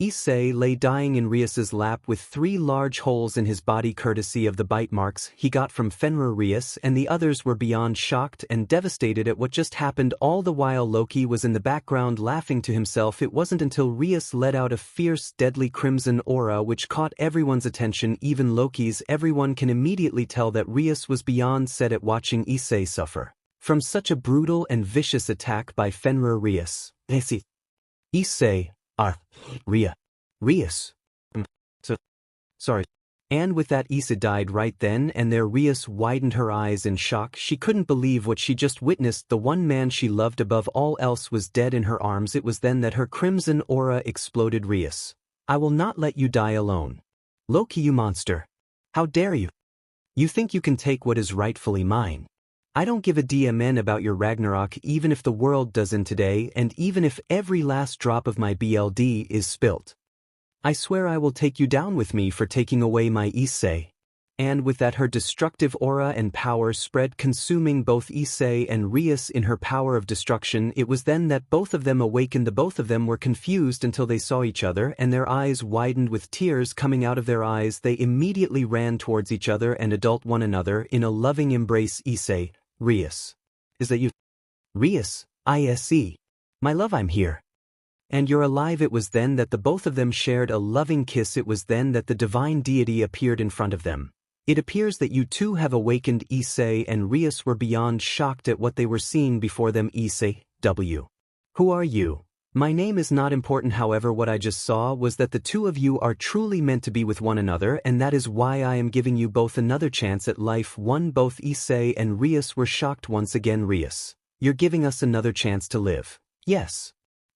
Issei lay dying in Rias's lap with 3 large holes in his body courtesy of the bite marks he got from Queen Rias, and the others were beyond shocked and devastated at what just happened. All the while Loki was in the background laughing to himself. It wasn't until Rias let out a fierce deadly crimson aura which caught everyone's attention, even Loki's. Everyone can immediately tell that Rias was beyond sad at watching Issei suffer from such a brutal and vicious attack by Queen Rias. Issei, Rias. Sorry. And with that, Issei died right then and there. Rias widened her eyes in shock. She couldn't believe what she just witnessed. The one man she loved above all else was dead in her arms. It was then that her crimson aura exploded. Rias, I will not let you die alone. Loki, you monster. How dare you? You think you can take what is rightfully mine? I don't give a damn about your Ragnarok, even if the world doesn't today, and even if every last drop of my blood is spilt. I swear I will take you down with me for taking away my Issei. And with that, her destructive aura and power spread, consuming both Issei and Rias in her power of destruction. It was then that both of them awakened. The both of them were confused until they saw each other, and their eyes widened with tears coming out of their eyes. They immediately ran towards each other and adult one another in a loving embrace. Issei, Rias. Is that you? Rias, Issei. My love, I'm here. And you're alive. It was then that the both of them shared a loving kiss. It was then that the divine deity appeared in front of them. It appears that you two have awakened. Issei and Rias were beyond shocked at what they were seeing before them. Issei, who are you? My name is not important. However, what I just saw was that the two of you are truly meant to be with one another, and that is why I am giving you both another chance at life. Both Issei and Rias were shocked once again. Rias, you're giving us another chance to live. Yes.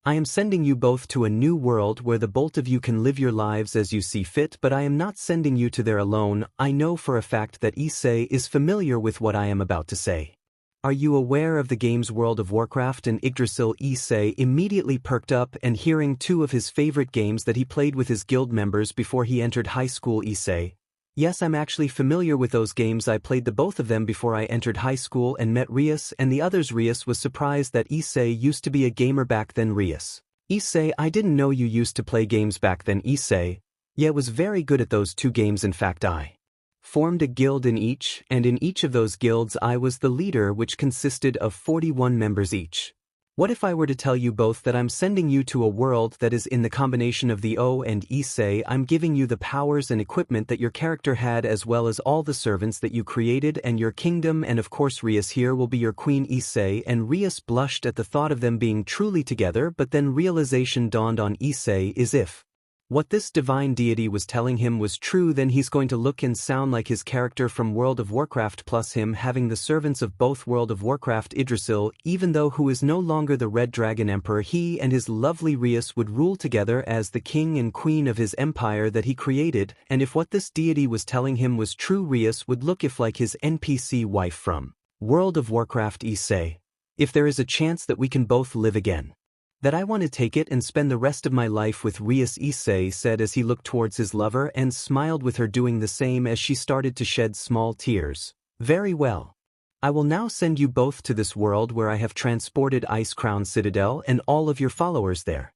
I am sending you both to a new world where the both of you can live your lives as you see fit, but I am not sending you to there alone. I know for a fact that Issei is familiar with what I am about to say. Are you aware of the games World of Warcraft and Yggdrasil? Issei immediately perked up and hearing 2 of his favorite games that he played with his guild members before he entered high school. Issei, yes, I'm actually familiar with those games. I played the both of them before I entered high school and met Rias and the others. Rias was surprised that Issei used to be a gamer back then. Rias, Issei, I didn't know you used to play games back then. Issei, yeah, was very good at those 2 games. In fact, I formed a guild in each, and in each of those guilds I was the leader, which consisted of 41 members each. What if I were to tell you both that I'm sending you to a world that is in the combination of the O and Issei? I'm giving you the powers and equipment that your character had, as well as all the servants that you created and your kingdom, and of course Rias here will be your queen. Issei and Rias blushed at the thought of them being truly together, but then realization dawned on Issei. Is if what this divine deity was telling him was true, then he's going to look and sound like his character from World of Warcraft, plus him having the servants of both World of Warcraft. Yggdrasil, even though who is no longer the Red Dragon Emperor, he and his lovely Rias would rule together as the king and queen of his empire that he created, and if what this deity was telling him was true, Rias would look if like his NPC wife from World of Warcraft. Issei, if there is a chance that we can both live again, that I want to take it and spend the rest of my life with Rias, Issei said as he looked towards his lover and smiled with her doing the same as she started to shed small tears. Very well. I will now send you both to this world where I have transported Ice Crown Citadel and all of your followers there.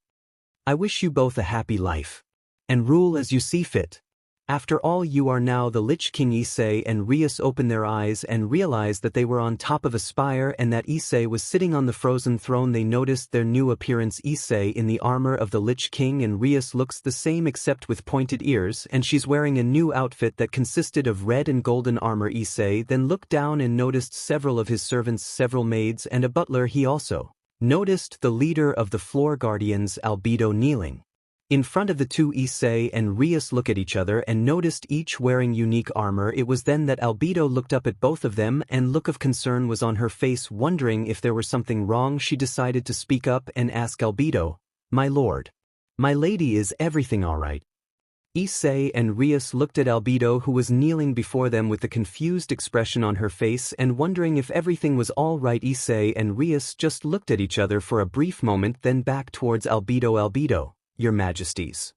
I wish you both a happy life. And rule as you see fit. After all, you are now the Lich King. Issei and Rias opened their eyes and realized that they were on top of a spire and that Issei was sitting on the frozen throne. They noticed their new appearance. Issei in the armor of the Lich King, and Rias looks the same except with pointed ears, and she's wearing a new outfit that consisted of red and golden armor. Issei then looked down and noticed several of his servants, several maids, and a butler. He also noticed the leader of the floor guardians, Albedo, kneeling in front of the two. Issei and Rias look at each other and noticed each wearing unique armor. It was then that Albedo looked up at both of them and look of concern was on her face. Wondering if there was something wrong, she decided to speak up and ask Albedo, "My lord, my lady, is everything all right?" Issei and Rias looked at Albedo, who was kneeling before them with a confused expression on her face and wondering if everything was all right. Issei and Rias just looked at each other for a brief moment, then back towards Albedo. "Albedo, your majesties,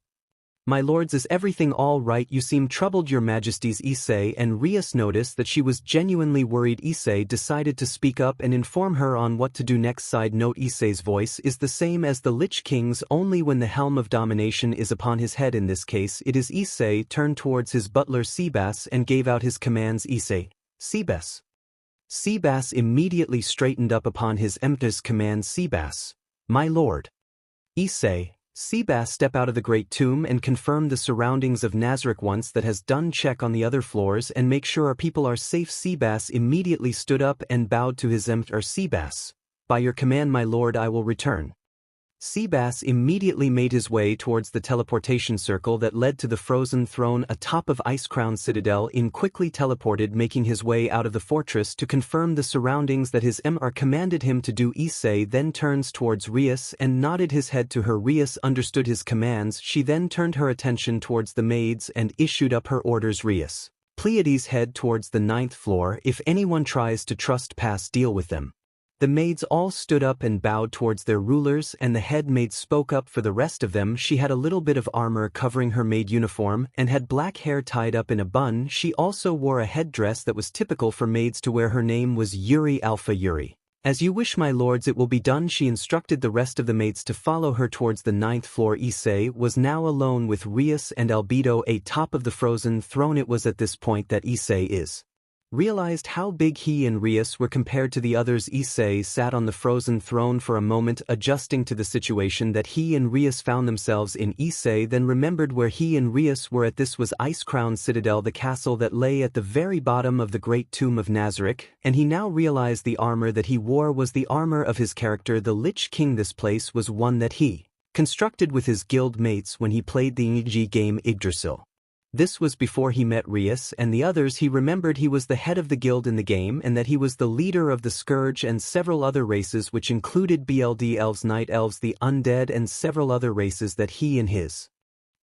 My lords, is everything all right? You seem troubled, your majesties. Issei and Rias noticed that she was genuinely worried. Issei decided to speak up and inform her on what to do next. Side note: Issei's voice is the same as the Lich King's, only when the helm of domination is upon his head. In this case it is Issei turned towards his butler Seabass and gave out his commands. Issei, Seabass. Seabass immediately straightened up upon his Emperor's command. Seabass, my lord. Issei, Seabass, step out of the great tomb and confirm the surroundings of Nazarick once that has done. Check on the other floors and make sure our people are safe. Seabass immediately stood up and bowed to his Emperor. Seabass, by your command, my lord, I will return. Seabass immediately made his way towards the teleportation circle that led to the frozen throne atop of Icecrown Citadel. Quickly teleported, making his way out of the fortress to confirm the surroundings that his Emperor commanded him to do. Issei then turns towards Rias and nodded his head to her. Rias understood his commands. She then turned her attention towards the maids and issued up her orders. Rias, Pleiades, head towards the 9th floor. If anyone tries to trespass, deal with them. The maids all stood up and bowed towards their rulers, and the head maid spoke up for the rest of them. She had a little bit of armor covering her maid uniform and had black hair tied up in a bun. She also wore a headdress that was typical for maids to wear. Her name was Yuri. Alpha Yuri. As you wish, my lords, it will be done. She instructed the rest of the maids to follow her towards the 9th floor. Issei was now alone with Rias and Albedo atop of the frozen throne. It was at this point that Issei realized how big he and Rias were compared to the others. Issei sat on the frozen throne for a moment, adjusting to the situation that he and Rias found themselves in. Issei then remembered where he and Rias were at. This was Icecrown Citadel, the castle that lay at the very bottom of the great tomb of Nazarick, and he now realized the armor that he wore was the armor of his character, the Lich King. This place was one that he constructed with his guild mates when he played the EG game Yggdrasil. This was before he met Rias and the others. He remembered he was the head of the guild in the game and that he was the leader of the Scourge and several other races, which included BLD elves, night elves, the undead, and several other races that he and his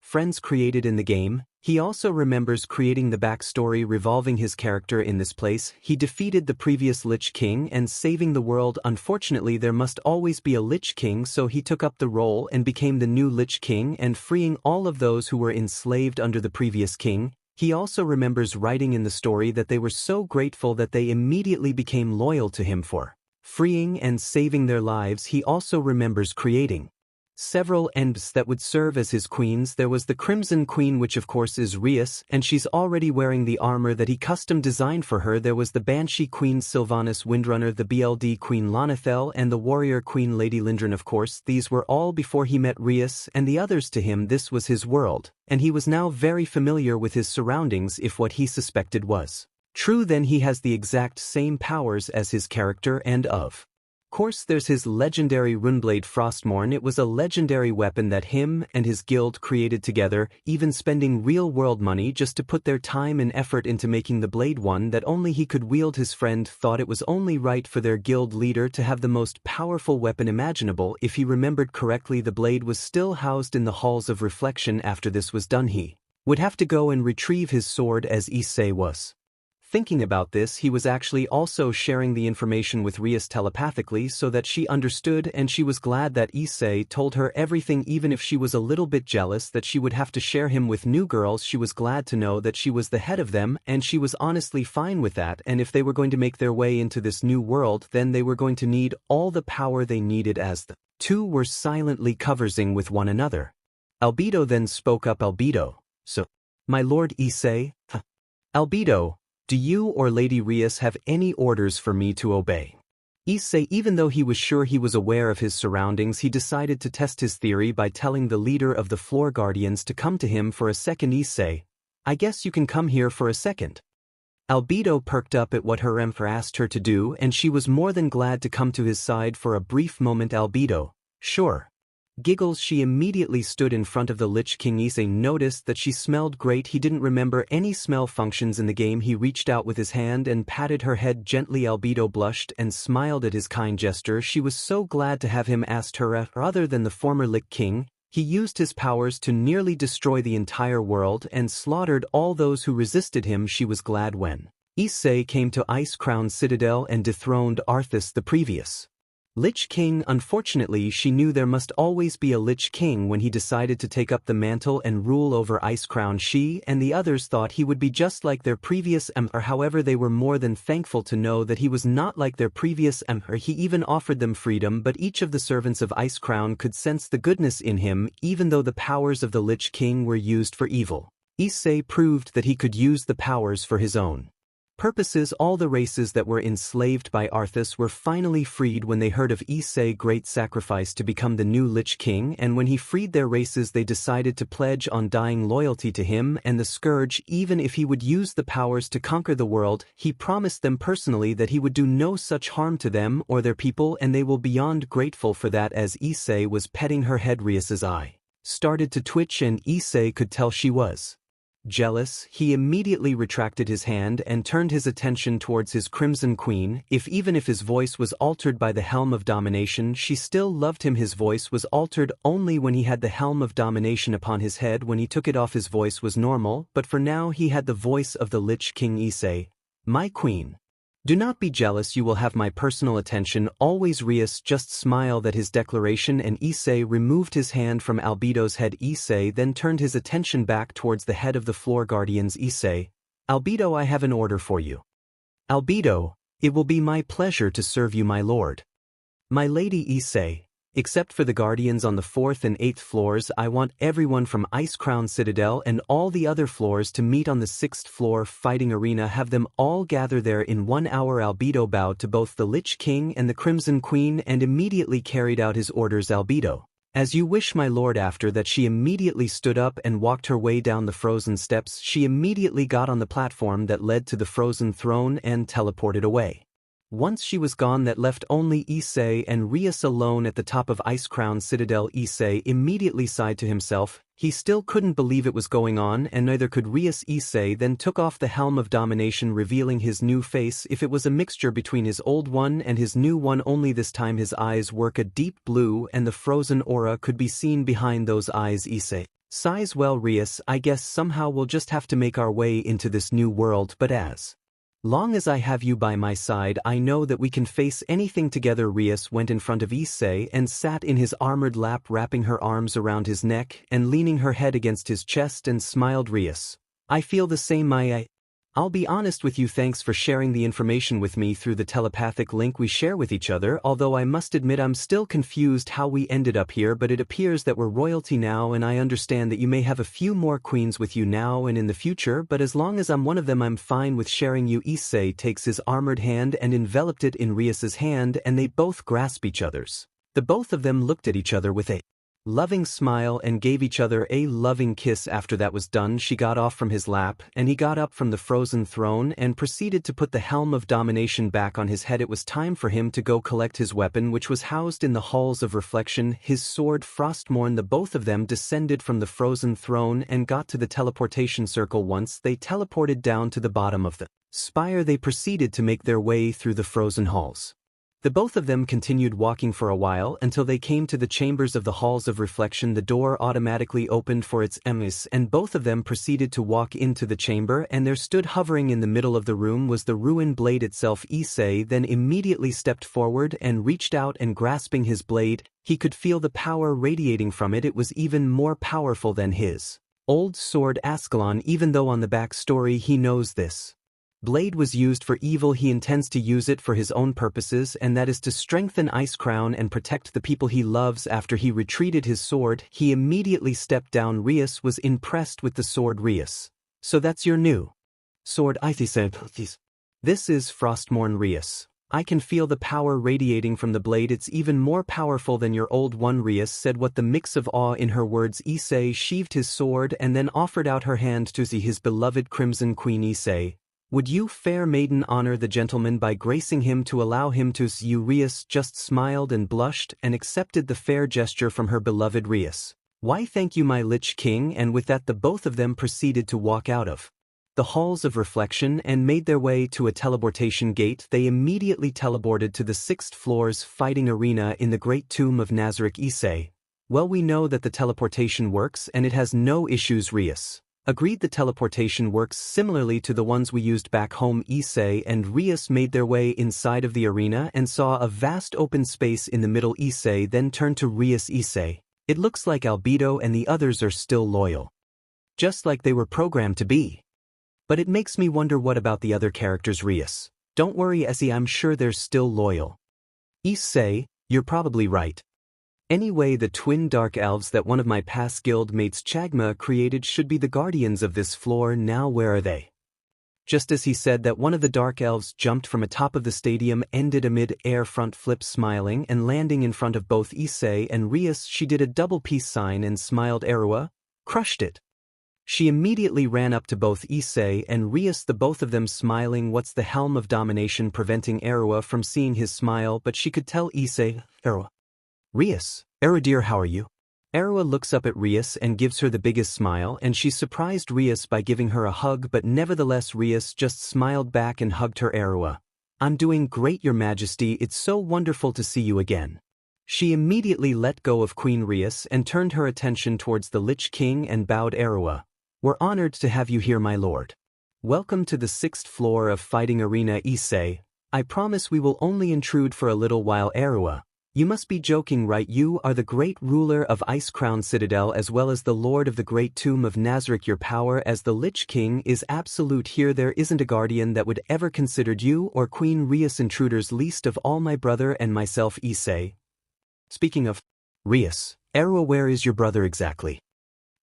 friends created in the game. He also remembers creating the backstory revolving his character in this place. He defeated the previous Lich King and saving the world. Unfortunately, there must always be a Lich King, so he took up the role and became the new Lich King and freeing all of those who were enslaved under the previous king. He also remembers writing in the story that they were so grateful that they immediately became loyal to him for freeing and saving their lives. He also remembers creating several ends that would serve as his queens. There was the Crimson Queen, which of course is Rias, and she's already wearing the armor that he custom designed for her. There was the Banshee Queen Sylvanas Windrunner, the BLD Queen Lonethel, and the Warrior Queen Lady Lindren. Of course, these were all before he met Rias and the others. To him, this was his world, and he was now very familiar with his surroundings. If what he suspected was true, then he has the exact same powers as his character, and of course there's his legendary runeblade Frostmourne. It was a legendary weapon that him and his guild created together, even spending real-world money just to put their time and effort into making the blade, one that only he could wield. His friend thought it was only right for their guild leader to have the most powerful weapon imaginable. If he remembered correctly, the blade was still housed in the halls of reflection. After this was done, he would have to go and retrieve his sword. As Issei was thinking about this, he was actually also sharing the information with Rias telepathically so that she understood, and she was glad that Issei told her everything, even if she was a little bit jealous that she would have to share him with new girls. She was glad to know that she was the head of them, and she was honestly fine with that, and if they were going to make their way into this new world, then they were going to need all the power they needed. As the two were silently conversing with one another, Albedo then spoke up. Albedo, so, my lord Issei, Albedo, do you or Lady Rias have any orders for me to obey? Issei, even though he was sure he was aware of his surroundings, he decided to test his theory by telling the leader of the Floor Guardians to come to him for a second. Issei, I guess you can come here for a second. Albedo perked up at what her emperor asked her to do, and she was more than glad to come to his side for a brief moment. Albedo, sure. Giggles. She immediately stood in front of the Lich King. Issei noticed that she smelled great. He didn't remember any smell functions in the game. He reached out with his hand and patted her head gently. Albedo blushed and smiled at his kind gesture. She was so glad to have him. Asked her other than the former Lich King. He used his powers to nearly destroy the entire world and slaughtered all those who resisted him. She was glad when Issei came to Icecrown Citadel and dethroned Arthas, the previous Lich King. Unfortunately, she knew there must always be a Lich King when he decided to take up the mantle and rule over Icecrown. She and the others thought he would be just like their previous emperor. However, they were more than thankful to know that he was not like their previous emperor. He even offered them freedom, but each of the servants of Icecrown could sense the goodness in him, even though the powers of the Lich King were used for evil. Issei proved that he could use the powers for his own purposes. All the races that were enslaved by Arthas were finally freed when they heard of Issei's great sacrifice to become the new Lich King, and when he freed their races they decided to pledge undying loyalty to him and the Scourge. Even if he would use the powers to conquer the world, he promised them personally that he would do no such harm to them or their people, and they will be beyond grateful for that. As Issei was petting her head, Rias's eye started to twitch and Issei could tell she was jealous. He immediately retracted his hand and turned his attention towards his Crimson Queen. Even if his voice was altered by the Helm of Domination, she still loved him. His voice was altered only when he had the Helm of Domination upon his head. When he took it off, his voice was normal, but for now he had the voice of the Lich King. Issei, my queen, do not be jealous, you will have my personal attention always. Rias just smiled at his declaration and Issei removed his hand from Albedo's head. Issei then turned his attention back towards the head of the floor guardians. Issei, Albedo, I have an order for you. Albedo, it will be my pleasure to serve you, my lord. My lady. Issei, except for the guardians on the 4th and 8th floors, I want everyone from Icecrown Citadel and all the other floors to meet on the 6th floor fighting arena. Have them all gather there in 1 hour. Albedo bowed to both the Lich King and the Crimson Queen and immediately carried out his orders. Albedo, as you wish, my lord. After that she immediately stood up and walked her way down the frozen steps. She immediately got on the platform that led to the frozen throne and teleported away. Once she was gone, that left only Issei and Rias alone at the top of Icecrown Citadel. Issei immediately sighed to himself. He still couldn't believe it was going on, and neither could Rias. Issei then took off the Helm of Domination, revealing his new face. If it was a mixture between his old one and his new one, only this time his eyes were a deep blue and the frozen aura could be seen behind those eyes. Issei sighs, well, Rias, I guess somehow we'll just have to make our way into this new world, but as long as I have you by my side, I know that we can face anything together. Rias went in front of Issei and sat in his armored lap, wrapping her arms around his neck and leaning her head against his chest and smiled. Rias, I feel the same. I'll be honest with you, thanks for sharing the information with me through the telepathic link we share with each other, although I must admit I'm still confused how we ended up here, but it appears that we're royalty now, and I understand that you may have a few more queens with you now and in the future, but as long as I'm one of them I'm fine with sharing you. Issei takes his armored hand and enveloped it in Rias's hand, and they both grasp each other's. The both of them looked at each other with a loving smile and gave each other a loving kiss. After that was done, she got off from his lap and he got up from the frozen throne and proceeded to put the Helm of Domination back on his head. It was time for him to go collect his weapon, which was housed in the halls of reflection, his sword Frostmourne. The both of them descended from the frozen throne and got to the teleportation circle. Once they teleported down to the bottom of the spire, they proceeded to make their way through the frozen halls. The both of them continued walking for a while until they came to the chambers of the halls of reflection. The door automatically opened for its emis, and both of them proceeded to walk into the chamber, and there stood hovering in the middle of the room was the ruin blade itself. Issei then immediately stepped forward and reached out, and grasping his blade, he could feel the power radiating from it. It was even more powerful than his old sword Ascalon. Even though on the backstory he knows this blade was used for evil, he intends to use it for his own purposes, and that is to strengthen Icecrown and protect the people he loves. After he retrieved his sword, he immediately stepped down. Rias was impressed with the sword. Rias, so that's your new sword? This is Frostmourne. Rias, I can feel the power radiating from the blade. It's even more powerful than your old one. Rias said with the mix of awe in her words. Issei sheathed his sword and then offered out her hand to see his beloved Crimson Queen. Issei, would you, fair maiden, honor the gentleman by gracing him to allow him to see you? Rias just smiled and blushed and accepted the fair gesture from her beloved. Rias, why thank you, my Lich King. And with that the both of them proceeded to walk out of the halls of reflection and made their way to a teleportation gate. They immediately teleported to the 6th floor's fighting arena in the Great Tomb of Nazarick. Issei, well, we know that the teleportation works and it has no issues. Rias, Agreed. The teleportation works similarly to the ones we used back home. Issei and Rias made their way inside of the arena and saw a vast open space in the middle. Issei then turned to Rias. Issei, it looks like Albedo and the others are still loyal. Just like they were programmed to be. But it makes me wonder, what about the other characters? Rias, don't worry Issei, I'm sure they're still loyal. Issei, you're probably right. Anyway, the twin dark elves that one of my past guild mates Chagma created should be the guardians of this floor. Now where are they? Just as he said that, one of the dark elves jumped from atop of the stadium, ended a mid-air front flip, smiling and landing in front of both Issei and Rias. She did a double peace sign and smiled. Erua, crushed it. She immediately ran up to both Issei and Rias, the both of them smiling. What's the helm of domination preventing Erua from seeing his smile? But she could tell Issei. Erua. Rias, Erua dear, how are you? Erua looks up at Rias and gives her the biggest smile, and she surprised Rias by giving her a hug, but nevertheless Rias just smiled back and hugged her. Erua, I'm doing great your majesty, it's so wonderful to see you again. She immediately let go of Queen Rias and turned her attention towards the Lich King and bowed. Erua, we're honored to have you here my lord. Welcome to the 6th floor of Fighting Arena. Issei, I promise we will only intrude for a little while. Erua, you must be joking right? You are the great ruler of Ice Crown Citadel as well as the lord of the great tomb of Nazarick. Your power as the Lich King is absolute here. There isn't a guardian that would ever considered you or Queen Rias intruders, least of all my brother and myself. Issei. Speaking of Rias, Erua, where is your brother exactly?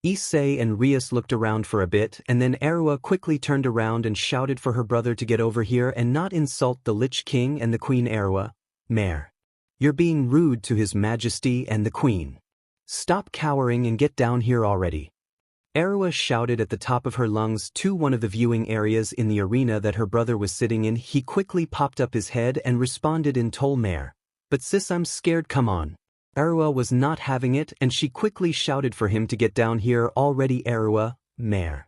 Issei and Rias looked around for a bit, and then Erua quickly turned around and shouted for her brother to get over here and not insult the Lich King and the Queen. Erua, Mare, you're being rude to His Majesty and the Queen. Stop cowering and get down here already. Erua shouted at the top of her lungs to one of the viewing areas in the arena that her brother was sitting in. He quickly popped up his head and responded in Tol Mare. But sis, I'm scared, come on. Erua was not having it, and she quickly shouted for him to get down here already. Erua, Mare.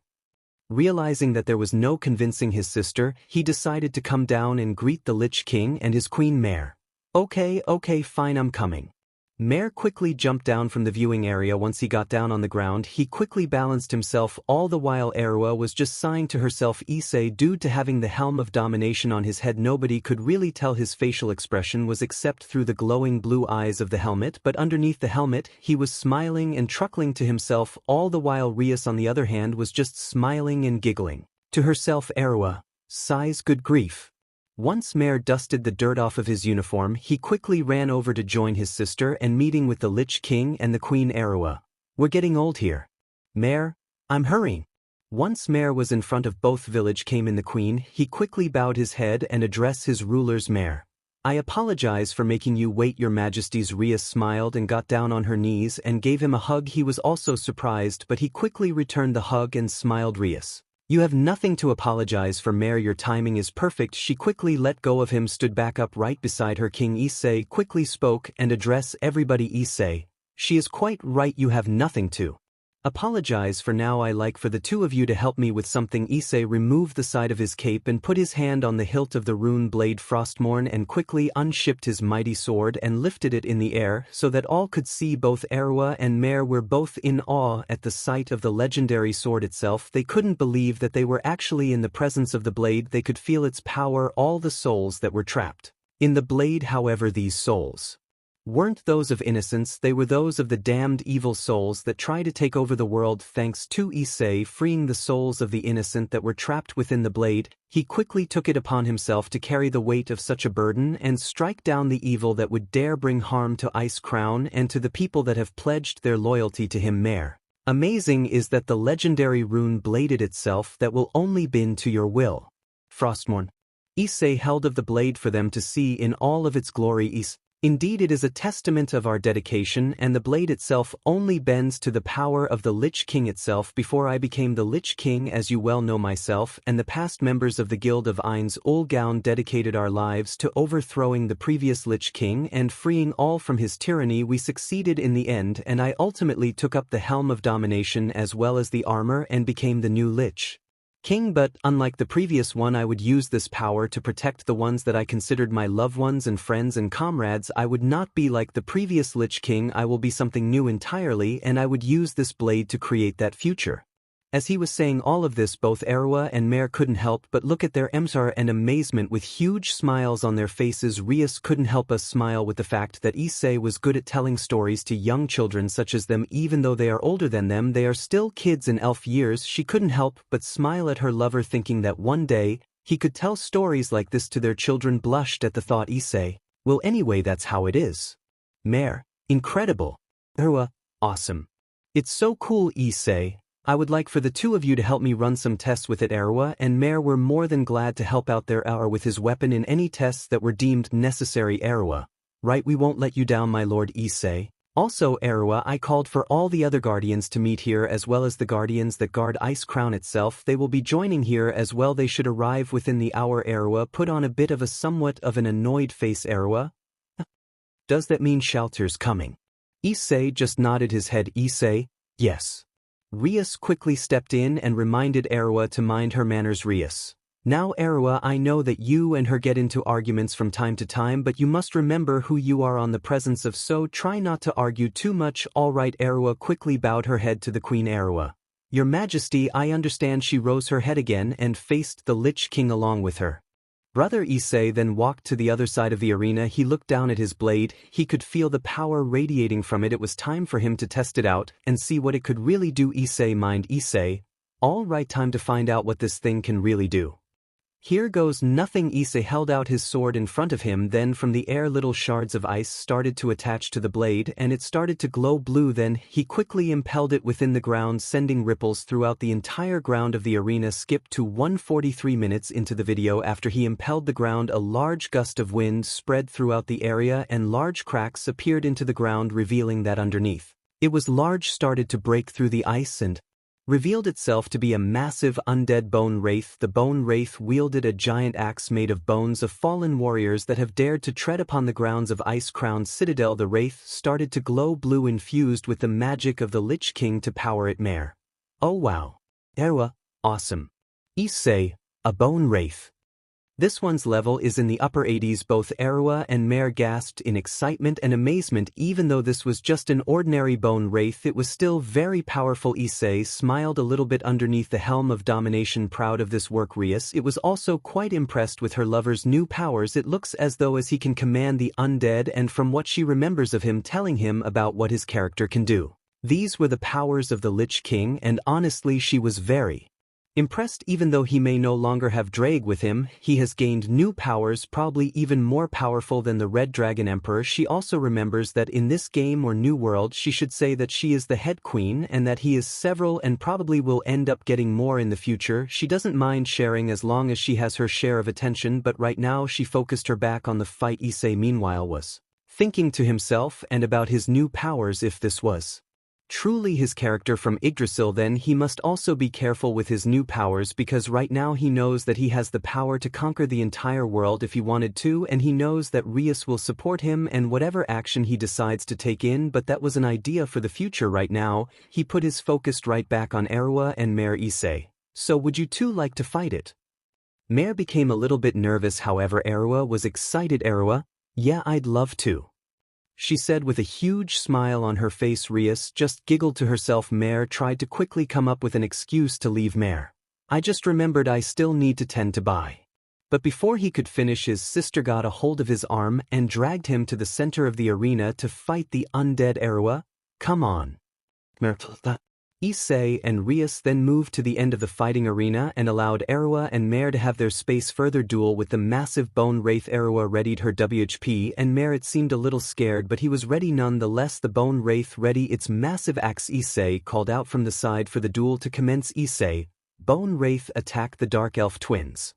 Realizing that there was no convincing his sister, he decided to come down and greet the Lich King and his Queen. Mare. Okay, fine, I'm coming. Mare quickly jumped down from the viewing area. Once he got down on the ground, he quickly balanced himself, all the while Erua was just sighing to herself. Issei, due to having the helm of domination on his head, nobody could really tell his facial expression was except through the glowing blue eyes of the helmet, but underneath the helmet, he was smiling and chuckling to himself, all the while Rias on the other hand was just smiling and giggling. To herself. Erua sighs, good grief. Once Mare dusted the dirt off of his uniform, he quickly ran over to join his sister and meeting with the Lich King and the Queen. Erua, we're getting old here. Mare, I'm hurrying. Once Mare was in front of both village came in the Queen, he quickly bowed his head and addressed his rulers. Mare, I apologize for making you wait your majesties. Rias smiled and got down on her knees and gave him a hug. He was also surprised, but he quickly returned the hug and smiled. Rias, you have nothing to apologize for. Mare, your timing is perfect. She quickly let go of him, stood back up right beside her. King Issei quickly spoke and addressed everybody. Issei, she is quite right, you have nothing to apologize for. Now I like for the two of you to help me with something. Issei removed the side of his cape and put his hand on the hilt of the rune blade Frostmourne and quickly unshipped his mighty sword and lifted it in the air so that all could see. Both Erua and Mare were both in awe at the sight of the legendary sword itself. They couldn't believe that they were actually in the presence of the blade. They could feel its power, all the souls that were trapped in the blade. However, these souls weren't those of innocence, they were those of the damned evil souls that try to take over the world. Thanks to Issei freeing the souls of the innocent that were trapped within the blade, he quickly took it upon himself to carry the weight of such a burden and strike down the evil that would dare bring harm to Ice Crown and to the people that have pledged their loyalty to him. Mare, amazing is that the legendary rune bladed itself that will only bend to your will. Frostmourne. Issei held of the blade for them to see in all of its glory. Indeed, it is a testament of our dedication, and the blade itself only bends to the power of the Lich King itself. Before I became the Lich King, as you well know, myself and the past members of the Guild of Ainz Ulgaun dedicated our lives to overthrowing the previous Lich King and freeing all from his tyranny. We succeeded in the end, and I ultimately took up the helm of domination as well as the armor and became the new Lich King. But unlike the previous one, I would use this power to protect the ones that I considered my loved ones and friends and comrades. I would not be like the previous Lich King. I will be something new entirely, and I would use this blade to create that future. As he was saying all of this, both Erwa and Mare couldn't help but look at their emsar and amazement with huge smiles on their faces. Rias couldn't help but smile with the fact that Issei was good at telling stories to young children such as them. Even though they are older than them, they are still kids in elf years. She couldn't help but smile at her lover, thinking that one day he could tell stories like this to their children. Blushed at the thought. Issei, well, anyway, that's how it is. Mare, incredible. Erwa, awesome. It's so cool. Issei, I would like for the two of you to help me run some tests with it. Erwa and Mare were more than glad to help out their hour with his weapon in any tests that were deemed necessary. Erwa, right, we won't let you down, my lord. Issei, also Erwa, I called for all the other guardians to meet here, as well as the guardians that guard Ice Crown itself. They will be joining here as well. They should arrive within the hour. Erwa put on a bit of a somewhat of an annoyed face. Erwa, does that mean shelter's coming? Issei just nodded his head. Issei, yes. Rias quickly stepped in and reminded Erwa to mind her manners. Rias, now Erwa, I know that you and her get into arguments from time to time, but you must remember who you are on the presence of, so try not to argue too much. All right. Erwa quickly bowed her head to the queen. Erwa, your majesty, I understand. She rose her head again and faced the Lich King along with her brother. Issei then walked to the other side of the arena. He looked down at his blade. He could feel the power radiating from it. It was time for him to test it out and see what it could really do. Issei mind. Issei, all right, time to find out what this thing can really do. Here goes nothing. Issei held out his sword in front of him. Then from the air little shards of ice started to attach to the blade and it started to glow blue. Then he quickly impelled it within the ground, sending ripples throughout the entire ground of the arena. Skip to 1:43 minutes into the video. After he impelled the ground, a large gust of wind spread throughout the area and large cracks appeared into the ground, revealing that underneath it was large started to break through the ice and revealed itself to be a massive undead bone wraith. The bone wraith wielded a giant axe made of bones of fallen warriors that have dared to tread upon the grounds of Ice Crown Citadel. The wraith started to glow blue, infused with the magic of the Lich King to power it. Mare, oh wow. Erwa, awesome. Issei, a bone wraith. This one's level is in the upper 80s. Both Erwa and Mare gasped in excitement and amazement. Even though this was just an ordinary bone wraith, it was still very powerful. Issei smiled a little bit underneath the helm of domination, proud of this work. Rias, it was also quite impressed with her lover's new powers. It looks as though as he can command the undead, and from what she remembers of him telling him about what his character can do, these were the powers of the Lich King, and honestly she was very impressed. Even though he may no longer have Drag with him, he has gained new powers, probably even more powerful than the Red Dragon Emperor. She also remembers that in this game or new world she should say that she is the head queen and that he is several and probably will end up getting more in the future. She doesn't mind sharing as long as she has her share of attention, but right now she focused her back on the fight. Issei meanwhile was thinking to himself and about his new powers. If this was truly his character from Yggdrasil, then he must also be careful with his new powers, because right now he knows that he has the power to conquer the entire world if he wanted to, and he knows that Rias will support him and whatever action he decides to take in, but that was an idea for the future. Right now, he put his focus right back on Erwa and Mare. Issei, so would you two like to fight it? Mare became a little bit nervous, however Erwa was excited. Erwa, yeah, I'd love to, she said with a huge smile on her face. Rias just giggled to herself. Mare tried to quickly come up with an excuse to leave. Mare, I just remembered I still need to tend to buy. But before he could finish, his sister got a hold of his arm and dragged him to the center of the arena to fight the undead. Erwa, come on. Issei and Rias then moved to the end of the fighting arena and allowed Erwa and Mare to have their space further duel with the massive bone wraith. Erwa readied her WHP and Mare seemed a little scared, but he was ready nonetheless. The bone wraith ready its massive axe. Issei called out from the side for the duel to commence. Issei, bone wraith, attack the dark elf twins.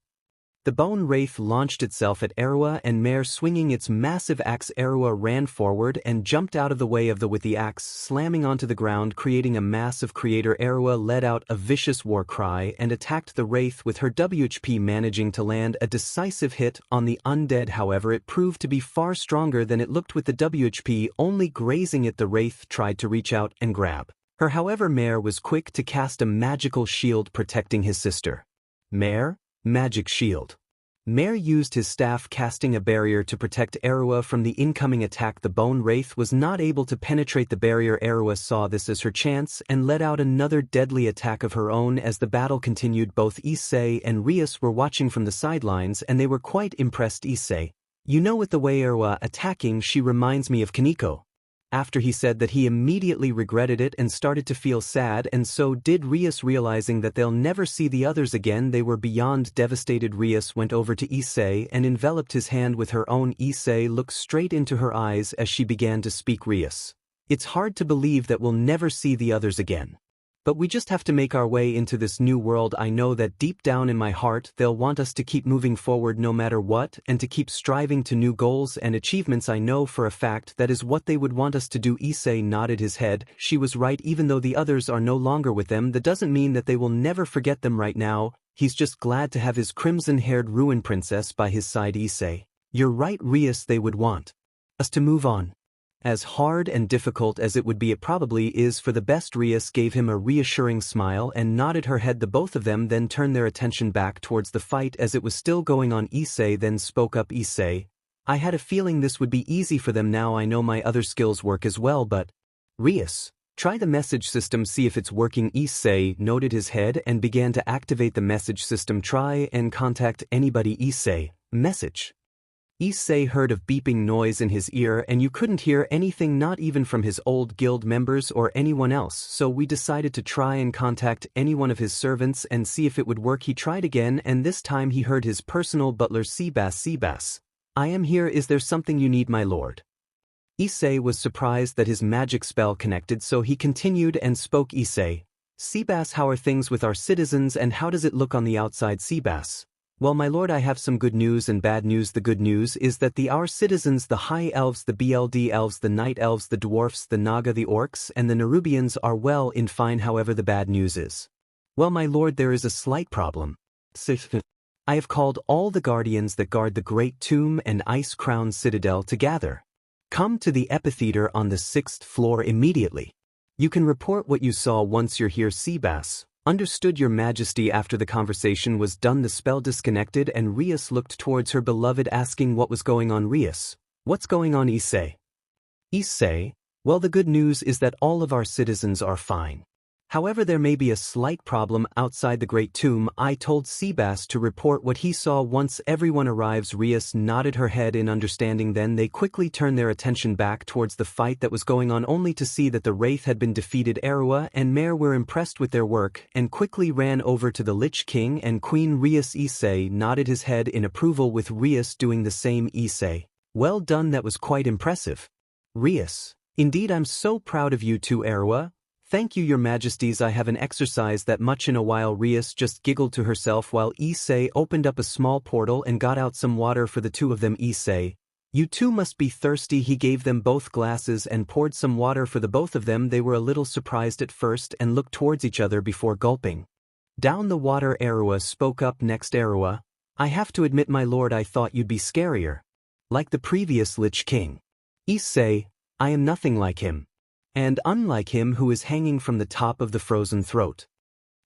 The bone wraith launched itself at Erwa and Mare, swinging its massive axe. Erwa ran forward and jumped out of the way of with the axe, slamming onto the ground, creating a massive crater. Erwa let out a vicious war cry and attacked the wraith with her WHP, managing to land a decisive hit on the undead. However, it proved to be far stronger than it looked with the WHP only grazing it. The wraith tried to reach out and grab her, however Mare was quick to cast a magical shield protecting his sister. Mare, magic shield. Mare used his staff, casting a barrier to protect Erua from the incoming attack. The bone wraith was not able to penetrate the barrier. Erua saw this as her chance and let out another deadly attack of her own. As the battle continued, both Issei and Rias were watching from the sidelines and they were quite impressed. Issei, "You know, with the way Erua attacking, she reminds me of Kaneko." After he said that, he immediately regretted it and started to feel sad, and so did Rias. Realizing that they'll never see the others again, they were beyond devastated. Rias went over to Issei and enveloped his hand with her own. Issei looked straight into her eyes as she began to speak. "Rias, it's hard to believe that we'll never see the others again. But we just have to make our way into this new world. I know that deep down in my heart they'll want us to keep moving forward no matter what, and to keep striving to new goals and achievements. I know for a fact that is what they would want us to do." Issei nodded his head. She was right. Even though the others are no longer with them, that doesn't mean that they will never forget them right now. He's just glad to have his crimson-haired ruin princess by his side. Issei, "You're right, Rias, they would want us to move on. As hard and difficult as it would be, it probably is for the best." Rias gave him a reassuring smile and nodded her head. The both of them then turned their attention back towards the fight as it was still going on. Issei then spoke up. "Issei, I had a feeling this would be easy for them. Now I know my other skills work as well, but Rias, try the message system, see if it's working." Issei nodded his head and began to activate the message system. "Try and contact anybody." Issei, "Message." Issei heard a beeping noise in his ear, and you couldn't hear anything, not even from his old guild members or anyone else, so we decided to try and contact any one of his servants and see if it would work. He tried again, and this time he heard his personal butler. "Seabass, Seabass, I am here. Is there something you need, my lord?" Issei was surprised that his magic spell connected, so he continued and spoke. "Issei, Seabass, how are things with our citizens and how does it look on the outside?" "Seabass, well, my lord, I have some good news and bad news. The good news is that our citizens, the high elves, the BLD elves, the night elves, the dwarfs, the naga, the orcs, and the Nerubians are well and fine. However, the bad news is, well, my lord, there is a slight problem. I have called all the guardians that guard the Great Tomb and Ice Crown Citadel to gather. Come to the amphitheater on the 6th floor immediately. You can report what you saw once you're here." Seabass, "Understood, your majesty." After the conversation was done, the spell disconnected and Rias looked towards her beloved, asking what was going on. "Rias, what's going on?" "Issei." "Issei, well, the good news is that all of our citizens are fine. However, there may be a slight problem outside the Great Tomb. I told Seabass to report what he saw once everyone arrives." Rias nodded her head in understanding. Then they quickly turned their attention back towards the fight that was going on, only to see that the Wraith had been defeated. Erua and Mare were impressed with their work and quickly ran over to the Lich King and Queen Rias. Issei nodded his head in approval, with Rias doing the same. "Issei, well done, that was quite impressive." "Rias, indeed, I'm so proud of you too." "Erua, thank you, your majesties, I haven't exercised that much in a while." Rias just giggled to herself while Issei opened up a small portal and got out some water for the two of them. "Issei, you two must be thirsty." He gave them both glasses and poured some water for the both of them. They were a little surprised at first and looked towards each other before gulping down the water. Erua spoke up next. "Erua, I have to admit, my lord, I thought you'd be scarier, like the previous Lich King." "Issei, I am nothing like him. And unlike him, who is hanging from the top of the frozen throat.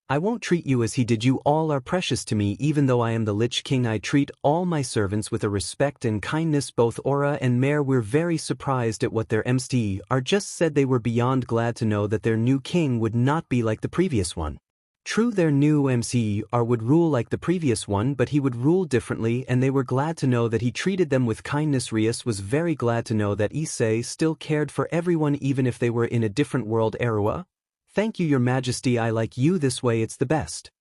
I won't treat you as he did. You all are precious to me. Even though I am the Lich King, I treat all my servants with a respect and kindness." Both Aura and Mare were very surprised at what their MC are just said. They were beyond glad to know that their new king would not be like the previous one. True, their new MC would rule like the previous one, but he would rule differently, and they were glad to know that he treated them with kindness. Rias was very glad to know that Issei still cared for everyone even if they were in a different world. "Erua, thank you, your majesty, I like you this way, it's the best."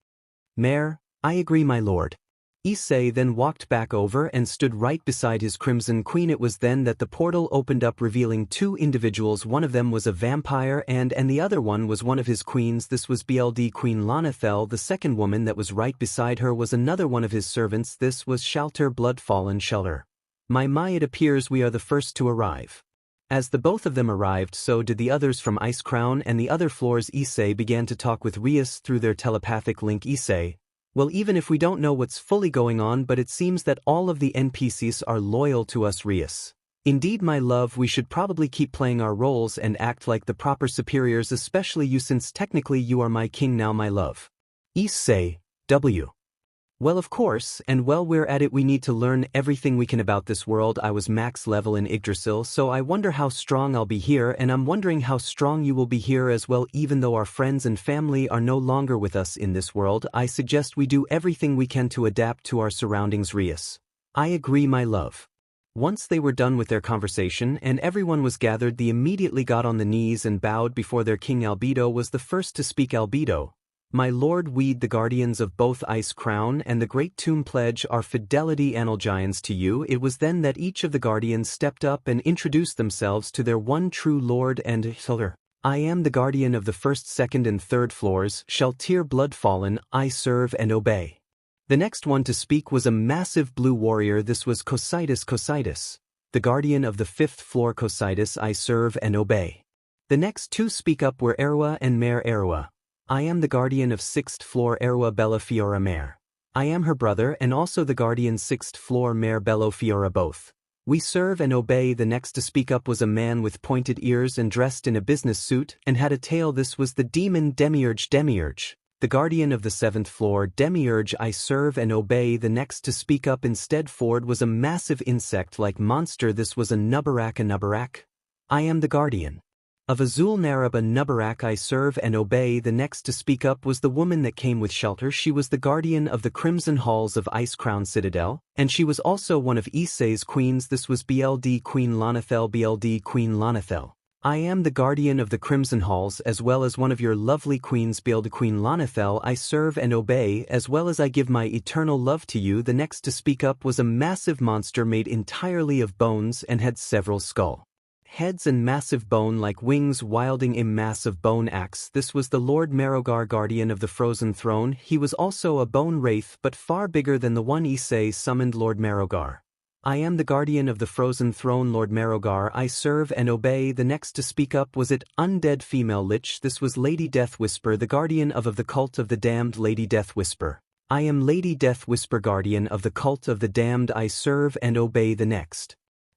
"Mare, I agree, my lord." Issei then walked back over and stood right beside his Crimson Queen. It was then that the portal opened up, revealing two individuals. One of them was a vampire and the other one was one of his queens. This was BLD Queen Lanethel. The second woman that was right beside her was another one of his servants. This was Shalter Bloodfallen Shelter. My, it appears we are the first to arrive." As the both of them arrived, so did the others from Ice Crown and the other floors. Issei began to talk with Rias through their telepathic link. "Issei, well, even if we don't know what's fully going on, but it seems that all of the NPCs are loyal to us." "Rias, indeed, my love, we should probably keep playing our roles and act like the proper superiors, especially you, since technically you are my king now, my love." Issei, W. Well, of course, and while we're at it we need to learn everything we can about this world. I was max level in Yggdrasil, so I wonder how strong I'll be here, and I'm wondering how strong you will be here as well. Even though our friends and family are no longer with us in this world, I suggest we do everything we can to adapt to our surroundings. Rias. I agree, my love. Once they were done with their conversation and everyone was gathered, they immediately got on the knees and bowed before their king. Albedo was the first to speak. Albedo. My lord, we the guardians of both Ice Crown and the Great Tomb pledge our fidelity analgians to you. It was then that each of the guardians stepped up and introduced themselves to their one true lord and healer. I am the guardian of the first, second and third floors, Shaltir Bloodfallen. I serve and obey. The next one to speak was a massive blue warrior. This was Cositus, the guardian of the fifth floor. Cositus, I serve and obey. The next two speak up were Erwa and Mare Erwa. I am the guardian of 6th floor. Erwa Bellafiora Mare. I am her brother and also the guardian 6th floor. Mare Bellafiora. Both. We serve and obey. The next to speak up was a man with pointed ears and dressed in a business suit and had a tail. This was the demon Demiurge. Demiurge, the guardian of the 7th floor. Demiurge, I serve and obey. The next to speak up instead forward was a massive insect-like monster. This was a Nubarak. A Nubarak. I am the guardian of Azul Narab. A Nubarak, I serve and obey. The next to speak up was the woman that came with shelter. She was the guardian of the Crimson Halls of Ice Crown Citadel, and she was also one of Issei's queens. This was BLD Queen Lonethel. BLD Queen Lonethel. I am the guardian of the Crimson Halls as well as one of your lovely queens. BLD Queen Lonethel, I serve and obey as well as I give my eternal love to you. The next to speak up was a massive monster made entirely of bones and had several skull heads and massive bone-like wings wielding a massive bone axe. This was the Lord Merogar, guardian of the Frozen Throne. He was also a bone wraith but far bigger than the one Issei summoned. Lord Merogar. I am the guardian of the Frozen Throne. Lord Merogar, I serve and obey. The next to speak up was it undead female lich. This was Lady Death Whisper, the guardian of the cult of the damned. Lady Death Whisper. I am Lady Death Whisper, guardian of the cult of the damned. I serve and obey. The next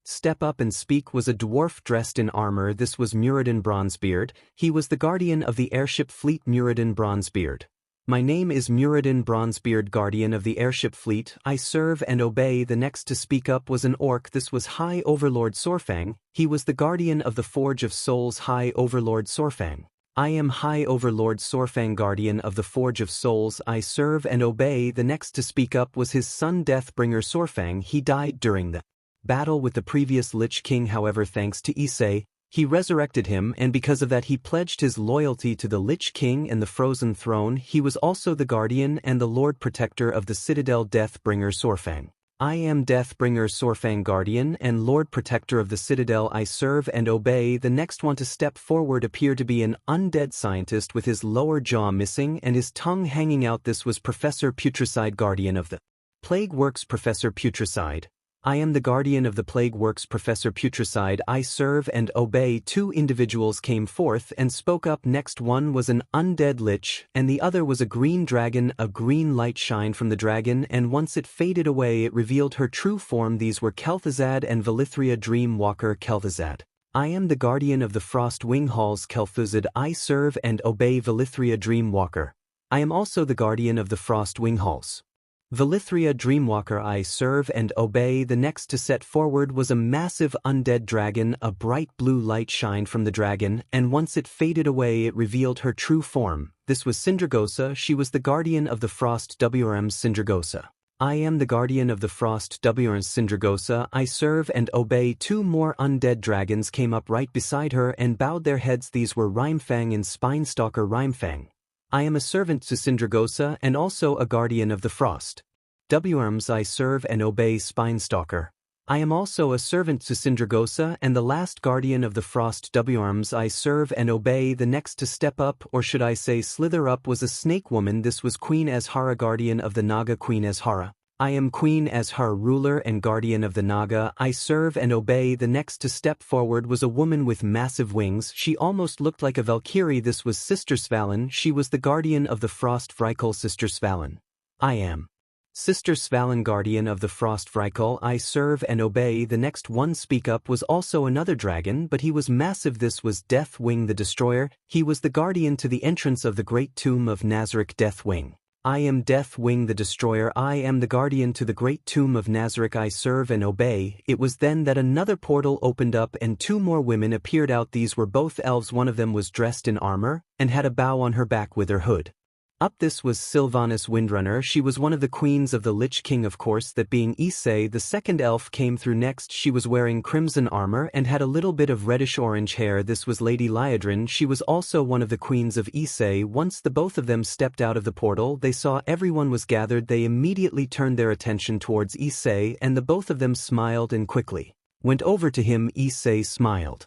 step up and speak was a dwarf dressed in armor. This was Muradin Bronzebeard. He was the guardian of the airship fleet. Muradin Bronzebeard. My name is Muradin Bronzebeard, guardian of the airship fleet. I serve and obey. The next to speak up was an orc. This was High Overlord Sorfang. He was the guardian of the Forge of Souls. High Overlord Sorfang. I am High Overlord Sorfang, guardian of the Forge of Souls. I serve and obey. The next to speak up was his son Deathbringer Sorfang. He died during the battle with the previous Lich King. However, thanks to Issei, he resurrected him, and because of that he pledged his loyalty to the Lich King and the Frozen Throne. He was also the guardian and the Lord Protector of the Citadel. Deathbringer Sorfang. I am Deathbringer Sorfang, guardian and Lord Protector of the Citadel. I serve and obey. The next one to step forward appeared to be an undead scientist with his lower jaw missing and his tongue hanging out. This was Professor Putricide, guardian of the Plague Works. Professor Putricide. I am the guardian of the Plague Works. Professor Putricide. I serve and obey. Two individuals came forth and spoke up. Next one was an undead lich, and the other was a green dragon. A green light shined from the dragon, and once it faded away it revealed her true form. These were Kel'Thuzad and Velithria Dreamwalker. Kel'Thuzad. I am the guardian of the Frost Wing Halls. Kel'Thuzad. I serve and obey. Velithria Dreamwalker. I am also the guardian of the Frost Wing Halls. Velithria Dreamwalker. I serve and obey. The next to set forward was a massive undead dragon. A bright blue light shined from the dragon, and once it faded away it revealed her true form. This was Syndragosa. She was the guardian of the Frost WRM. Syndragosa. I am the guardian of the Frost WRM. Syndragosa. I serve and obey. Two more undead dragons came up right beside her and bowed their heads. These were Rhymefang and Spinestalker. Rhymefang. I am a servant to Syndragosa and also a guardian of the Frost WRMs. I serve and obey. Spinestalker. I am also a servant to Syndragosa and the last guardian of the Frost WRMs. I serve and obey. The next to step up, or should I say slither up, was a snake woman. This was Queen Azhara, guardian of the Naga. Queen Azhara. I am Queen Azhara, ruler and guardian of the Naga. I serve and obey. The next to step forward was a woman with massive wings. She almost looked like a Valkyrie. This was Sister Svalin. She was the guardian of the Frost Vrykul. Sister Svalin. I am Sister Svalin, guardian of the Frost Vrykul. I serve and obey. The next one speak up was also another dragon, but he was massive. This was Deathwing the Destroyer. He was the guardian to the entrance of the Great Tomb of Nazarick. Deathwing. I am Death Wing the Destroyer. I am the guardian to the great tomb of Nazarick. I serve and obey. It was then that another portal opened up and two more women appeared out. These were both elves. One of them was dressed in armor and had a bow on her back with her hood up. This was Sylvanas Windrunner. She was one of the queens of the Lich King, of course, that being Issei. The second elf came through next. She was wearing crimson armor and had a little bit of reddish-orange hair. This was Lady Liadrin. She was also one of the queens of Issei. Once the both of them stepped out of the portal, they saw everyone was gathered. They immediately turned their attention towards Issei, and the both of them smiled and quickly went over to him. Issei smiled.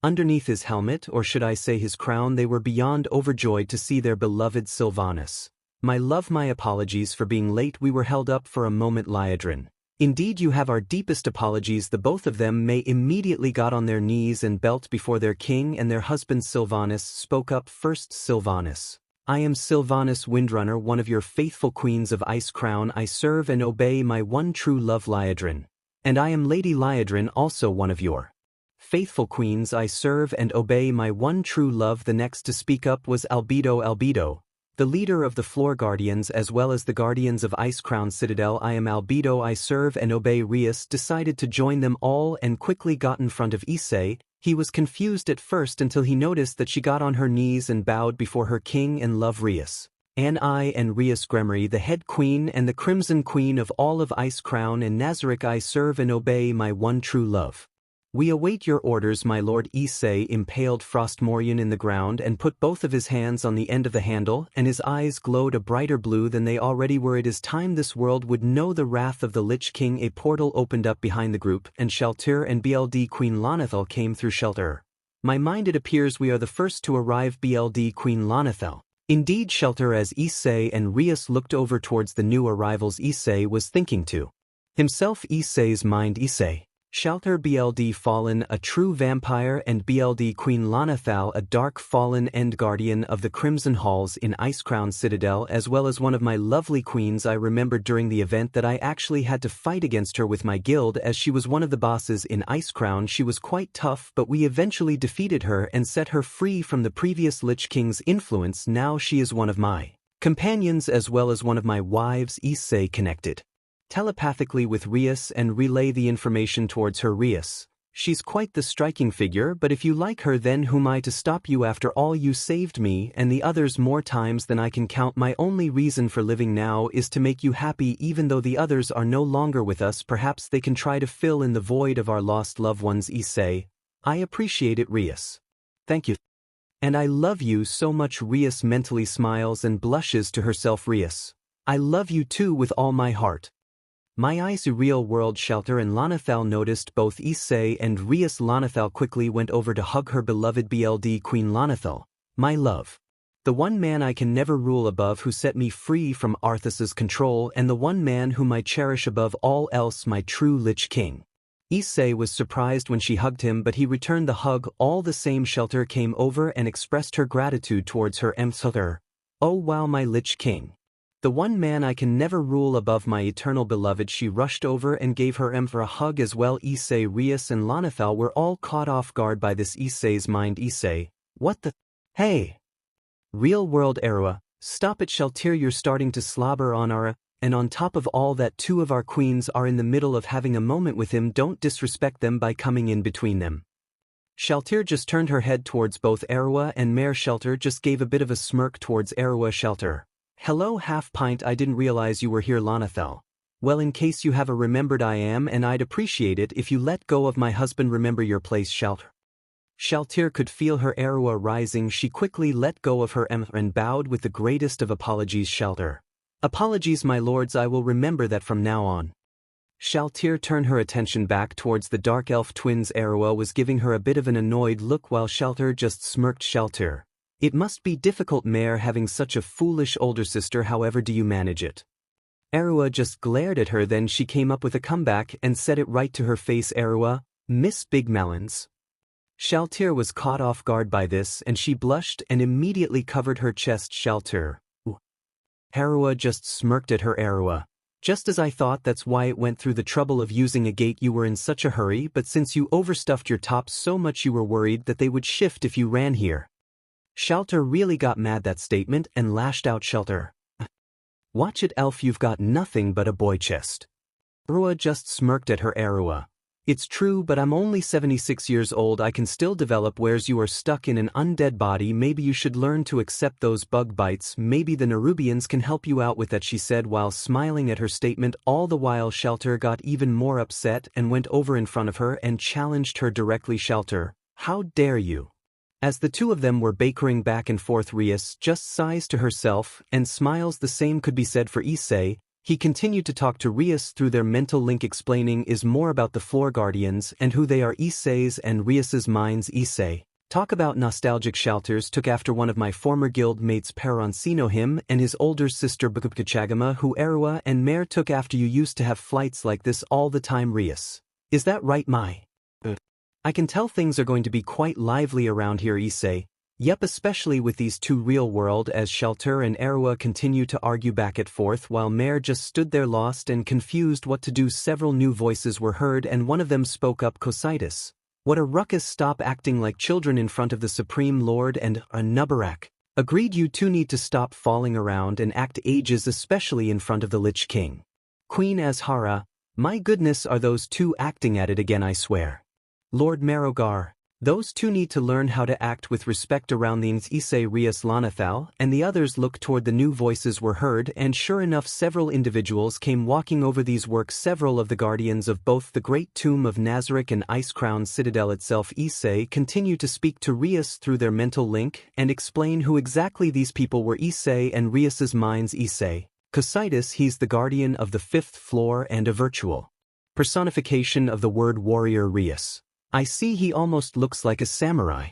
Underneath his helmet, or should I say his crown, they were beyond overjoyed to see their beloved Sylvanas. My love, my apologies for being late. We were held up for a moment, Liadrin. Indeed, you have our deepest apologies. The both of them may immediately got on their knees and belt before their king and their husband. Sylvanas spoke up first. Sylvanas. I am Sylvanas Windrunner, one of your faithful queens of Ice Crown. I serve and obey my one true love, Liadrin. And I am Lady Liadrin, also one of your faithful queens. I serve and obey my one true love. The next to speak up was Albedo, the leader of the Floor Guardians as well as the Guardians of Ice Crown Citadel. I am Albedo. I serve and obey. Rias decided to join them all and quickly got in front of Issei. He was confused at first until he noticed that she got on her knees and bowed before her king and love, Rias. Issei and Rias Gremory, the head queen and the crimson queen of all of Ice Crown and Nazarick. I serve and obey my one true love. We await your orders, my lord. Issei impaled Frostmorion in the ground and put both of his hands on the end of the handle, and his eyes glowed a brighter blue than they already were. It is time this world would know the wrath of the Lich King. A portal opened up behind the group, and Shelter and BLD Queen Lonethel came through. Shelter. My mind, it appears we are the first to arrive. BLD Queen Lonethel. Indeed, Shelter. As Issei and Rias looked over towards the new arrivals, Issei was thinking to himself. Issei's mind. Issei. Shelter. BLD Fallen, a true vampire, and BLD Queen Lonethel, a dark fallen end guardian of the Crimson Halls in Icecrown Citadel, as well as one of my lovely queens. I remembered during the event that I actually had to fight against her with my guild, as she was one of the bosses in Icecrown. She was quite tough, but we eventually defeated her and set her free from the previous Lich King's influence. Now she is one of my companions as well as one of my wives. Issei connected telepathically with Rias and relay the information towards her. Rias. She's quite the striking figure, but if you like her, then whom I to stop you? After all, you saved me and the others more times than I can count. My only reason for living now is to make you happy. Even though the others are no longer with us, perhaps they can try to fill in the void of our lost loved ones. Issei. I appreciate it, Rias. Thank you. And I love you so much. Rias mentally smiles and blushes to herself. Rias. I love you too with all my heart. My eyes. Real world. Shelter and Lonethel noticed both Issei and Rias. Lonethel quickly went over to hug her beloved BLD Queen Lonethel. My love. The one man I can never rule above, who set me free from Arthas's control, and the one man whom I cherish above all else, my true Lich King. Issei was surprised when she hugged him, but he returned the hug all the same. Shelter came over and expressed her gratitude towards her Emthelter. Oh wow, my Lich King. The one man I can never rule above, my eternal beloved. She rushed over and gave her Emperor a hug as well. Issei, Rias and Lonethel were all caught off guard by this. Issei's mind. Issei. What the? Hey! Real world Erua, stop it. Shelter, you're starting to slobber on our, and on top of all that, two of our queens are in the middle of having a moment with him. Don't disrespect them by coming in between them. Shelter just turned her head towards both Erua and Mare. Shelter just gave a bit of a smirk towards Erua. Shelter. Hello, half pint. I didn't realize you were here, Lonethel. Well, in case you haven't remembered, I am, and I'd appreciate it if you let go of my husband. Remember your place. Shelter. Shelter could feel her Erua rising. She quickly let go of her Emperor and bowed with the greatest of apologies. Shelter. Apologies, my lords. I will remember that from now on. Shelter turned her attention back towards the dark elf twins. Erua was giving her a bit of an annoyed look while Shelter just smirked. Shelter. It must be difficult, Mare, having such a foolish older sister. However do you manage it? Erua just glared at her, then she came up with a comeback and said it right to her face. Erua, Miss Big Melons. Shelter was caught off guard by this and she blushed and immediately covered her chest. Shelter. Erua just smirked at her. Erua. Just as I thought, that's why it went through the trouble of using a gate. You were in such a hurry, but since you overstuffed your tops so much you were worried that they would shift if you ran here. Shelter really got mad that statement and lashed out. Shelter. Watch it, elf, you've got nothing but a boy chest. Erwa just smirked at her. Erwa. It's true, but I'm only 76 years old. I can still develop, whereas you are stuck in an undead body. Maybe you should learn to accept those bug bites. Maybe the Nerubians can help you out with that, she said while smiling at her statement. All the while Shelter got even more upset and went over in front of her and challenged her directly. Shelter, how dare you? As the two of them were bickering back and forth, Rias just sighs to herself and smiles. The same could be said for Issei. He continued to talk to Rias through their mental link, explaining is more about the floor guardians and who they are. Issei's and Rias's minds. Issei, talk about nostalgic. Shelters took after one of my former guild mates, Peroncino, him and his older sister Bukupkachagama, who Erwa and Mare took after. You used to have flights like this all the time. Rias, is that right? I can tell things are going to be quite lively around here. Issei, yep, especially with these two real world. As Shelter and Erwa continue to argue back and forth while Mare just stood there lost and confused what to do. Several new voices were heard and one of them spoke up. Cositus, what a ruckus, stop acting like children in front of the Supreme Lord. And Nubarak, agreed, you two need to stop falling around and act ages, especially in front of the Lich King. Queen Azhara, my goodness, are those two acting at it again, I swear. Lord Marogar, those two need to learn how to act with respect around the Issei, Rias, Lanathal, and the others looked toward the new voices were heard, and sure enough several individuals came walking over. These work several of the guardians of both the Great Tomb of Nazarick and Icecrown Citadel itself. Issei continued to speak to Rias through their mental link and explain who exactly these people were. Issei and Rias's minds. Issei, Cositus, he's the guardian of the 5th floor and a virtual personification of the word warrior. Rias, I see, he almost looks like a samurai.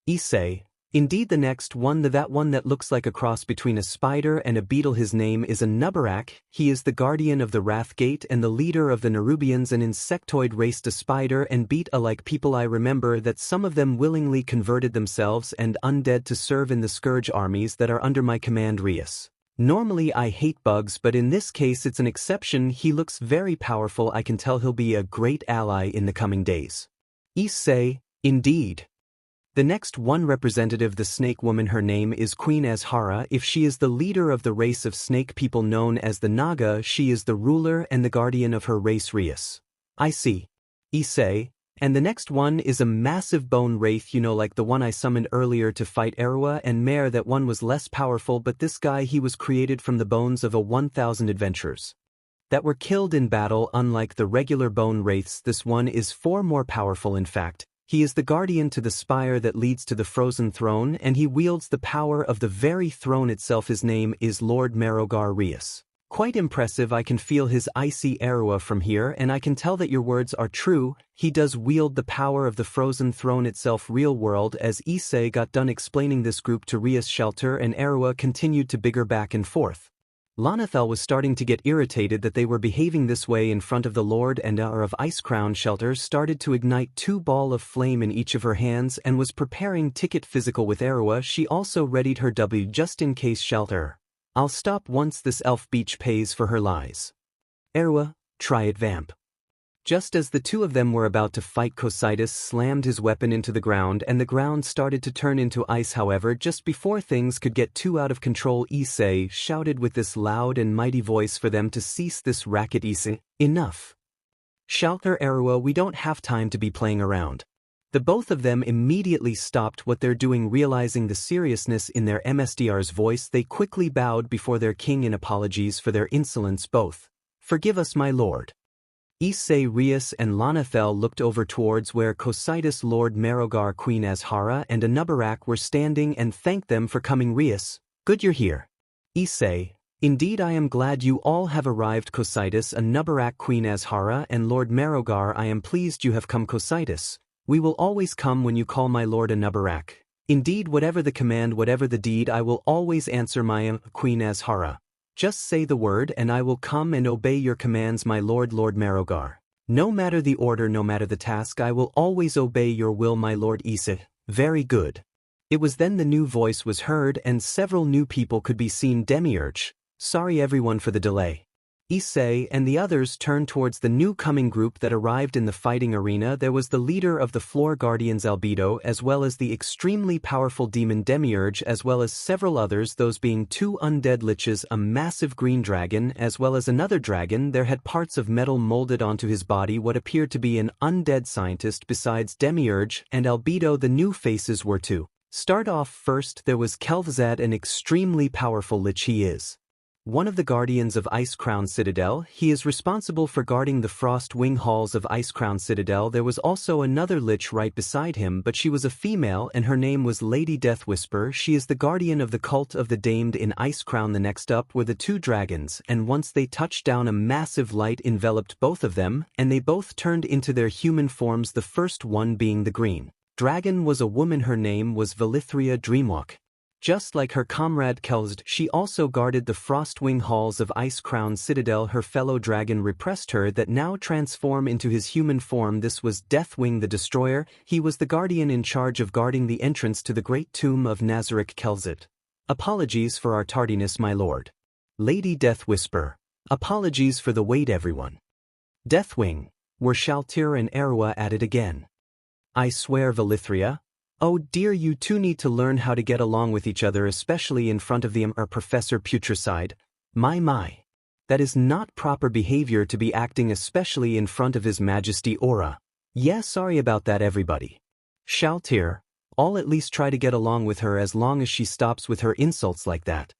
Issei, indeed, the next one, that one that looks like a cross between a spider and a beetle. His name is a Nubarak. He is the guardian of the Wrathgate and the leader of the Nerubians, an insectoid race, a spider and beet-alike people. I remember that some of them willingly converted themselves and undead to serve in the Scourge armies that are under my command. Rias, normally I hate bugs, but in this case it's an exception. He looks very powerful. I can tell he'll be a great ally in the coming days. Issei, indeed. The next one representative, the snake woman, her name is Queen Azhara. If she is the leader of the race of snake people known as the Naga, she is the ruler and the guardian of her race. Rias, I see. Issei, and the next one is a massive bone wraith, you know, like the one I summoned earlier to fight Erwa and Mare. That one was less powerful, but this guy, he was created from the bones of a 1,000 adventurers that were killed in battle. Unlike the regular bone wraiths, this one is far more powerful. In fact, he is the guardian to the spire that leads to the frozen throne, and he wields the power of the very throne itself. His name is Lord Marogar. Rias, quite impressive. I can feel his icy Erwa from here, and I can tell that your words are true. He does wield the power of the frozen throne itself. Real world. As Issei got done explaining this group to Rias, Shelter and Erwa continued to bigger back and forth. Lanathal was starting to get irritated that they were behaving this way in front of the Lord and of Icecrown. Shelter started to ignite 2 balls of flame in each of her hands and was preparing ticket physical with Erwa. She also readied her W just in case. Shelter, I'll stop once this elf beach pays for her lies. Erwa, try it, vamp. Just as the two of them were about to fight, Cositus slammed his weapon into the ground and the ground started to turn into ice. However, just before things could get too out of control, Issei shouted with this loud and mighty voice for them to cease this racket. Issei, enough. Shelter, Erwa, we don't have time to be playing around. The both of them immediately stopped what they're doing. Realizing the seriousness in their MSDR's voice, they quickly bowed before their king in apologies for their insolence. Both, forgive us, my lord. Issei, Rias and Lanathal looked over towards where Cositus, Lord Marogar, Queen Azhara and Nubarak were standing and thanked them for coming. Rias, good you're here. Issei, indeed I am glad you all have arrived. Cositus, Nubarak, Queen Azhara and Lord Marogar, I am pleased you have come. Cositus, we will always come when you call, my lord. Nubarak, indeed, whatever the command, whatever the deed, I will always answer. My Queen Azhara, just say the word and I will come and obey your commands, my lord. Lord Marogar, no matter the order, no matter the task, I will always obey your will, my lord. Issei, very good. It was then the new voice was heard and several new people could be seen. Demiurge, sorry everyone for the delay. Issei and the others turned towards the new coming group that arrived in the fighting arena. There was the leader of the Floor Guardians Albedo, as well as the extremely powerful demon Demiurge, as well as several others, those being 2 undead liches, a massive green dragon, as well as another dragon. There had parts of metal molded onto his body, what appeared to be an undead scientist. Besides Demiurge and Albedo, the new faces were 2. Start off first, there was Kel'Thuzad, an extremely powerful lich. He is one of the guardians of Icecrown Citadel. He is responsible for guarding the frost wing halls of Icecrown Citadel. There was also another lich right beside him, but she was a female and her name was Lady Deathwhisper. She is the guardian of the cult of the damned in Icecrown. The next up were the 2 dragons, and once they touched down, a massive light enveloped both of them, and they both turned into their human forms, the first one being the green dragon was a woman. Her name was Valithria Dreamwalk. Just like her comrade Kel'Thuzad, she also guarded the Frostwing halls of Icecrown Citadel. Her fellow dragon repressed her that now transform into his human form. This was Deathwing the Destroyer. He was the guardian in charge of guarding the entrance to the great tomb of Nazarick Kel'Thuzad. Apologies for our tardiness, my lord. Lady Deathwhisper. Apologies for the wait, everyone. Deathwing. Were Shaltir and Erwa at it again? I swear, Valithria. Oh dear, you 2 need to learn how to get along with each other, especially in front of the Professor Putricide. My. That is not proper behavior to be acting, especially in front of His Majesty Aura. Yeah, sorry about that, everybody. Shaltir, I'll at least try to get along with her as long as she stops with her insults like that.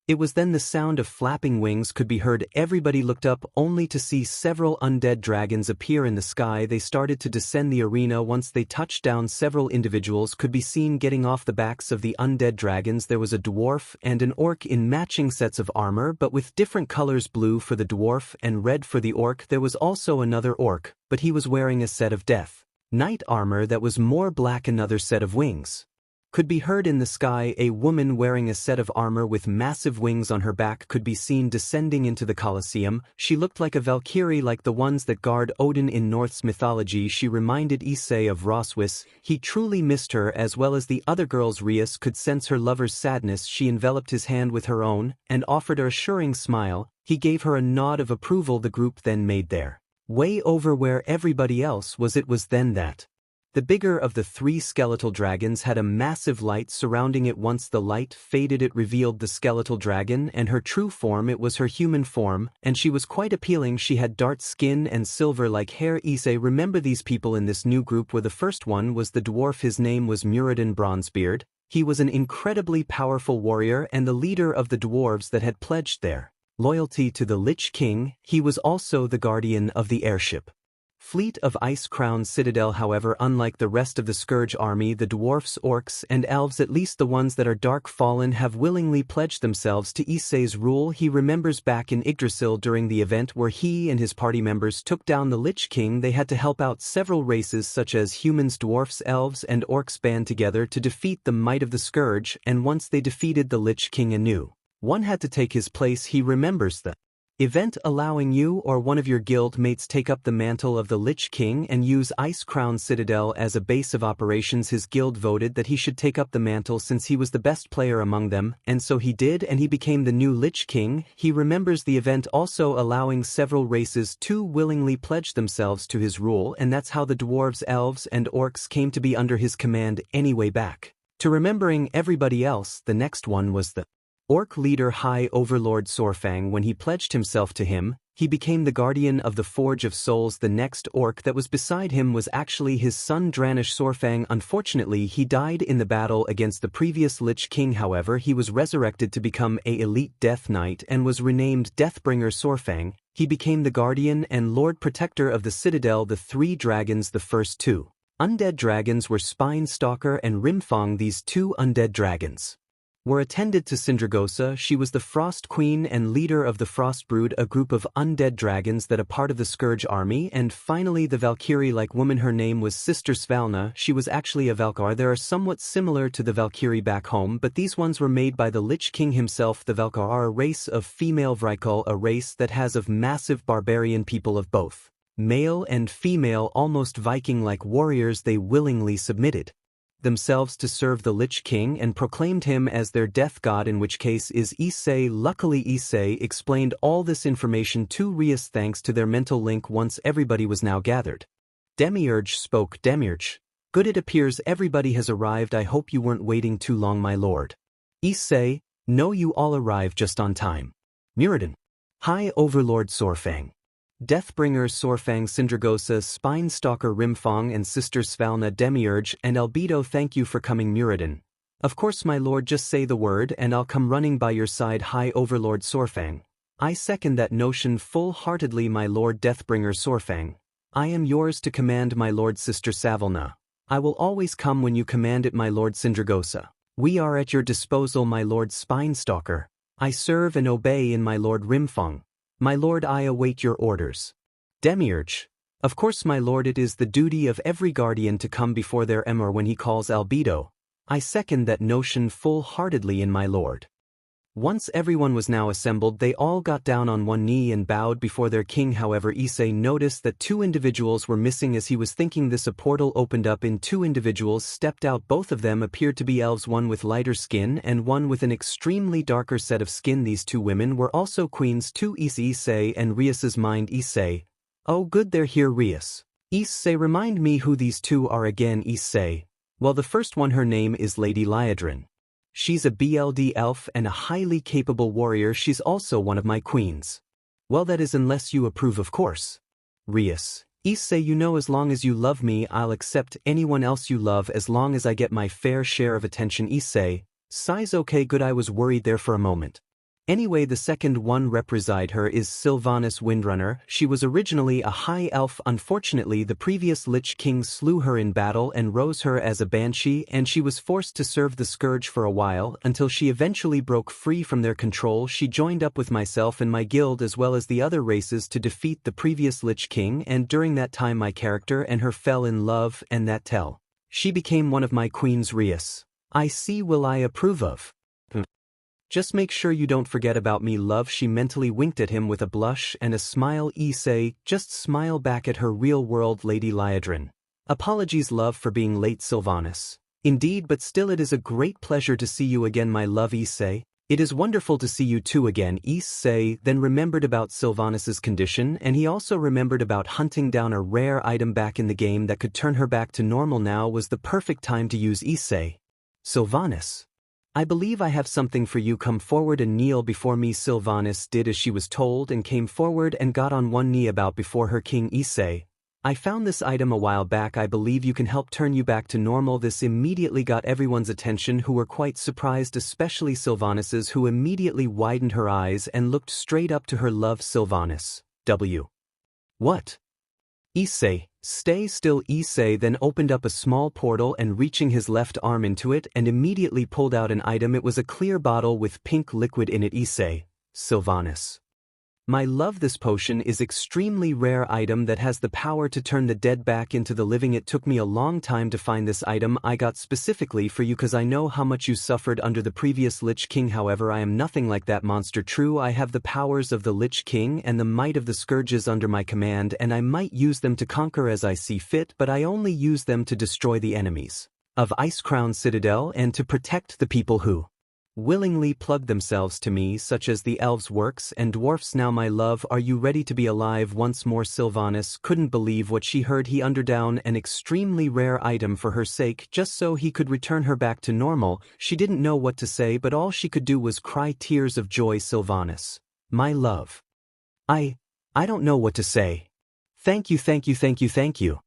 It was then the sound of flapping wings could be heard. Everybody looked up only to see several undead dragons appear in the sky. They started to descend the arena. Once they touched down, several individuals could be seen getting off the backs of the undead dragons. There was a dwarf and an orc in matching sets of armor, but with different colors, blue for the dwarf and red for the orc. There was also another orc, but he was wearing a set of death knight armor that was more black. Another set of wings could be heard in the sky. A woman wearing a set of armor with massive wings on her back could be seen descending into the Colosseum. She looked like a Valkyrie, like the ones that guard Odin in Norse mythology. She reminded Issei of Roswis. He truly missed her, as well as the other girls. Rias could sense her lover's sadness. She enveloped his hand with her own and offered a assuring smile. He gave her a nod of approval. The group then made their way over where everybody else was. It was then that the bigger of the 3 skeletal dragons had a massive light surrounding it. Once the light faded, it revealed the skeletal dragon and her true form. It was her human form, and she was quite appealing. She had dark skin and silver-like hair. Issei, remember these people in this new group were the first one was the dwarf. His name was Muradin Bronzebeard. He was an incredibly powerful warrior and the leader of the dwarves that had pledged their loyalty to the Lich King. He was also the guardian of the airship fleet of Icecrown Citadel. However, unlike the rest of the Scourge army, the dwarfs, orcs, and elves, at least the ones that are dark fallen, have willingly pledged themselves to Issei's rule. He remembers back in Yggdrasil during the event where he and his party members took down the Lich King. They had to help out several races such as humans, dwarfs, elves, and orcs band together to defeat the might of the Scourge, and once they defeated the Lich King, a new one had to take his place. He remembers the event allowing you or one of your guild mates take up the mantle of the Lich King and use Icecrown Citadel as a base of operations. His guild voted that he should take up the mantle since he was the best player among them, and so he did, and he became the new Lich King. He remembers the event also allowing several races to willingly pledge themselves to his rule, and that's how the dwarves, elves, and orcs came to be under his command. Anyway, back to remembering everybody else, the next one was the orc leader High Overlord Sorfang. When he pledged himself to him, he became the guardian of the Forge of Souls. The next orc that was beside him was actually his son Dranish Sorfang. Unfortunately, he died in the battle against the previous Lich King. However, he was resurrected to become a elite Death Knight and was renamed Deathbringer Sorfang. He became the guardian and Lord Protector of the Citadel. The 3 dragons, the first 2 undead dragons, were Spinestalker and Rimfang. These 2 undead dragons were attended to Sindragosa. She was the Frost Queen and leader of the Frost Brood, a group of undead dragons that are part of the Scourge army. And finally, the Valkyrie-like woman, her name was Sister Svalna. She was actually a Valkyr. They are somewhat similar to the Valkyrie back home, but these ones were made by the Lich King himself. The Valkyr are a race of female Vrykul, a race that has of massive barbarian people of both male and female, almost Viking-like warriors. They willingly submitted themselves to serve the Lich King and proclaimed him as their death god, in which case is Issei. Luckily Issei explained all this information to Rias thanks to their mental link once everybody was now gathered. Demiurge spoke. Demiurge. Good, it appears everybody has arrived. I hope you weren't waiting too long, my lord. Issei. No, you all arrived just on time. Muradin. Hi, Overlord Sorfang. Deathbringer Sorfang Sindragosa, Spinestalker Rimfang and Sister Svalna. Demiurge and Albedo, thank you for coming. Muradin. Of course my lord, just say the word and I'll come running by your side. Hi, Overlord Sorfang. I second that notion full-heartedly, my lord. Deathbringer Sorfang. I am yours to command, my lord. Sister Savalna. I will always come when you command it, my lord. Sindragosa. We are at your disposal, my lord. Spinestalker. I serve and obey in my lord. Rimfang. My lord, I await your orders. Demiurge. Of course my lord, it is the duty of every guardian to come before their emir when he calls. Albedo. I second that notion full-heartedly in my lord. Once everyone was now assembled, they all got down on one knee and bowed before their king. However, Issei noticed that two individuals were missing. As he was thinking this, a portal opened up and two individuals stepped out. Both of them appeared to be elves, one with lighter skin and one with an extremely darker set of skin. These two women were also queens to Issei and Rias's mind. Issei. Oh good, they're here. Rias. Issei, remind me who these two are again. Issei. Well, the first one, her name is Lady Liadrin. She's a BLD elf and a highly capable warrior. She's also one of my queens. Well, that is unless you approve, of course. Rias. Issei, you know, as long as you love me, I'll accept anyone else you love as long as I get my fair share of attention. Issei. Sighs. Okay good, I was worried there for a moment. Anyway, the second one beside her is Sylvanas Windrunner. She was originally a high elf. Unfortunately, the previous Lich King slew her in battle and rose her as a banshee, and she was forced to serve the Scourge for a while until she eventually broke free from their control. She joined up with myself and my guild as well as the other races to defeat the previous Lich King, and during that time my character and her fell in love, and that tell. She became one of my queens. Rias. I see, will I approve of? Just make sure you don't forget about me, love. She mentally winked at him with a blush and a smile. Issei, just smile back at her. Real world Lady Liadrin. Apologies, love, for being late. Sylvanas. Indeed, but still it is a great pleasure to see you again, my love. Issei. It is wonderful to see you too again. Issei then remembered about Sylvanas's condition, and he also remembered about hunting down a rare item back in the game that could turn her back to normal. Now was the perfect time to use Issei. Sylvanas. I believe I have something for you. Come forward and kneel before me. Sylvanas did as she was told and came forward and got on one knee about before her king. Issei. I found this item a while back. I believe you can help turn you back to normal. This immediately got everyone's attention, who were quite surprised, especially Sylvanas's, who immediately widened her eyes and looked straight up to her. Love. Sylvanas. W. What? Issei. Stay still. Issei then opened up a small portal and reaching his left arm into it and immediately pulled out an item. It was a clear bottle with pink liquid in it. Issei. Sylvanas. My love, this potion is extremely rare item that has the power to turn the dead back into the living. It took me a long time to find this item. I got specifically for you cause I know how much you suffered under the previous Lich King. However, I am nothing like that monster. True, I have the powers of the Lich King and the might of the Scourges under my command, and I might use them to conquer as I see fit, but I only use them to destroy the enemies of Icecrown Citadel and to protect the people who willingly plug themselves to me, such as the elves, works, and dwarfs. Now my love, are you ready to be alive once more? Sylvanas couldn't believe what she heard. He underdown an extremely rare item for her sake, just so he could return her back to normal. She didn't know what to say, but all she could do was cry tears of joy. Sylvanas. My love. I don't know what to say. Thank you, thank you, thank you, thank you.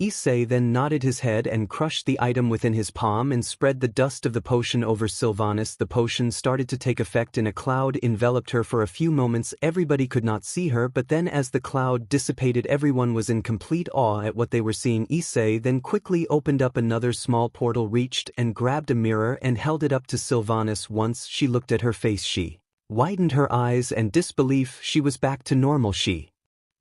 Issei then nodded his head and crushed the item within his palm and spread the dust of the potion over Sylvanas. The potion started to take effect and a cloud enveloped her. For a few moments everybody could not see her, but then as the cloud dissipated everyone was in complete awe at what they were seeing. Issei then quickly opened up another small portal, reached and grabbed a mirror and held it up to Sylvanas. Once she looked at her face, she widened her eyes and disbelief. She was back to normal. She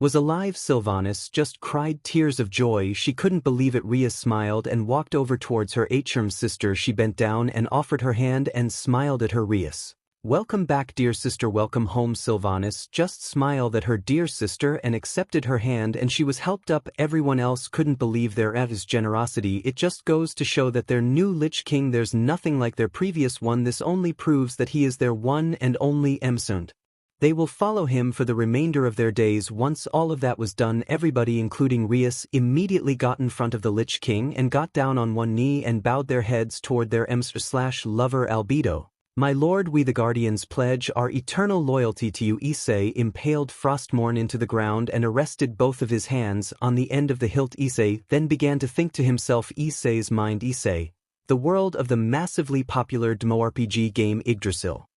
was alive. Sylvanas just cried tears of joy. She couldn't believe it. Rias smiled and walked over towards her HRM sister. She bent down and offered her hand and smiled at her. Rias. Welcome back, dear sister. Welcome home. Sylvanas just smiled at her dear sister and accepted her hand, and she was helped up. Everyone else couldn't believe their his generosity. It just goes to show that their new Lich King, there's nothing like their previous one. This only proves that he is their one and only Emsund. They will follow him for the remainder of their days. Once all of that was done, everybody including Rias immediately got in front of the Lich King and got down on one knee and bowed their heads toward their Emsund/lover Albedo. My lord, we the Guardians pledge our eternal loyalty to you. Issei impaled Frostmourne into the ground and arrested both of his hands on the end of the hilt. Issei then began to think to himself. Issei's mind. Issei, the world of the massively popular DMORPG game Yggdrasil,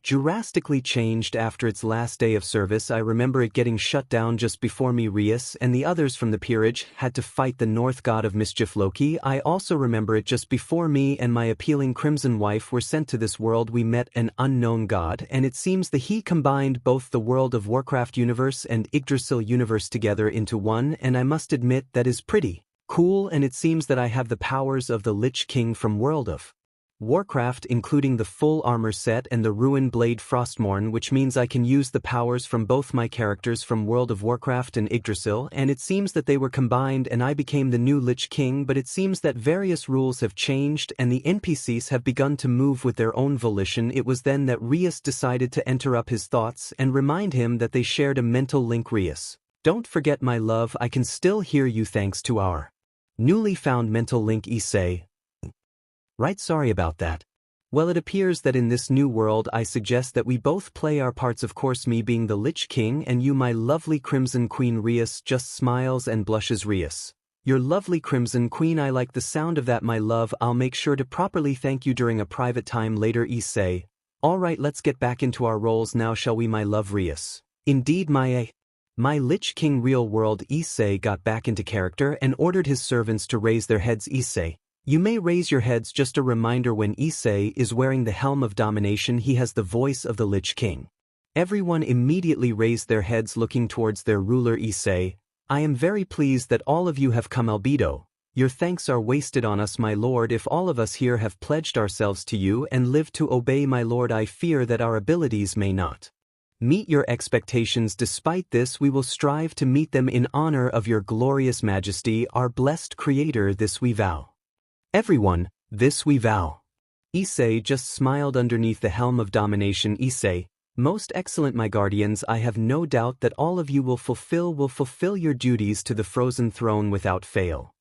drastically changed after its last day of service. I remember it getting shut down just before me. Rias and the others from the peerage had to fight the North god of mischief Loki. I also remember it just before me and my appealing crimson wife were sent to this world. We met an unknown god, and it seems that he combined both the world of Warcraft universe and Yggdrasil universe together into one, and I must admit that is pretty cool. And it seems that I have the powers of the Lich King from World of Warcraft, including the full armor set and the runeblade Frostmourne, which means I can use the powers from both my characters from World of Warcraft and Yggdrasil, and it seems that they were combined and I became the new Lich King. But it seems that various rules have changed and the NPCs have begun to move with their own volition. It was then that Rias decided to interrupt his thoughts and remind him that they shared a mental link. Rias, don't forget my love, I can still hear you thanks to our newly found mental link. Issei, right, sorry about that. Well, it appears that in this new world I suggest that we both play our parts, of course me being the Lich King and you my lovely Crimson Queen. Rias just smiles and blushes. Rias, your lovely Crimson Queen, I like the sound of that, my love. I'll make sure to properly thank you during a private time later. Issei, alright, let's get back into our roles now, shall we, my love? Rias, indeed my Lich King. Real world. Issei got back into character and ordered his servants to raise their heads. Issei, you may raise your heads. Just a reminder, when Issei is wearing the helm of domination, he has the voice of the Lich King. Everyone immediately raised their heads looking towards their ruler. Issei, I am very pleased that all of you have come. Albedo, your thanks are wasted on us, my lord. If all of us here have pledged ourselves to you and live to obey, my lord, I fear that our abilities may not meet your expectations. Despite this, we will strive to meet them in honor of your glorious majesty, our blessed creator. This we vow. Everyone, this we vow. Issei just smiled underneath the helm of domination. Issei, most excellent my guardians, I have no doubt that all of you will fulfill your duties to the frozen throne without fail.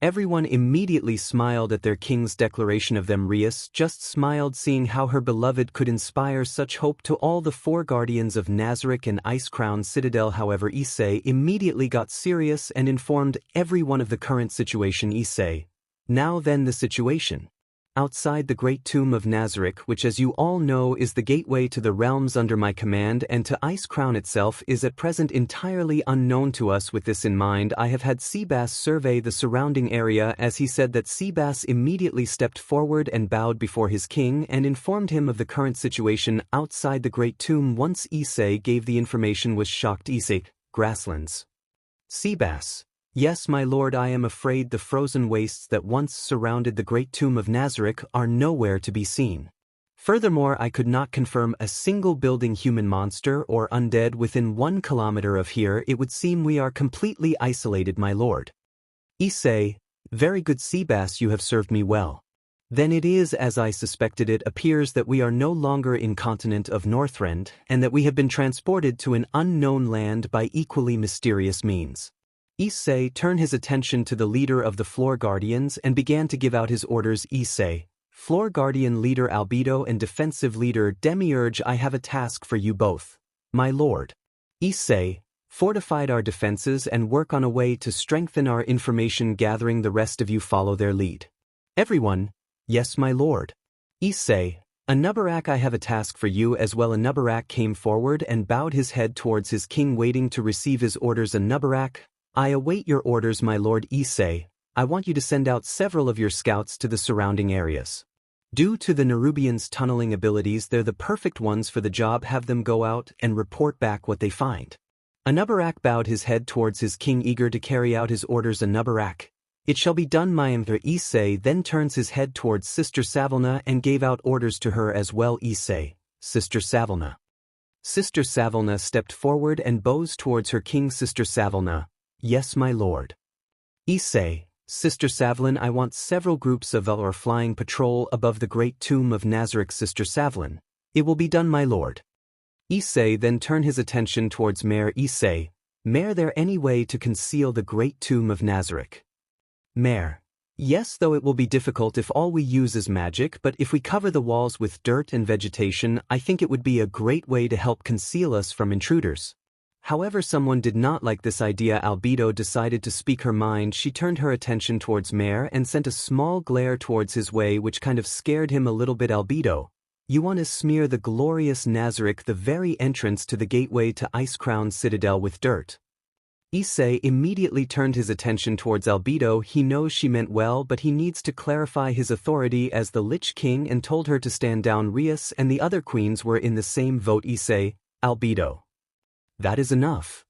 Everyone immediately smiled at their king's declaration of them. Rias just smiled, seeing how her beloved could inspire such hope to all the four guardians of Nazarick and Icecrown Citadel. However, Issei immediately got serious and informed everyone of the current situation. Issei, now then, the situation outside the great tomb of Nazarick, which as you all know is the gateway to the realms under my command and to Icecrown itself, is at present entirely unknown to us. With this in mind, I have had Seabass survey the surrounding area. As he said that, Seabass immediately stepped forward and bowed before his king and informed him of the current situation outside the great tomb. Once Issei gave the information, was shocked. Issei, grasslands. Seabass, yes, my lord, I am afraid the frozen wastes that once surrounded the great tomb of Nazarick are nowhere to be seen. Furthermore, I could not confirm a single building, human, monster, or undead within 1 kilometer of here. It would seem we are completely isolated, my lord. Issei, very good Seabass, you have served me well. Then it is as I suspected. It appears that we are no longer in continent of Northrend, and that we have been transported to an unknown land by equally mysterious means. Issei turned his attention to the leader of the Floor Guardians and began to give out his orders. Issei, Floor Guardian Leader Albedo and Defensive Leader Demiurge, I have a task for you both, my lord. Issei, fortified our defenses and work on a way to strengthen our information gathering. The rest of you follow their lead. Everyone, yes, my lord. Issei, Anubarak, I have a task for you as well. Anubarak came forward and bowed his head towards his king, waiting to receive his orders. Anubarak, I await your orders, my lord. Issei, I want you to send out several of your scouts to the surrounding areas. Due to the Nerubians' tunneling abilities, they're the perfect ones for the job. Have them go out and report back what they find. Anubarak bowed his head towards his king, eager to carry out his orders. Anubarak, it shall be done, my emperor. Issei then turns his head towards Sister Savalna and gave out orders to her as well. Issei, Sister Savalna. Sister Savalna stepped forward and bows towards her king. Sister Savalna, yes my lord. Issei, Sister Savalin, I want several groups of or flying patrol above the great tomb of Nazarick. Sister Savalin, it will be done my lord. Issei then turned his attention towards Mayor Issei. Mayor, there any way to conceal the great tomb of Nazarick? Mayor, yes, though it will be difficult if all we use is magic, but if we cover the walls with dirt and vegetation, I think it would be a great way to help conceal us from intruders. However, someone did not like this idea. Albedo decided to speak her mind. She turned her attention towards Mayor and sent a small glare towards his way, which kind of scared him a little bit. Albedo, you want to smear the glorious Nazarick, the very entrance to the gateway to Icecrown Citadel, with dirt? Issei immediately turned his attention towards Albedo. He knows she meant well, but he needs to clarify his authority as the Lich King and told her to stand down. Rias and the other queens were in the same vote. Issei, Albedo, that is enough.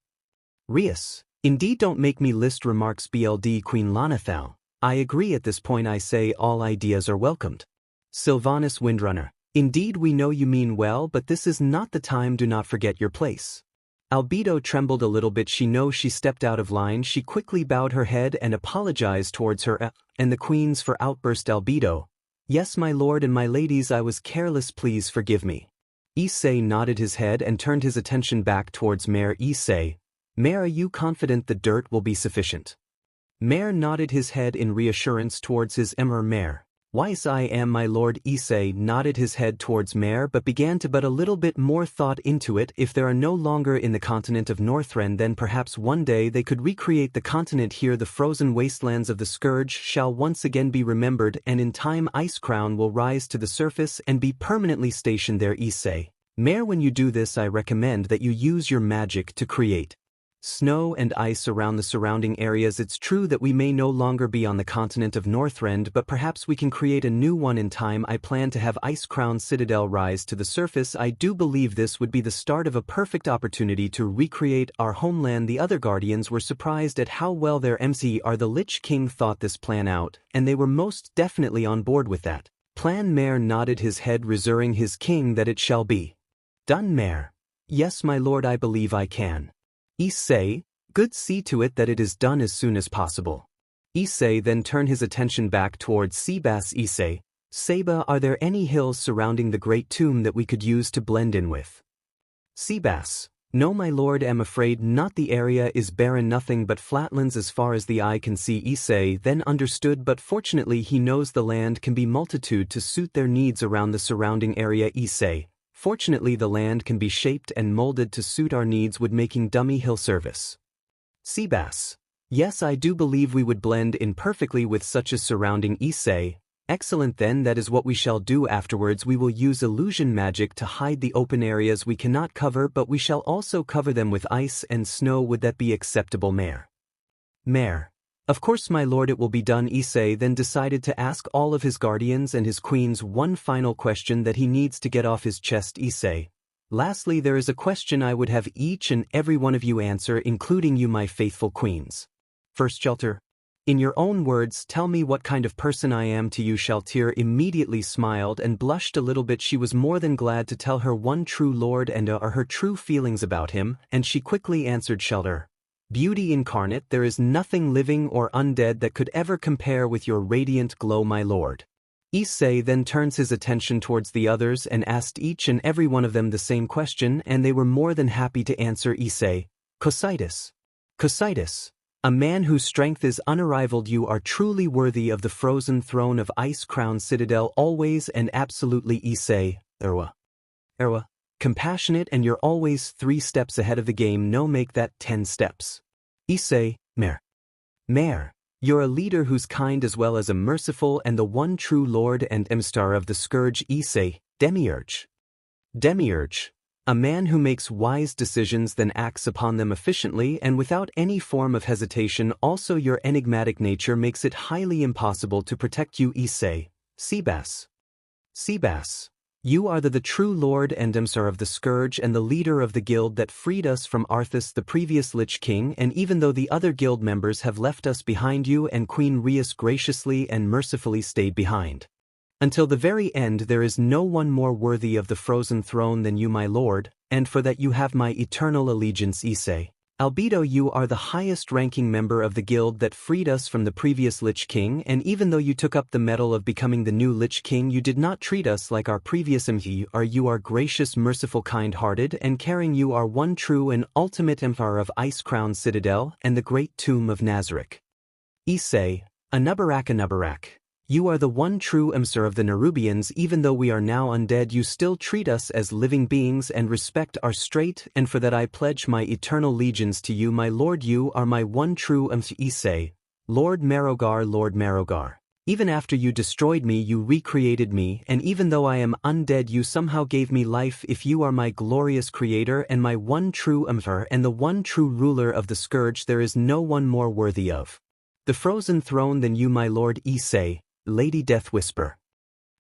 Rias, indeed, don't make me list remarks. BLD Queen Lanathal, I agree. At this point I say all ideas are welcomed. Sylvanas Windrunner, indeed we know you mean well, but this is not the time. Do not forget your place. Albedo trembled a little bit. She knows she stepped out of line. She quickly bowed her head and apologized towards her and the queens for outburst. Albedo, yes my lord and my ladies, I was careless, please forgive me. Issei nodded his head and turned his attention back towards Mayor. Issei, Mayor, are you confident the dirt will be sufficient? Mayor nodded his head in reassurance towards his Emir. Mayor, wise I am my lord. Issei nodded his head towards Mayor but began to put a little bit more thought into it. If they are no longer in the continent of Northrend, then perhaps one day they could recreate the continent here. The frozen wastelands of the Scourge shall once again be remembered, and in time Icecrown will rise to the surface and be permanently stationed there. Issei, Mayor, when you do this I recommend that you use your magic to create snow and ice around the surrounding areas. It's true that we may no longer be on the continent of Northrend, but perhaps we can create a new one in time. I plan to have Icecrown Citadel rise to the surface. I do believe this would be the start of a perfect opportunity to recreate our homeland. The other guardians were surprised at how well their MC the Lich King thought this plan out, and they were most definitely on board with that plan. Mayor nodded his head, reassuring his king that it shall be done. Mayor, yes my lord, I believe I can. Issei, good, see to it that it is done as soon as possible. Issei then turned his attention back towards Seabass. Issei, Seba, are there any hills surrounding the great tomb that we could use to blend in with? Seabass, no my lord, am afraid not. The area is barren, nothing but flatlands as far as the eye can see. Issei then understood, but fortunately he knows the land can be multitude to suit their needs around the surrounding area. Issei, fortunately the land can be shaped and molded to suit our needs, would making dummy hill service. Seabass, yes, I do believe we would blend in perfectly with such a surrounding. Issei, excellent, then that is what we shall do. Afterwards we will use illusion magic to hide the open areas we cannot cover, but we shall also cover them with ice and snow. Would that be acceptable? Mayor, Mayor, of course my lord, it will be done. Issei then decided to ask all of his guardians and his queens one final question that he needs to get off his chest. Issei, lastly, there is a question I would have each and every one of you answer, including you my faithful queens. First, Shelter, in your own words, tell me what kind of person I am to you. Sheltir immediately smiled and blushed a little bit. She was more than glad to tell her one true lord and her true feelings about him, and she quickly answered. Shelter, beauty incarnate, there is nothing living or undead that could ever compare with your radiant glow, my lord. Issei then turns his attention towards the others and asked each and every one of them the same question, and they were more than happy to answer. Issei, Cositus, Cositus, a man whose strength is unrivaled. You are truly worthy of the frozen throne of Icecrown Citadel, always and absolutely. Issei, Erwa, compassionate, and you're always 3 steps ahead of the game. No, make that 10 steps. Issei, Mayor, you're a leader who's kind as well as a merciful, and the one true lord and emissary of the Scourge. Issei, Demiurge, a man who makes wise decisions then acts upon them efficiently and without any form of hesitation. Also, your enigmatic nature makes it highly impossible to protect you. Issei, Seabass, you are the true lord and emissary of the Scourge and the leader of the guild that freed us from Arthas, the previous Lich King, and even though the other guild members have left us behind, you and Queen Rias graciously and mercifully stayed behind. Until the very end there is no one more worthy of the frozen throne than you, my lord, and for that you have my eternal allegiance, Issei. Albedo, you are the highest-ranking member of the guild that freed us from the previous Lich King, and even though you took up the medal of becoming the new Lich King, you did not treat us like our previous Emperor. You are gracious, merciful, kind-hearted, and caring. You are one true and ultimate Emperor of Ice-Crown Citadel and the Great Tomb of Nazarick. Issei, Anubarak. You are the one true Emperor of the Nerubians. Even though we are now undead, you still treat us as living beings and respect our straight, and for that I pledge my eternal allegiance to you, my lord. You are my one true Emperor. Issei, Lord Marogar. Even after you destroyed me, you recreated me, and even though I am undead, you somehow gave me life. If you are my glorious creator and my one true Emperor and the one true ruler of the Scourge, there is no one more worthy of the frozen throne than you, my lord. Issei, Lady Deathwhisper.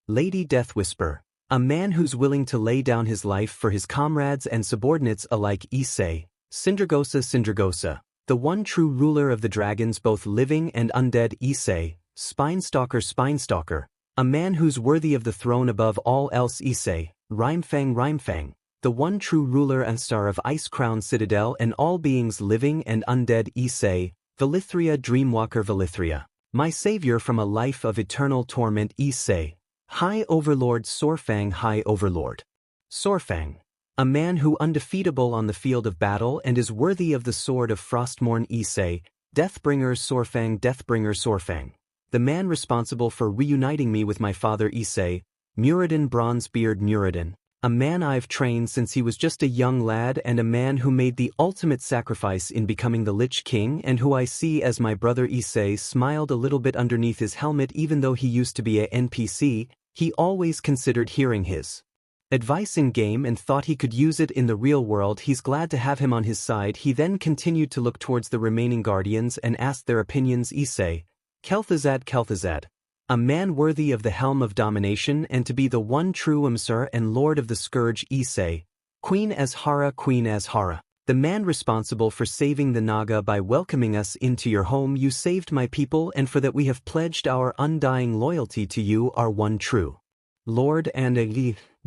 Lady Deathwhisper, a man who's willing to lay down his life for his comrades and subordinates alike. Issei, Sindragosa, the one true ruler of the dragons, both living and undead. Issei, Spinestalker, a man who's worthy of the throne above all else. Issei, Rhymefang, the one true ruler and star of Ice-Crown Citadel and all beings living and undead. Issei, Valithria Dreamwalker, my savior from a life of eternal torment. Issei, High Overlord Sorfang, High Overlord Sorfang, a man who undefeatable on the field of battle and is worthy of the sword of Frostmourne. Issei, Deathbringer Sorfang, the man responsible for reuniting me with my father. Issei, Muradin Bronzebeard, a man I've trained since he was just a young lad and a man who made the ultimate sacrifice in becoming the Lich King and who I see as my brother. Issei smiled a little bit underneath his helmet. Even though he used to be a NPC, he always considered hearing his advice in game and thought he could use it in the real world. He's glad to have him on his side. He then continued to look towards the remaining guardians and asked their opinions. Issei, Kel'Thuzad, a man worthy of the helm of domination and to be the one true Emperor and Lord of the Scourge. Issei, Queen Azhara, the man responsible for saving the Naga by welcoming us into your home. You saved my people, and for that we have pledged our undying loyalty to you, our one true Lord. And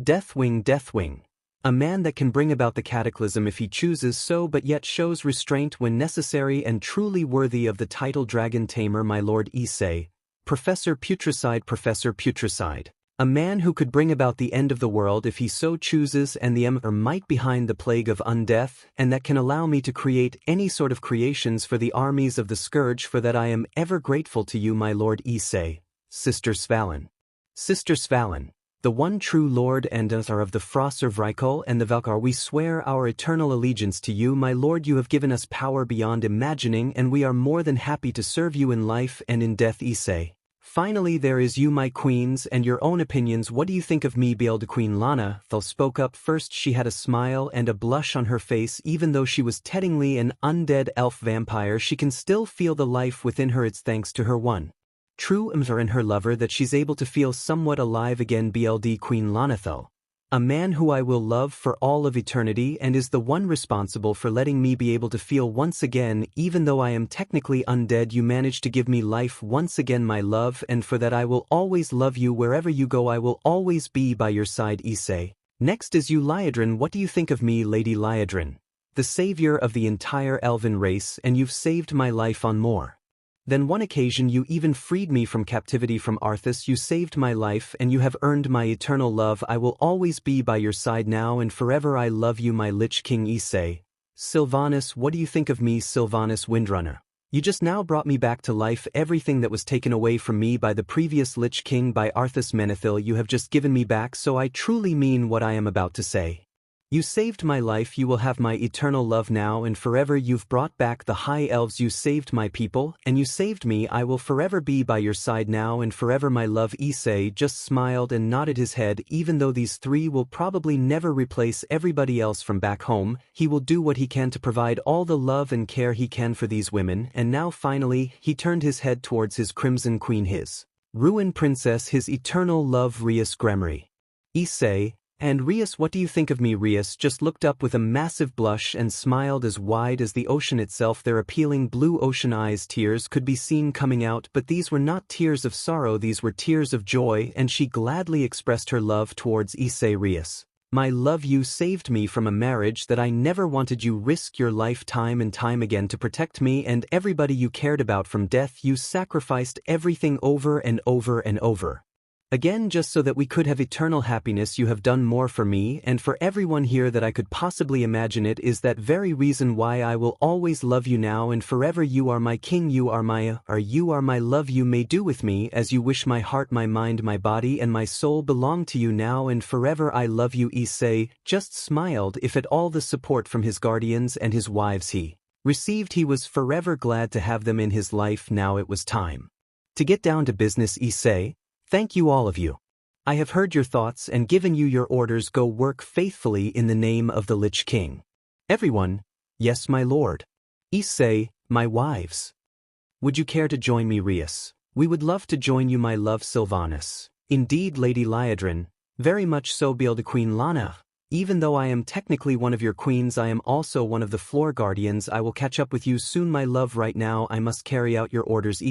Deathwing, a man that can bring about the cataclysm if he chooses so, but yet shows restraint when necessary and truly worthy of the title Dragon Tamer. My lord. Issei, Professor Putricide, a man who could bring about the end of the world if he so chooses, and the Emperor might behind the plague of undeath, and that can allow me to create any sort of creations for the armies of the Scourge. For that I am ever grateful to you, my lord. Issei, Sister Svalin, the one true Lord and Emperor of the Frosser Vrykul and the Valkar. We swear our eternal allegiance to you, my lord. You have given us power beyond imagining, and we are more than happy to serve you in life and in death. Issei, finally there is you, my queens, and your own opinions. What do you think of me? The Queen Lana spoke up first. She had a smile and a blush on her face. Even though she was technically an undead elf vampire, she can still feel the life within her. It's thanks to her one true Emperor and her lover that she's able to feel somewhat alive again. Queen Lanathel, a man who I will love for all of eternity and is the one responsible for letting me be able to feel once again. Even though I am technically undead, you managed to give me life once again, my love, and for that I will always love you. Wherever you go, I will always be by your side. Issei, next is you, Liadrin. What do you think of me? Lady Liadrin, the savior of the entire elven race, and you've saved my life on more than one occasion. You even freed me from captivity from Arthas. You saved my life and you have earned my eternal love. I will always be by your side now and forever. I love you, my Lich King. Issei, Sylvanas, what do you think of me? Sylvanas Windrunner, you just now brought me back to life. Everything that was taken away from me by the previous Lich King, by Arthas Menethil, you have just given me back, so I truly mean what I am about to say. You saved my life. You will have my eternal love now and forever. You've brought back the High Elves. You saved my people, and you saved me. I will forever be by your side now and forever, my love. Issei just smiled and nodded his head. Even though these three will probably never replace everybody else from back home, he will do what he can to provide all the love and care he can for these women. And now finally, he turned his head towards his Crimson Queen, his Ruin Princess, his eternal love, Rias Gremory. Issei, And Rias, what do you think of me? Rias just looked up with a massive blush and smiled as wide as the ocean itself. Their appealing blue ocean eyes, tears could be seen coming out, but these were not tears of sorrow, these were tears of joy, and she gladly expressed her love towards Issei Rias. My love, you saved me from a marriage that I never wanted. You risk your life time and time again to protect me and everybody you cared about from death. You sacrificed everything over and over and over again just so that we could have eternal happiness. You have done more for me and for everyone here that I could possibly imagine. It is that very reason why I will always love you now and forever. You are my king, you are my love. You may do with me as you wish. My heart, my mind, my body and my soul belong to you now and forever. I love you. Issei just smiled. If at all the support from his guardians and his wives he received, he was forever glad to have them in his life. Now it was time to get down to business. Issei, thank you, all of you. I have heard your thoughts and given you your orders. Go work faithfully in the name of the Lich King. Everyone, yes, my lord. Issei, my wives. Would you care to join me? Rias, we would love to join you, my love. Sylvanas, indeed, Lady Liadrin, very much so. Beelde Queen Lana, even though I am technically one of your queens, I am also one of the floor guardians. I will catch up with you soon, my love. Right now I must carry out your orders.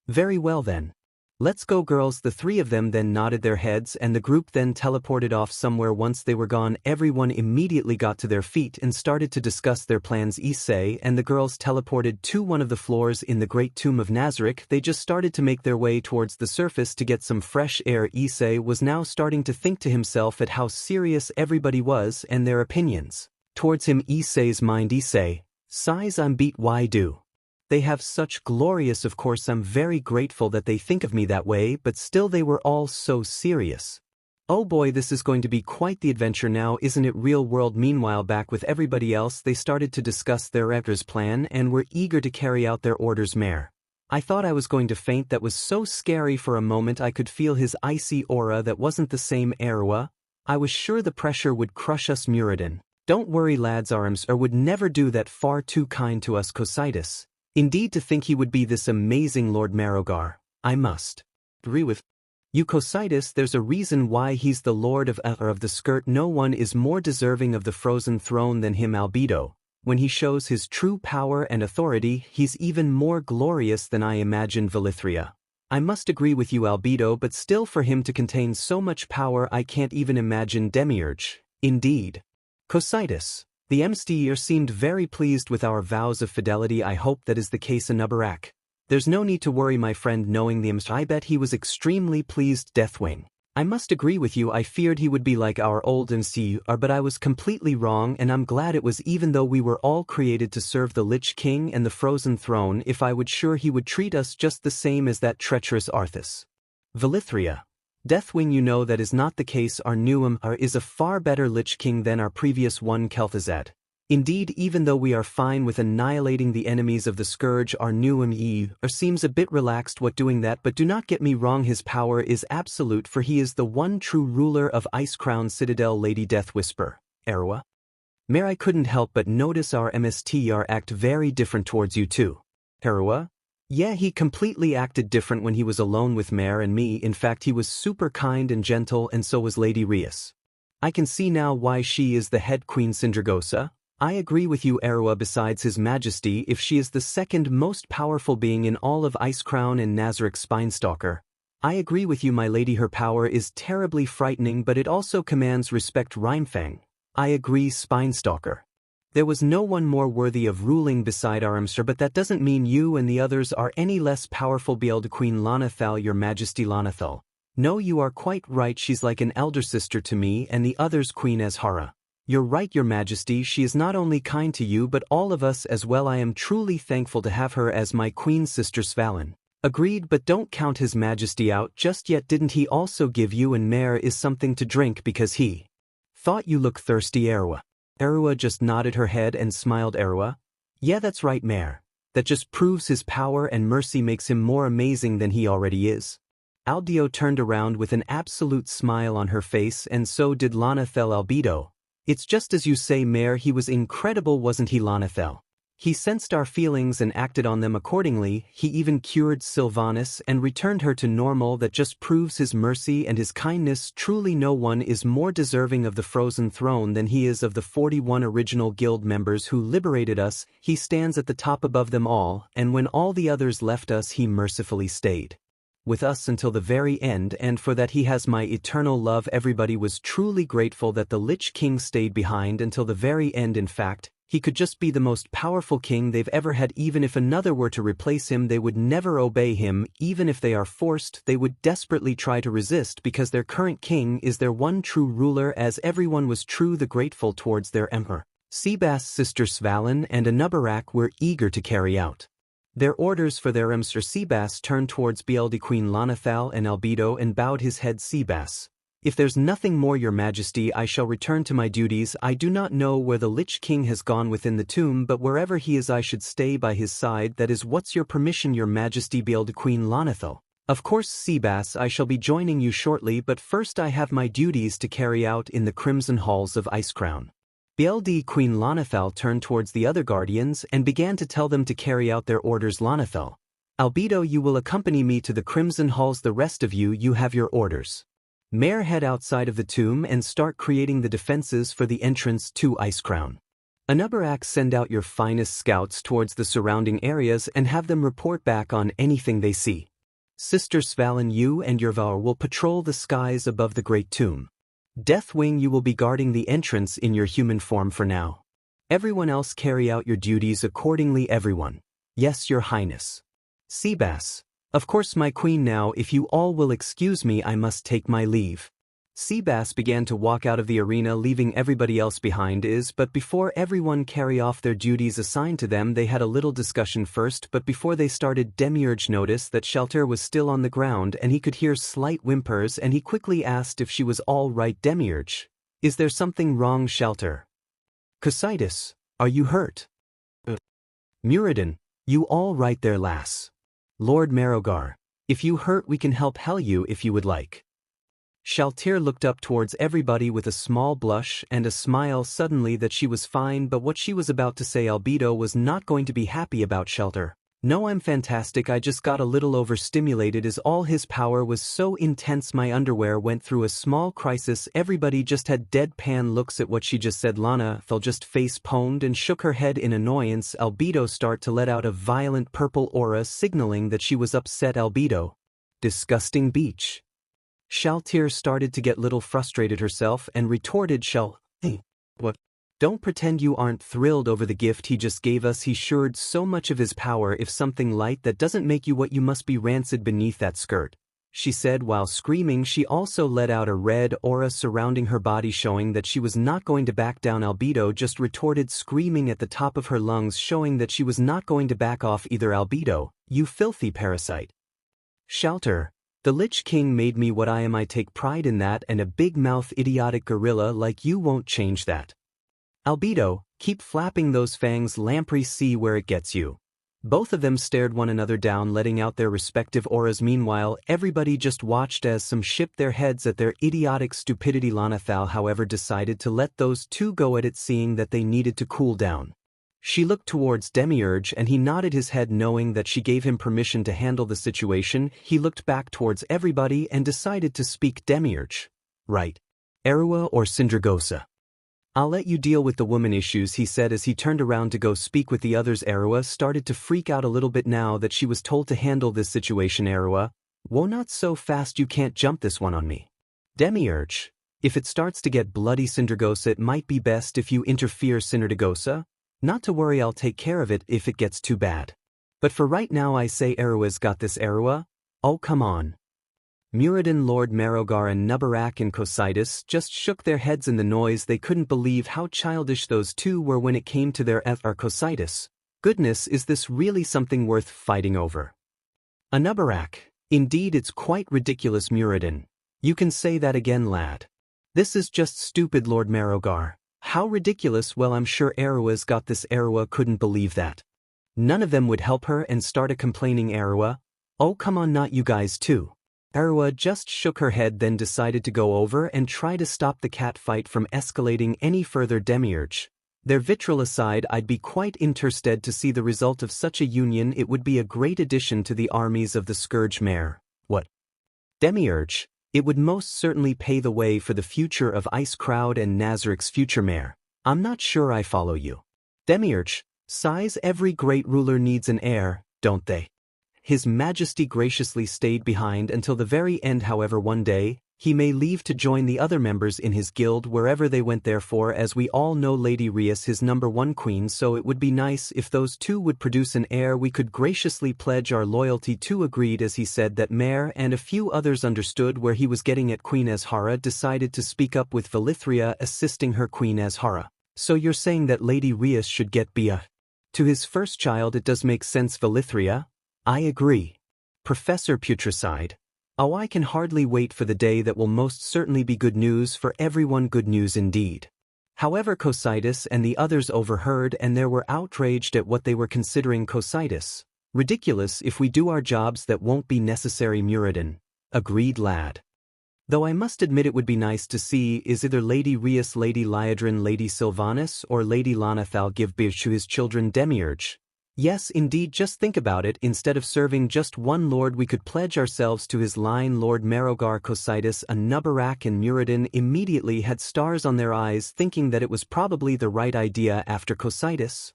Very well then. Let's go, girls. The three of them then nodded their heads and the group then teleported off somewhere. Once they were gone, everyone immediately got to their feet and started to discuss their plans. Issei and the girls teleported to one of the floors in the Great Tomb of Nazarick. They just started to make their way towards the surface to get some fresh air. Issei was now starting to think to himself at how serious everybody was and their opinions towards him. Issei's mind. Issei sighs. I'm beat. Why do they have such glorious? Of course I'm very grateful that they think of me that way, but still they were all so serious. Oh boy, this is going to be quite the adventure now, isn't it? Real world. Meanwhile, back with everybody else, they started to discuss their Raptor's plan and were eager to carry out their orders. Mare, I thought I was going to faint. That was so scary. For a moment I could feel his icy aura. That wasn't the same Erua. I was sure the pressure would crush us. Muradin, don't worry lads, Arms would never do that. Far too kind to us. Cocytus, indeed, to think he would be this amazing Lord Marogar. I must agree with you, Cocytus. There's a reason why he's the Lord of the Skirt. No one is more deserving of the Frozen Throne than him. Albedo, when he shows his true power and authority, he's even more glorious than I imagined. Valithria, I must agree with you, Albedo, but still, for him to contain so much power, I can't even imagine. Demiurge, indeed. Cocytus, the Emsteer seemed very pleased with our vows of fidelity. I hope that is the case. Anubarak, there's no need to worry, my friend. Knowing the Emsteer, I bet he was extremely pleased. Deathwing, I must agree with you. I feared he would be like our old Emsteer, but I was completely wrong, and I'm glad it was. Even though we were all created to serve the Lich King and the Frozen Throne, if I would sure he would treat us just the same as that treacherous Arthas. Valithria, Deathwing, you know that is not the case. Our new is a far better Lich King than our previous one. Kel'Thuzad, indeed, even though we are fine with annihilating the enemies of the Scourge, our new seems a bit relaxed what doing that, but do not get me wrong, his power is absolute, for he is the one true ruler of Icecrown Citadel. Lady Death Whisper, Erua, Mare, I couldn't help but notice our MSTR act very different towards you too. Erua, yeah, he completely acted different when he was alone with Mare and me. In fact, he was super kind and gentle, and so was Lady Rias. I can see now why she is the head queen. Sindragosa, I agree with you, Erua. Besides His Majesty, if she is the second most powerful being in all of Icecrown and Nazarick. Spinestalker, I agree with you, my lady. Her power is terribly frightening, but it also commands respect. Rhymefang, I agree. Spinestalker, there was no one more worthy of ruling beside Aramsir, but that doesn't mean you and the others are any less powerful. Beelde Queen Lanathal, your Majesty. Lanathal, no, you are quite right. She's like an elder sister to me and the others. Queen Azhara, you're right, your Majesty. She is not only kind to you but all of us as well. I am truly thankful to have her as my queen. Sister Svalin, agreed, but don't count His Majesty out just yet. Didn't he also give you and Mare is something to drink because he thought you look thirsty? Erua, Erua just nodded her head and smiled. Erua, yeah, that's right, Mare. That just proves his power and mercy makes him more amazing than he already is. Aldio turned around with an absolute smile on her face, and so did Lanathel. Albedo, it's just as you say, Mare, he was incredible, wasn't he? Lanathel, He sensed our feelings and acted on them accordingly. He even cured Sylvanas and returned her to normal. That just proves his mercy and his kindness. Truly no one is more deserving of the frozen throne than he is of the 41 original guild members who liberated us. He stands at the top above them all, and when all the others left us he mercifully stayed with us until the very end, and for that he has my eternal love. Everybody was truly grateful that the Lich King stayed behind until the very end. In fact, he could just be the most powerful king they've ever had. Even if another were to replace him, they would never obey him. Even if they are forced, they would desperately try to resist, because their current king is their one true ruler, as everyone was truly grateful towards their emperor. Seabass' sister Svalin and Anubarak were eager to carry out their orders for their Emsir. Seabass turned towards BLD Queen Lonathal and Albedo and bowed his head. Seabass: "If there's nothing more, your majesty, I shall return to my duties. I do not know where the Lich King has gone within the tomb, but wherever he is I should stay by his side. That is what's your permission, your majesty." BLD Queen Lonathal: "Of course, Seabass, I shall be joining you shortly, but first I have my duties to carry out in the Crimson Halls of Icecrown." BLD Queen Lonathal turned towards the other guardians and began to tell them to carry out their orders. Lonathal: "Albedo, you will accompany me to the Crimson Halls. The rest of you have your orders. Mare, head outside of the tomb and start creating the defenses for the entrance to Icecrown. Anubarak, send out your finest scouts towards the surrounding areas and have them report back on anything they see. Sister Svalin, you and your Var will patrol the skies above the Great Tomb. Deathwing, you will be guarding the entrance in your human form for now. Everyone else carry out your duties accordingly. Everyone." "Yes, your highness." Seabass: "Of course, my queen. Now if you all will excuse me, I must take my leave." Seabass began to walk out of the arena, leaving everybody else behind. But before everyone carry off their duties assigned to them, they had a little discussion first. But before they started, Demiurge noticed that Shelter was still on the ground and he could hear slight whimpers, and he quickly asked if she was all right. "Demiurge, is there something wrong, Shelter?" "Cocytus, are you hurt?" "Muradin, you all right there, lass?" "Lord Marogar, if you hurt we can help heal you if you would like." Shaltir looked up towards everybody with a small blush and a smile suddenly that she was fine, but what she was about to say Albedo was not going to be happy about. Shelter: "No, I'm fantastic. I just got a little overstimulated." As all his power was so intense, my underwear went through a small crisis. Everybody just had deadpan looks at what she just said. Lana fell just face-pwned and shook her head in annoyance. Albedo started to let out a violent purple aura signaling that she was upset. Albedo: "Disgusting beach." Shaltir started to get little frustrated herself and retorted, "What? Don't pretend you aren't thrilled over the gift he just gave us. He showed so much of his power. If something light that doesn't make you what you must be rancid beneath that skirt," she said while screaming. She also let out a red aura surrounding her body, showing that she was not going to back down. Albedo just retorted, screaming at the top of her lungs, showing that she was not going to back off either. "Albedo, you filthy parasite." Shelter: "The Lich King made me what I am. I take pride in that, and a big-mouth idiotic gorilla like you won't change that." "Albedo, keep flapping those fangs. Lamprey, see where it gets you." Both of them stared one another down, letting out their respective auras. Meanwhile, everybody just watched as some shipped their heads at their idiotic stupidity. Lonathal, however, decided to let those two go at it, seeing that they needed to cool down. She looked towards Demiurge and he nodded his head, knowing that she gave him permission to handle the situation. He looked back towards everybody and decided to speak. "Demiurge, right? Erua or Sindragosa? I'll let you deal with the woman issues," he said as he turned around to go speak with the others. Erua started to freak out a little bit now that she was told to handle this situation. "Erua, whoa, not so fast, you can't jump this one on me." "Demiurge, if it starts to get bloody, Sindragosa, it might be best if you interfere." "Sindragosa, not to worry, I'll take care of it if it gets too bad. But for right now I say Erua's got this." "Erua? Oh, come on." Muradin, Lord Marogar and Nubarak and Cocytus just shook their heads in the noise. They couldn't believe how childish those two were when it came to their FR. "Cocytus, goodness, is this really something worth fighting over?" Nubarak: "Indeed, it's quite ridiculous." Muradin: "You can say that again, lad. This is just stupid." Lord Marogar: "How ridiculous?" "Well, I'm sure Erua's got this." Erua couldn't believe that none of them would help her and started complaining. Erua: "Oh, come on, not you guys too." Erua just shook her head, then decided to go over and try to stop the cat fight from escalating any further. "Demiurge, Their vitriol aside, I'd be quite interested to see the result of such a union. It would be a great addition to the armies of the Scourge Mare. What? Demiurge? It would most certainly pave the way for the future of Icecrowd and Nazarik's future mare. I'm not sure I follow you. Demiurge, sighs, every great ruler needs an heir, don't they? His Majesty graciously stayed behind until the very end. However, one day, he may leave to join the other members in his guild wherever they went. Therefore, as we all know, Lady Rias his #1 queen, so it would be nice if those two would produce an heir we could graciously pledge our loyalty to. Agreed. As he said that, Mare and a few others understood where he was getting at. Queen Azhara decided to speak up with Velithria assisting her. Queen Azhara, so you're saying that Lady Rias should get Bia to his first child? It does make sense, Velithria. I agree. Professor Putricide. Oh, I can hardly wait for the day that will most certainly be good news for everyone. Good news indeed. However, Cocytus and the others overheard and they were outraged at what they were considering. Cocytus. Ridiculous. If we do our jobs that won't be necessary. Muradin. Agreed, lad. Though I must admit it would be nice to see is either Lady Rias, Lady Liadrin, Lady Sylvanas or Lady Lanathal give birth to his children. Demiurge. Yes, indeed, just think about it. Instead of serving just one lord, we could pledge ourselves to his line. Lord Merogar, Cocytus, Anubarak and Muradin immediately had stars on their eyes, thinking that it was probably the right idea. After Cocytus.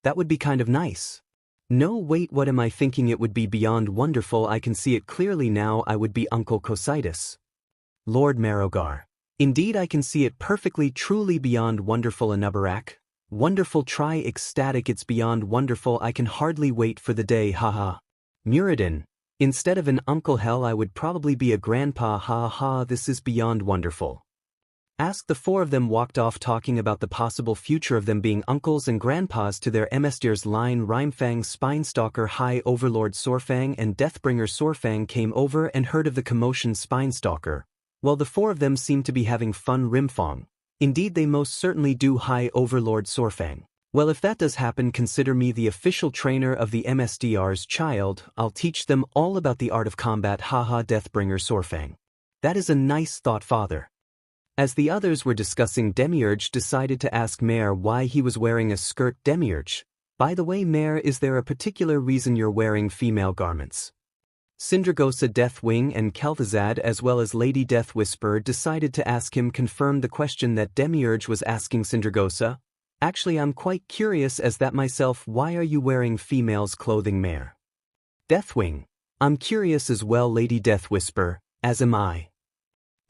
That would be kind of nice. No, wait, what am I thinking? It would be beyond wonderful. I can see it clearly now. I would be Uncle Cocytus. Lord Merogar. Indeed, I can see it perfectly, truly beyond wonderful. Anubarak. Wonderful, try ecstatic. It's beyond wonderful. I can hardly wait for the day. Haha. Muradin. Instead of an uncle, hell, I would probably be a grandpa. Ha ha, this is beyond wonderful. Ask. The four of them walked off talking about the possible future of them being uncles and grandpas to their MSDers. Line Rhymefang, Spinestalker, High Overlord Sorfang and Deathbringer. Sorfang came over and heard of the commotion. Spinestalker. Well, the four of them seem to be having fun. Rimfong. Indeed, they most certainly do. High Overlord Sorfang. Well, if that does happen, consider me the official trainer of the MSDR's child. I'll teach them all about the art of combat. Haha. Deathbringer Sorfang. That is a nice thought, father. As the others were discussing, Demiurge decided to ask Mare why he was wearing a skirt. Demiurge. By the way, Mare, is there a particular reason you're wearing female garments? Sindragosa, Deathwing and Kel'Thuzad as well as Lady Deathwhisper decided to ask him, confirmed the question that Demiurge was asking. Sindragosa. Actually, I'm quite curious as that myself. Why are you wearing female's clothing, Mare? Deathwing. I'm curious as well, Lady Deathwhisper, as am I.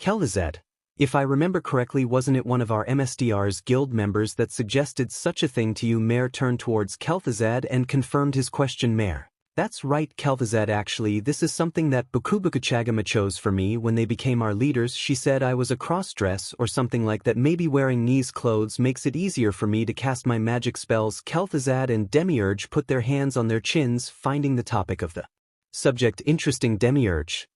Kel'Thuzad. If I remember correctly, wasn't it one of our MSDR's guild members that suggested such a thing to you? Mare turned towards Kel'Thuzad and confirmed his question. Mare. That's right, Kel'Thuzad. Actually, this is something that Bukubukachagama chose for me when they became our leaders. She said I was a cross-dress or something like that. Maybe wearing these clothes makes it easier for me to cast my magic spells. Kel'Thuzad and Demiurge put their hands on their chins, finding the topic of the subject interesting. Demiurge.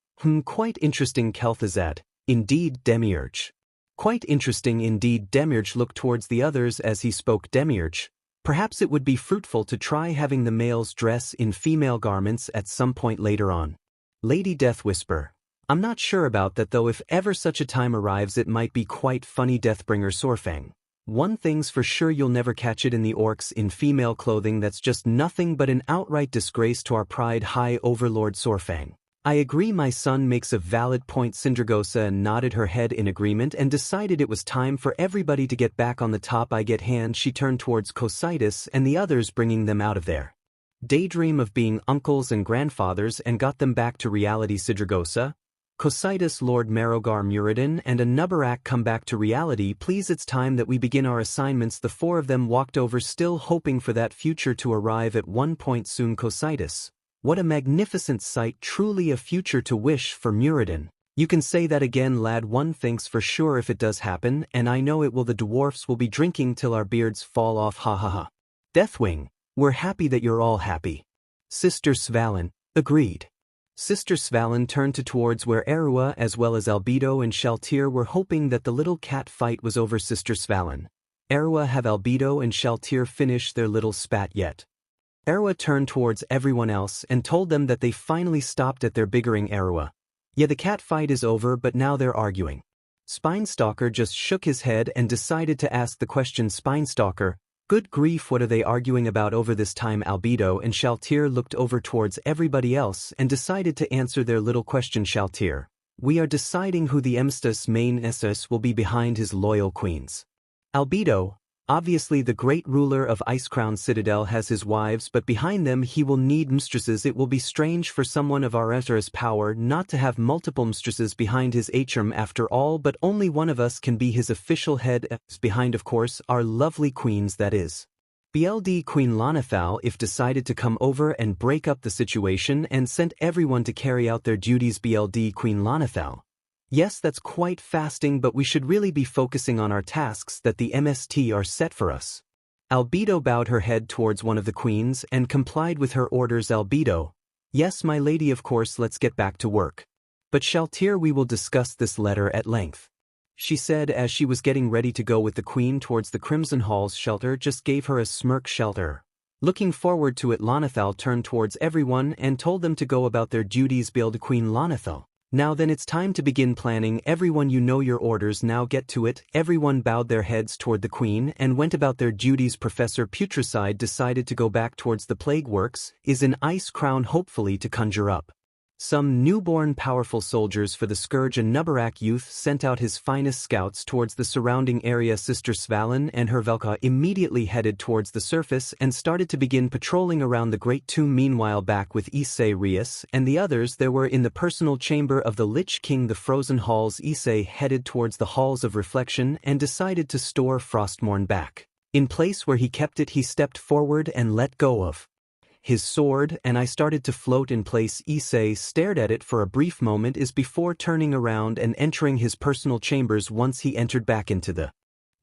Quite interesting. Kel'Thuzad. Indeed, Demiurge. Quite interesting indeed. Demiurge looked towards the others as he spoke. Demiurge. Perhaps it would be fruitful to try having the males dress in female garments at some point later on. Lady Deathwhisper. I'm not sure about that though. If ever such a time arrives, it might be quite funny. Deathbringer Sorfang. One thing's for sure, you'll never catch it in the orcs in female clothing. That's just nothing but an outright disgrace to our pride. High Overlord Sorfang. I agree, my son makes a valid point. Sindragosa nodded her head in agreement and decided it was time for everybody to get back on the top. I get hand. She turned towards Cocytus and the others, bringing them out of their daydream of being uncles and grandfathers and got them back to reality. Sindragosa, Cocytus, Lord Merogar, Muradin and Anubarak, come back to reality, please. It's time that we begin our assignments. The four of them walked over, still hoping for that future to arrive at one point soon. Cocytus. What a magnificent sight, truly a future to wish for. Muradin. You can say that again, lad. One thinks for sure if it does happen, and I know it will, the dwarfs will be drinking till our beards fall off. Ha ha ha. Deathwing. We're happy that you're all happy. Sister Svalin. Agreed. Sister Svalin turned towards where Erua as well as Albedo and Shaltir were, hoping that the little cat fight was over. Sister Svalin. Erua, have Albedo and Shaltir finished their little spat yet? Erua turned towards everyone else and told them that they finally stopped at their bickering. Erua. Yeah, the cat fight is over, but now they're arguing. Spinestalker just shook his head and decided to ask the question. Spinestalker, good grief, what are they arguing about over this time? Albedo and Shaltir looked over towards everybody else and decided to answer their little question. Shaltir, we are deciding who the Emstus main SS will be behind his loyal queens. Albedo, obviously the great ruler of Icecrown Citadel has his wives, but behind them he will need mistresses. It will be strange for someone of Arethra's power not to have multiple mistresses behind his atrum after all, but only one of us can be his official head. Behind, of course, our lovely queens, that is. BLD Queen Lanethal if decided to come over and break up the situation and sent everyone to carry out their duties. BLD Queen Lanethal. Yes, that's quite fasting, but we should really be focusing on our tasks that the MST are set for us. Albedo bowed her head towards one of the queens and complied with her orders. Albedo, yes, my lady, of course, let's get back to work. But Shaltir, we will discuss this letter at length, she said as she was getting ready to go with the queen towards the Crimson Halls. Shaltir just gave her a smirk. Shaltir, looking forward to it. Lanethal turned towards everyone and told them to go about their duties. BLD Queen Lanethal, now then, it's time to begin planning. Everyone, you know your orders, now get to it. Everyone bowed their heads toward the queen and went about their duties. Professor Putricide decided to go back towards the Plague Works, is in Icecrown, hopefully to conjure up some newborn powerful soldiers for the Scourge. And Nubarak youth sent out his finest scouts towards the surrounding area. Sister Svalin and her Velka immediately headed towards the surface and started to begin patrolling around the Great Tomb. Meanwhile, back with Issei Rias and the others, there were in the personal chamber of the Lich King, the Frozen Halls. Issei headed towards the Halls of Reflection and decided to store Frostmourne back in place where he kept it. He stepped forward and let go of his sword, and I started to float in place. Issei stared at it for a brief moment before turning around and entering his personal chambers. Once he entered back into the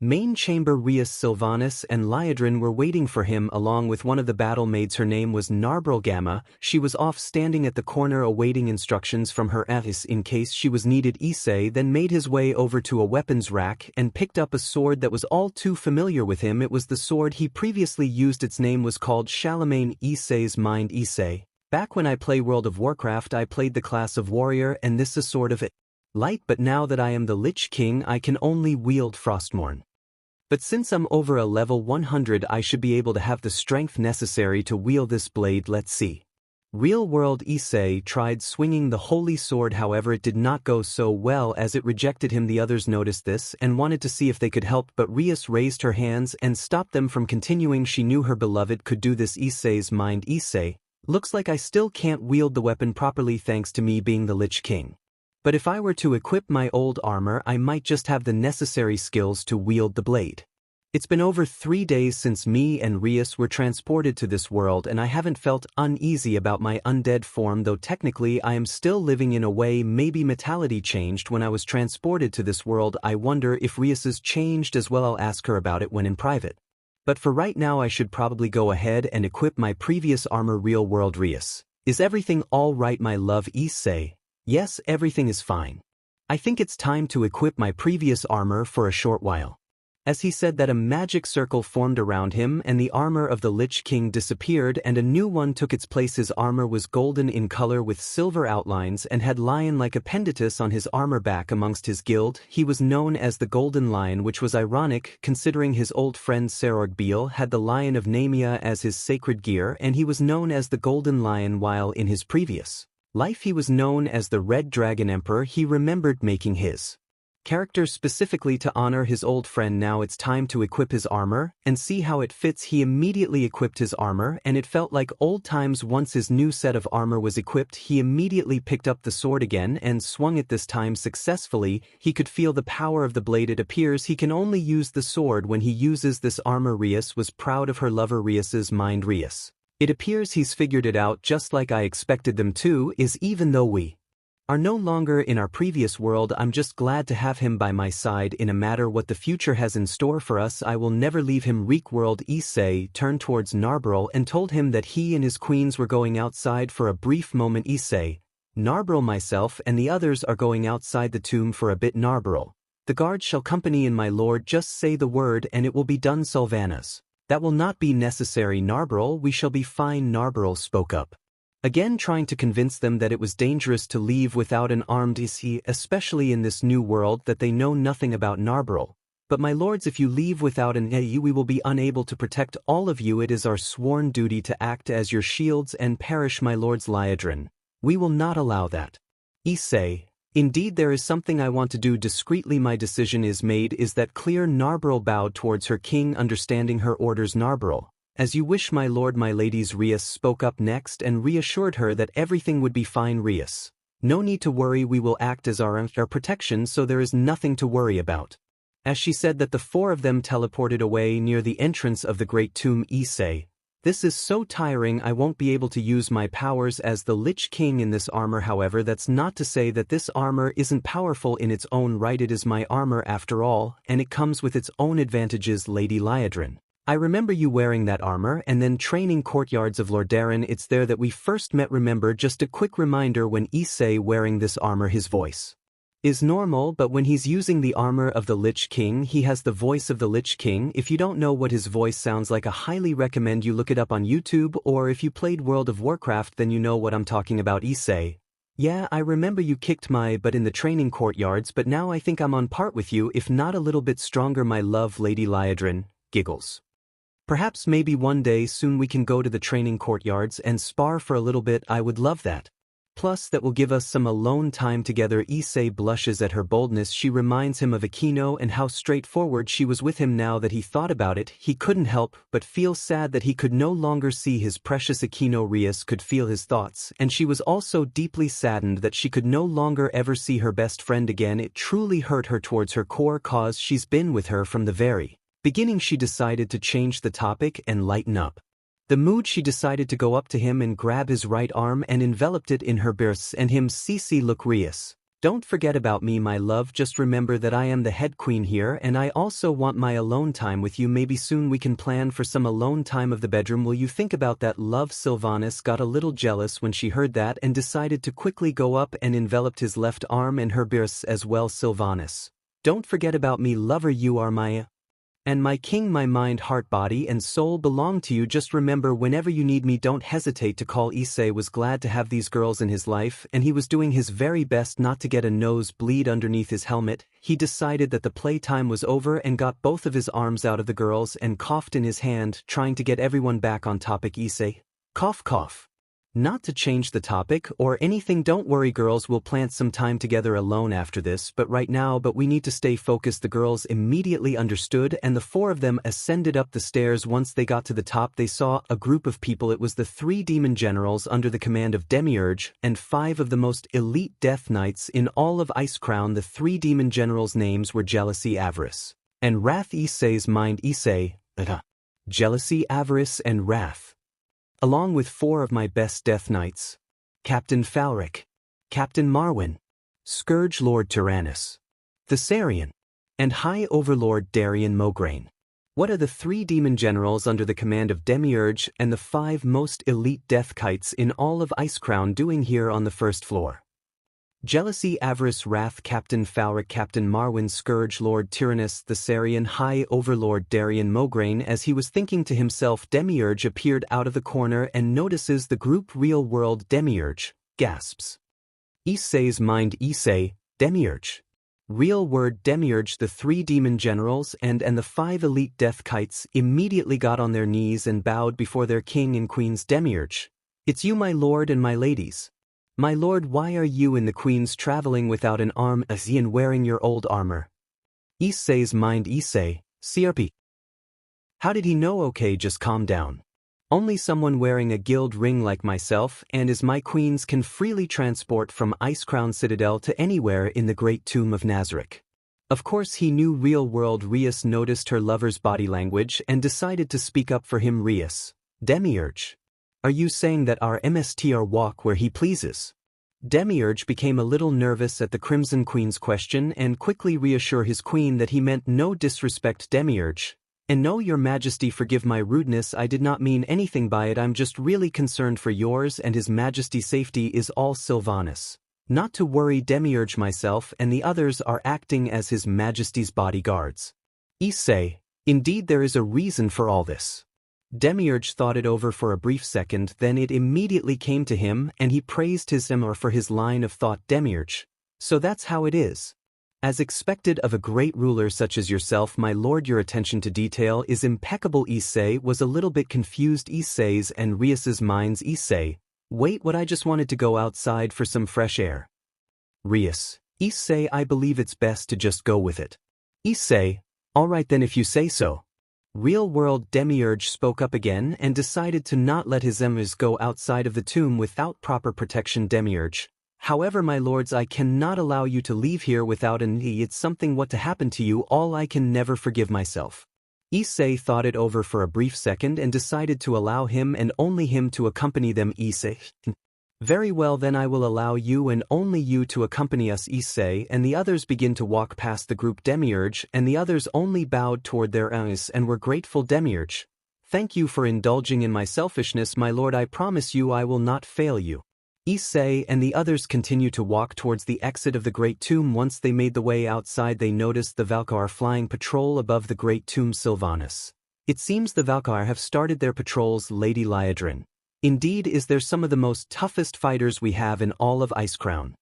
main chamber, Rias, Sylvanas and Liadrin were waiting for him along with one of the battle maids. Her name was Narbril Gamma. She was off standing at the corner awaiting instructions from her Avis in case she was needed. Issei then made his way over to a weapons rack and picked up a sword that was all too familiar with him. It was the sword he previously used. Its name was called Charlemagne. Issei's mind. Issei, back when I play World of Warcraft, I played the class of warrior, and this is sort of it. Light, but now that I am the Lich King, I can only wield Frostmourne. But since I'm over a level 100, I should be able to have the strength necessary to wield this blade. Let's see. Real world. Issei tried swinging the holy sword, however it did not go so well as it rejected him. The others noticed this and wanted to see if they could help, but Rias raised her hands and stopped them from continuing. She knew her beloved could do this. Issei's mind. Issei, looks like I still can't wield the weapon properly thanks to me being the Lich King. But if I were to equip my old armor, I might just have the necessary skills to wield the blade. It's been over 3 days since me and Rias were transported to this world, and I haven't felt uneasy about my undead form, though technically I am still living in a way. Maybe mentality changed when I was transported to this world. I wonder if Rias's changed as well. I'll ask her about it when in private. But for right now, I should probably go ahead and equip my previous armor. Real world. Rias, is everything all right, my love? Issei, yes, everything is fine. I think it's time to equip my previous armor for a short while. As he said that, a magic circle formed around him and the armor of the Lich King disappeared and a new one took its place. His armor was golden in color with silver outlines and had lion-like appendices on his armor. Back amongst his guild, he was known as the Golden Lion, which was ironic considering his old friend Serorg Beal had the Lion of Namia as his sacred gear, and he was known as the Golden Lion while in his previous life he was known as the Red Dragon Emperor. He remembered making his character specifically to honor his old friend. Now it's time to equip his armor and see how it fits. He immediately equipped his armor and it felt like old times. Once his new set of armor was equipped, he immediately picked up the sword again and swung it, this time successfully. He could feel the power of the blade. It appears he can only use the sword when he uses this armor. Rias was proud of her lover. Rias's mind. Rias, it appears he's figured it out just like I expected them to. Even though we are no longer in our previous world, I'm just glad to have him by my side. In a matter what the future has in store for us, I will never leave him. Reek world. Issei turned towards Narbril and told him that he and his queens were going outside for a brief moment. Issei, Narbril, myself and the others are going outside the tomb for a bit. Narbril, the guards shall accompany in, my lord. Just say the word and it will be done. Sylvanas, that will not be necessary. Narbril, we shall be fine. Narbril spoke up again trying to convince them that it was dangerous to leave without an armed Issei, especially in this new world that they know nothing about Narberl. But my lords, if you leave without an Issei, we will be unable to protect all of you. It is our sworn duty to act as your shields and perish, my lords Liadrin. We will not allow that. Issei, indeed there is something I want to do discreetly. My decision is made. Is that clear? Narberl bowed towards her king, understanding her orders. Narberl, as you wish, my lord. My ladies. Rias spoke up next and reassured her that everything would be fine. Rias, no need to worry, we will act as our protection, so there is nothing to worry about. As she said that, the four of them teleported away near the entrance of the great tomb. Issei, this is so tiring, I won't be able to use my powers as the Lich King in this armor. However, that's not to say that this armor isn't powerful in its own right. It is my armor after all, and it comes with its own advantages. Lady Liadrin, I remember you wearing that armor and then training courtyards of Lordaeron. It's there that we first met. Remember? Just a quick reminder, when Issei wearing this armor, his voice is normal, but when he's using the armor of the Lich King, he has the voice of the Lich King. If you don't know what his voice sounds like, I highly recommend you look it up on YouTube, or if you played World of Warcraft, then you know what I'm talking about. Issei, yeah, I remember you kicked my butt in the training courtyards, but now I think I'm on par with you, if not a little bit stronger. My love. Lady Liadrin giggles. Perhaps maybe one day soon we can go to the training courtyards and spar for a little bit. I would love that. Plus, that will give us some alone time together. Issei blushes at her boldness. She reminds him of Aquino and how straightforward she was with him. Now that he thought about it, he couldn't help but feel sad that he could no longer see his precious Aquino. Rias could feel his thoughts, and she was also deeply saddened that she could no longer ever see her best friend again. It truly hurt her towards her core, cause she's been with her from the very beginning. She decided to change the topic and lighten up the mood. She decided to go up to him and grab his right arm and enveloped it in her breasts and him. Cece, look, Rias, don't forget about me, my love. Just remember that I am the head queen here, and I also want my alone time with you. Maybe soon we can plan for some alone time of the bedroom. Will you think about that, love? Sylvanas got a little jealous when she heard that and decided to quickly go up and enveloped his left arm and her breasts as well. Sylvanas, don't forget about me, lover. You are my and my king. My mind, heart, body, and soul belong to you. Just remember, whenever you need me, don't hesitate to call. Issei was glad to have these girls in his life, and he was doing his very best not to get a nosebleed underneath his helmet. He decided that the playtime was over and got both of his arms out of the girls and coughed in his hand, trying to get everyone back on topic. Issei, cough, cough. Not to change the topic or anything, don't worry girls, we'll plant some time together alone after this, but we need to stay focused. The girls immediately understood, and the four of them ascended up the stairs. Once they got to the top, they saw a group of people. It was the 3 demon generals under the command of Demiurge and 5 of the most elite death knights in all of Icecrown. The 3 demon generals' names were Jealousy, Avarice, and Wrath. Issei's mind. Issei, Jealousy, Avarice, and Wrath, along with 4 of my best death knights, Captain Falric, Captain Marwyn, Scourge Lord Tyrannus, Thessarian, and High Overlord Darian Mograine. What are the 3 demon generals under the command of Demiurge and the 5 most elite death kites in all of Icecrown doing here on the first floor? Jealousy, Avarice, Wrath, Captain Falric, Captain Marwyn, Scourge Lord Tyrannus, Thessarian, High Overlord Darian Mograine. As he was thinking to himself, Demiurge appeared out of the corner and notices the group. Real world. Demiurge gasps. Issei's mind. Issei, Demiurge. Real word. Demiurge. The 3 demon generals and the 5 elite death kites immediately got on their knees and bowed before their king and queens. Demiurge, it's you, my lord and my ladies. My lord, why are you and the queens traveling without an arm and wearing your old armor? Issei's mind. Issei, CRP. How did he know? Okay, just calm down. Only someone wearing a guild ring like myself and as my queens can freely transport from Icecrown Citadel to anywhere in the Great Tomb of Nazarick. Of course he knew. Real world. Rias noticed her lover's body language and decided to speak up for him. Rias, Demiurge, are you saying that our MSTR walk where he pleases? Demiurge became a little nervous at the Crimson Queen's question and quickly reassured his queen that he meant no disrespect. Demiurge, and no, your majesty, forgive my rudeness, I did not mean anything by it. I'm just really concerned for yours and his majesty's safety is all. Sylvanas, not to worry, Demiurge, myself and the others are acting as his majesty's bodyguards. Issei, indeed there is a reason for all this. Demiurge thought it over for a brief second, then it immediately came to him and he praised his Emor for his line of thought. Demiurge. So that's how it is. As expected of a great ruler such as yourself, my lord, your attention to detail is impeccable. Issei was a little bit confused. Issei's and Rias's minds. Issei. Wait, what? I just wanted to go outside for some fresh air. Rias. Issei, I believe it's best to just go with it. Issei. Alright then, if you say so. Real-world Demiurge spoke up again and decided to not let his enemies go outside of the tomb without proper protection. Demiurge. However, my lords, I cannot allow you to leave here without an it's something what to happen to you all. I can never forgive myself. Issei thought it over for a brief second and decided to allow him and only him to accompany them. Issei. Very well, then I will allow you and only you to accompany us. Issei and the others begin to walk past the group. Demiurge and the others only bowed toward their eyes and were grateful. Demiurge. Thank you for indulging in my selfishness, my lord. I promise you I will not fail you. Issei and the others continue to walk towards the exit of the Great Tomb. Once they made the way outside, they noticed the Valkyr flying patrol above the Great Tomb. Sylvanas. It seems the Valkyr have started their patrols. Lady Liadrin. Indeed, is there some of the most toughest fighters we have in all of Icecrown.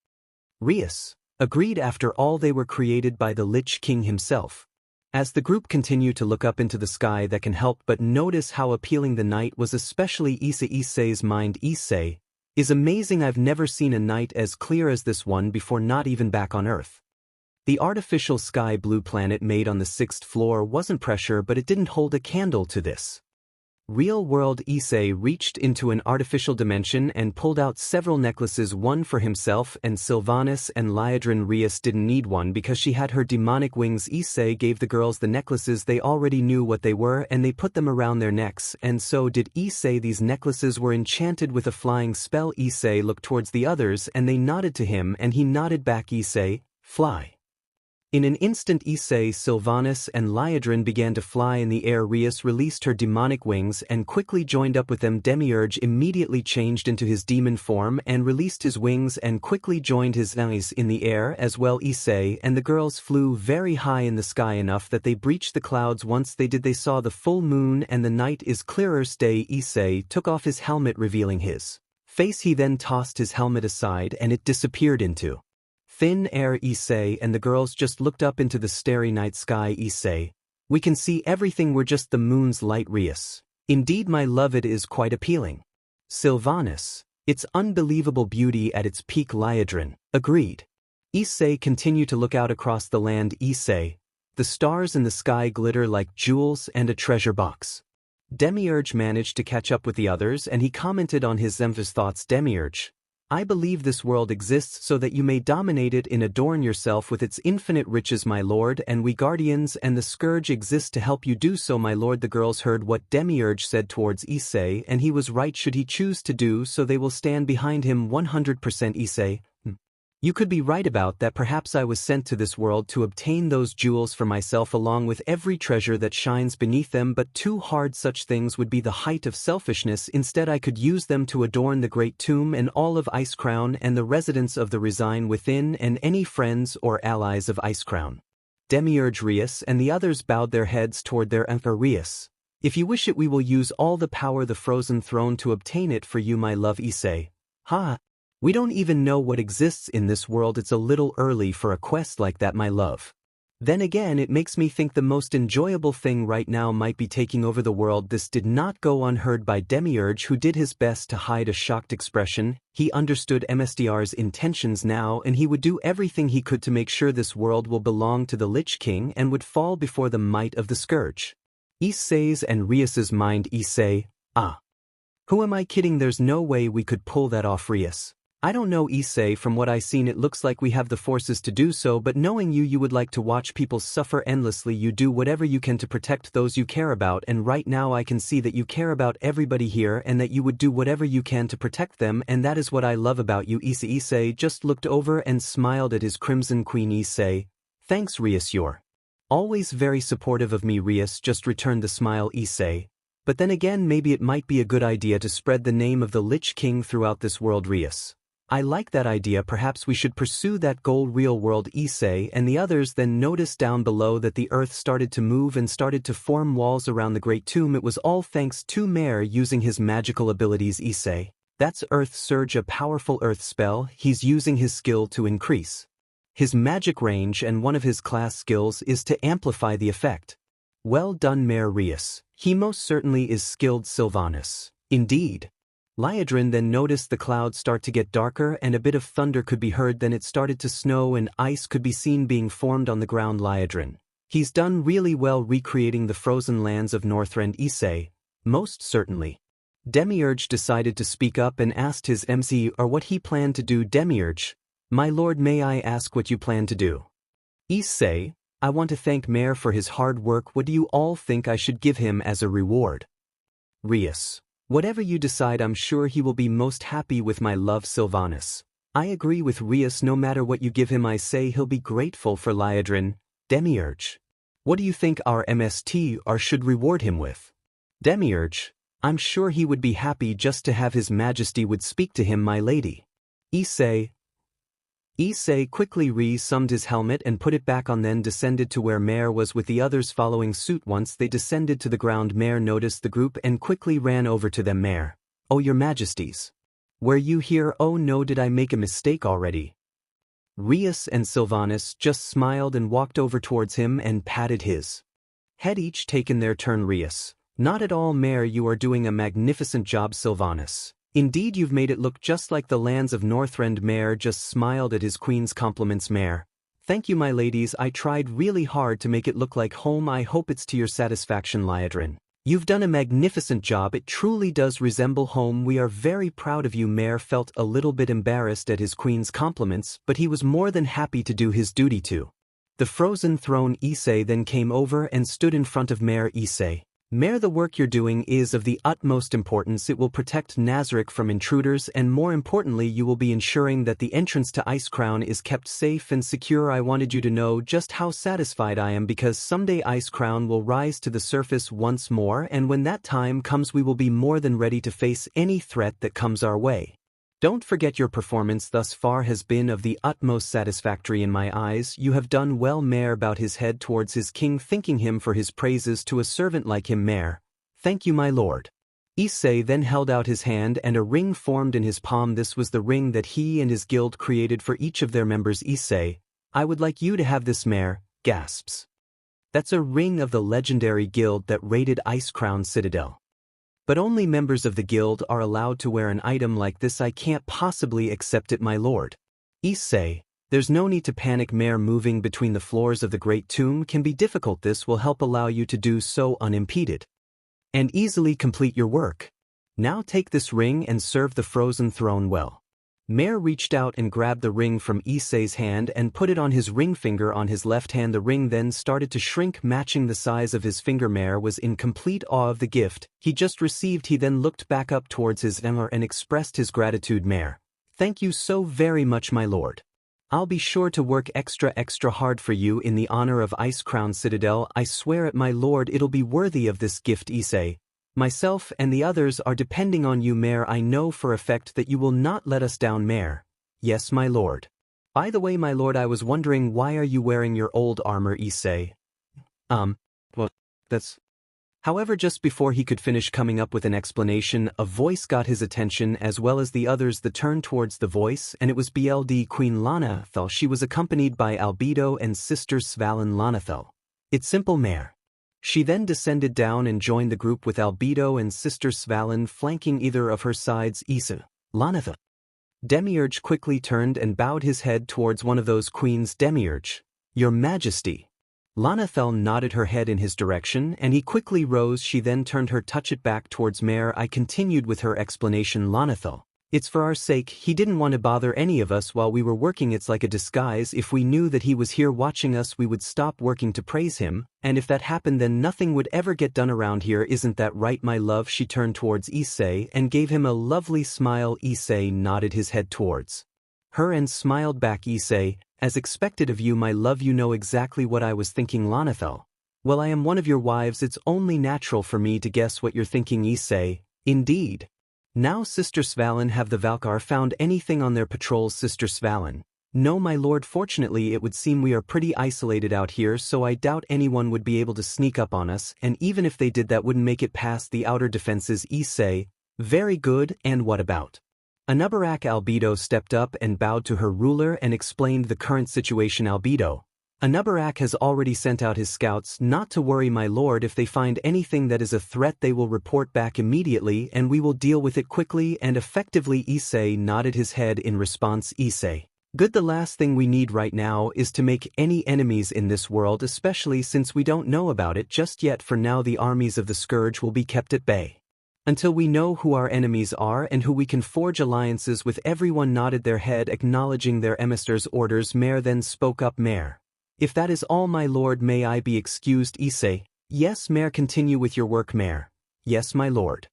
Rias. Agreed. After all, they were created by the Lich King himself. As the group continued to look up into the sky, that can help but notice how appealing the night was, especially Issei's mind. Issei. Is amazing. I've never seen a night as clear as this one before, not even back on Earth. The artificial sky blue planet made on the 6th floor wasn't pressure, but it didn't hold a candle to this. Real-world Issei reached into an artificial dimension and pulled out several necklaces, one for himself and Sylvanas and Liadrin. Rias didn't need one because she had her demonic wings. Issei gave the girls the necklaces. They already knew what they were and they put them around their necks, and so did Issei. These necklaces were enchanted with a flying spell. Issei looked towards the others and they nodded to him and he nodded back. Issei, fly. In an instant, Issei, Sylvanas and Liadrin began to fly in the air. Rias released her demonic wings and quickly joined up with them. Demiurge immediately changed into his demon form and released his wings and quickly joined his eyes in the air as well. Issei and the girls flew very high in the sky, enough that they breached the clouds. Once they did, they saw the full moon and the night is clearer. Stay. Issei took off his helmet, revealing his face. He then tossed his helmet aside and it disappeared into thin air. Issei and the girls just looked up into the starry night sky. Issei. We can see everything, we're just the moon's light. Rias. Indeed, my love, it is quite appealing. Sylvanas. It's unbelievable beauty at its peak. Liadrin. Agreed. Issei continued to look out across the land. Issei. The stars in the sky glitter like jewels and a treasure box. Demiurge managed to catch up with the others and he commented on his thoughts. Demiurge. I believe this world exists so that you may dominate it and adorn yourself with its infinite riches, my lord, and we guardians and the scourge exist to help you do so, my lord. The girls heard what Demiurge said towards Issei and he was right. Should he choose to do so, they will stand behind him 100%. Issei. You could be right about that. Perhaps I was sent to this world to obtain those jewels for myself along with every treasure that shines beneath them, but too hard. Such things would be the height of selfishness. Instead, I could use them to adorn the Great Tomb and all of Icecrown and the residents of the Resign within and any friends or allies of Icecrown. Demiurge. Rias and the others bowed their heads toward their Emperor. Rias. If you wish it, we will use all the power the Frozen Throne to obtain it for you, my love. Issei. Ha! We don't even know what exists in this world. It's a little early for a quest like that, my love. Then again, it makes me think the most enjoyable thing right now might be taking over the world. This did not go unheard by Demiurge, who did his best to hide a shocked expression. He understood MSDR's intentions now and he would do everything he could to make sure this world will belong to the Lich King and would fall before the might of the Scourge. Issei's and Rias's mind. Issei. Ah. Who am I kidding? There's no way we could pull that off. Rias. I don't know, Issei. From what I've seen, it looks like we have the forces to do so, but knowing you would like to watch people suffer endlessly. You do whatever you can to protect those you care about, and right now I can see that you care about everybody here and that you would do whatever you can to protect them, and that is what I love about you. Issei just looked over and smiled at his Crimson Queen. Issei. Thanks, Rias. You're always very supportive of me. Rias just returned the smile. Issei. But then again, maybe it might be a good idea to spread the name of the Lich King throughout this world. Rias. I like that idea. Perhaps we should pursue that goal. Real world. Issei and the others then noticed down below that the earth started to move and started to form walls around the great tomb. It was all thanks to Mare using his magical abilities. Issei. That's Earth Surge, a powerful earth spell. He's using his skill to increase his magic range, and one of his class skills is to amplify the effect. Well done, Mare Rias. He most certainly is skilled. Sylvanas. Indeed. Liadrin then noticed the clouds start to get darker and a bit of thunder could be heard. Then it started to snow and ice could be seen being formed on the ground. Liadrin. He's done really well recreating the frozen lands of Northrend. Issei. Most certainly. Demiurge decided to speak up and asked his MC or what he planned to do. Demiurge. My lord, may I ask what you plan to do? Issei. I want to thank Mare for his hard work. What do you all think I should give him as a reward? Rias. Whatever you decide, I'm sure he will be most happy with. My love. Sylvanas. I agree with Rias. No matter what you give him, I say he'll be grateful for. Liadrin. Demiurge. What do you think our MST or should reward him with? Demiurge. I'm sure he would be happy just to have his majesty would speak to him. My lady. Issei. Issei quickly re-summed his helmet and put it back on, then descended to where Mare was with the others following suit. Once they descended to the ground, Mare noticed the group and quickly ran over to them. Mare. Oh, your majesties. Were you here? Oh no, did I make a mistake already? Rias and Sylvanas just smiled and walked over towards him and patted his head, each taken their turn. Rias. Not at all, Mare, you are doing a magnificent job. Sylvanas. Indeed, you've made it look just like the lands of Northrend. Mare just smiled at his queen's compliments. Mare. Thank you, my ladies. I tried really hard to make it look like home. I hope it's to your satisfaction. Liadrin. You've done a magnificent job. It truly does resemble home. We are very proud of you. Mare felt a little bit embarrassed at his queen's compliments, but he was more than happy to do his duty to the frozen throne. Issei then came over and stood in front of Mare. Issei. Mare, the work you're doing is of the utmost importance. It will protect Nazarick from intruders, and more importantly, you will be ensuring that the entrance to Icecrown is kept safe and secure. I wanted you to know just how satisfied I am because someday Icecrown will rise to the surface once more, and when that time comes we will be more than ready to face any threat that comes our way. Don't forget your performance thus far has been of the utmost satisfactory in my eyes. You have done well. Mare bowed his head towards his king, thanking him for his praises to a servant like him. Mare. Thank you, my lord. Issei then held out his hand and a ring formed in his palm. This was the ring that he and his guild created for each of their members. Issei. I would like you to have this. Mare gasps. That's a ring of the legendary guild that raided Icecrown Citadel. But only members of the guild are allowed to wear an item like this. I can't possibly accept it, my lord. Issei. There's no need to panic. Mare, moving between the floors of the great tomb can be difficult. This will help allow you to do so unimpeded and easily complete your work. Now take this ring and serve the frozen throne well. Mare reached out and grabbed the ring from Issei's hand and put it on his ring finger on his left hand. The ring then started to shrink, matching the size of his finger. Mare was in complete awe of the gift he just received. He then looked back up towards his Emir and expressed his gratitude. Mare. Thank you so very much, my lord. I'll be sure to work extra hard for you in the honor of Icecrown Citadel. I swear it, my lord, it'll be worthy of this gift. Issei. Myself and the others are depending on you. Mare, I know for a fact that you will not let us down. Mare. Yes, my lord. By the way, my lord, I was wondering, why are you wearing your old armor? Issei. Well, that's... However, just before he could finish coming up with an explanation, a voice got his attention as well as the others. The turn towards the voice, and it was BLD Queen Lanathel. She was accompanied by Albedo and Sister Svalin Lanathel. It's simple, Mare. She then descended down and joined the group with Albedo and Sister Svalin flanking either of her sides. Issa. Lanathel. Demiurge quickly turned and bowed his head towards one of those queens. Demiurge. Your Majesty. Lanathel nodded her head in his direction and he quickly rose. She then turned her touch it back towards Mare. I continued with her explanation. Lanathel. It's for our sake. He didn't want to bother any of us while we were working. It's like a disguise. If we knew that he was here watching us, we would stop working to praise him, and if that happened then nothing would ever get done around here. Isn't that right, my love? She turned towards Issei and gave him a lovely smile. Issei nodded his head towards her and smiled back. Issei, as expected of you, my love. You know exactly what I was thinking. Lanathel. Well, I am one of your wives. It's only natural for me to guess what you're thinking. Issei. Indeed. Now Sister Svalin, have the Valkar found anything on their patrols, Sister Svalin? No, my lord, fortunately it would seem we are pretty isolated out here, so I doubt anyone would be able to sneak up on us, and even if they did, that wouldn't make it past the outer defenses. Issei, very good, and what about? Anubarak Albedo stepped up and bowed to her ruler and explained the current situation. Albedo, Anubarak has already sent out his scouts. Not to worry, my lord, if they find anything that is a threat they will report back immediately and we will deal with it quickly and effectively. Issei nodded his head in response. Issei, good. The last thing we need right now is to make any enemies in this world, especially since we don't know about it just yet. For now the armies of the Scourge will be kept at bay until we know who our enemies are and who we can forge alliances with. Everyone nodded their head, acknowledging their emissary's orders. Mare then spoke up. Mare, if that is all, my lord, may I be excused? Issei, yes, Mare, continue with your work. Mare, yes, my lord.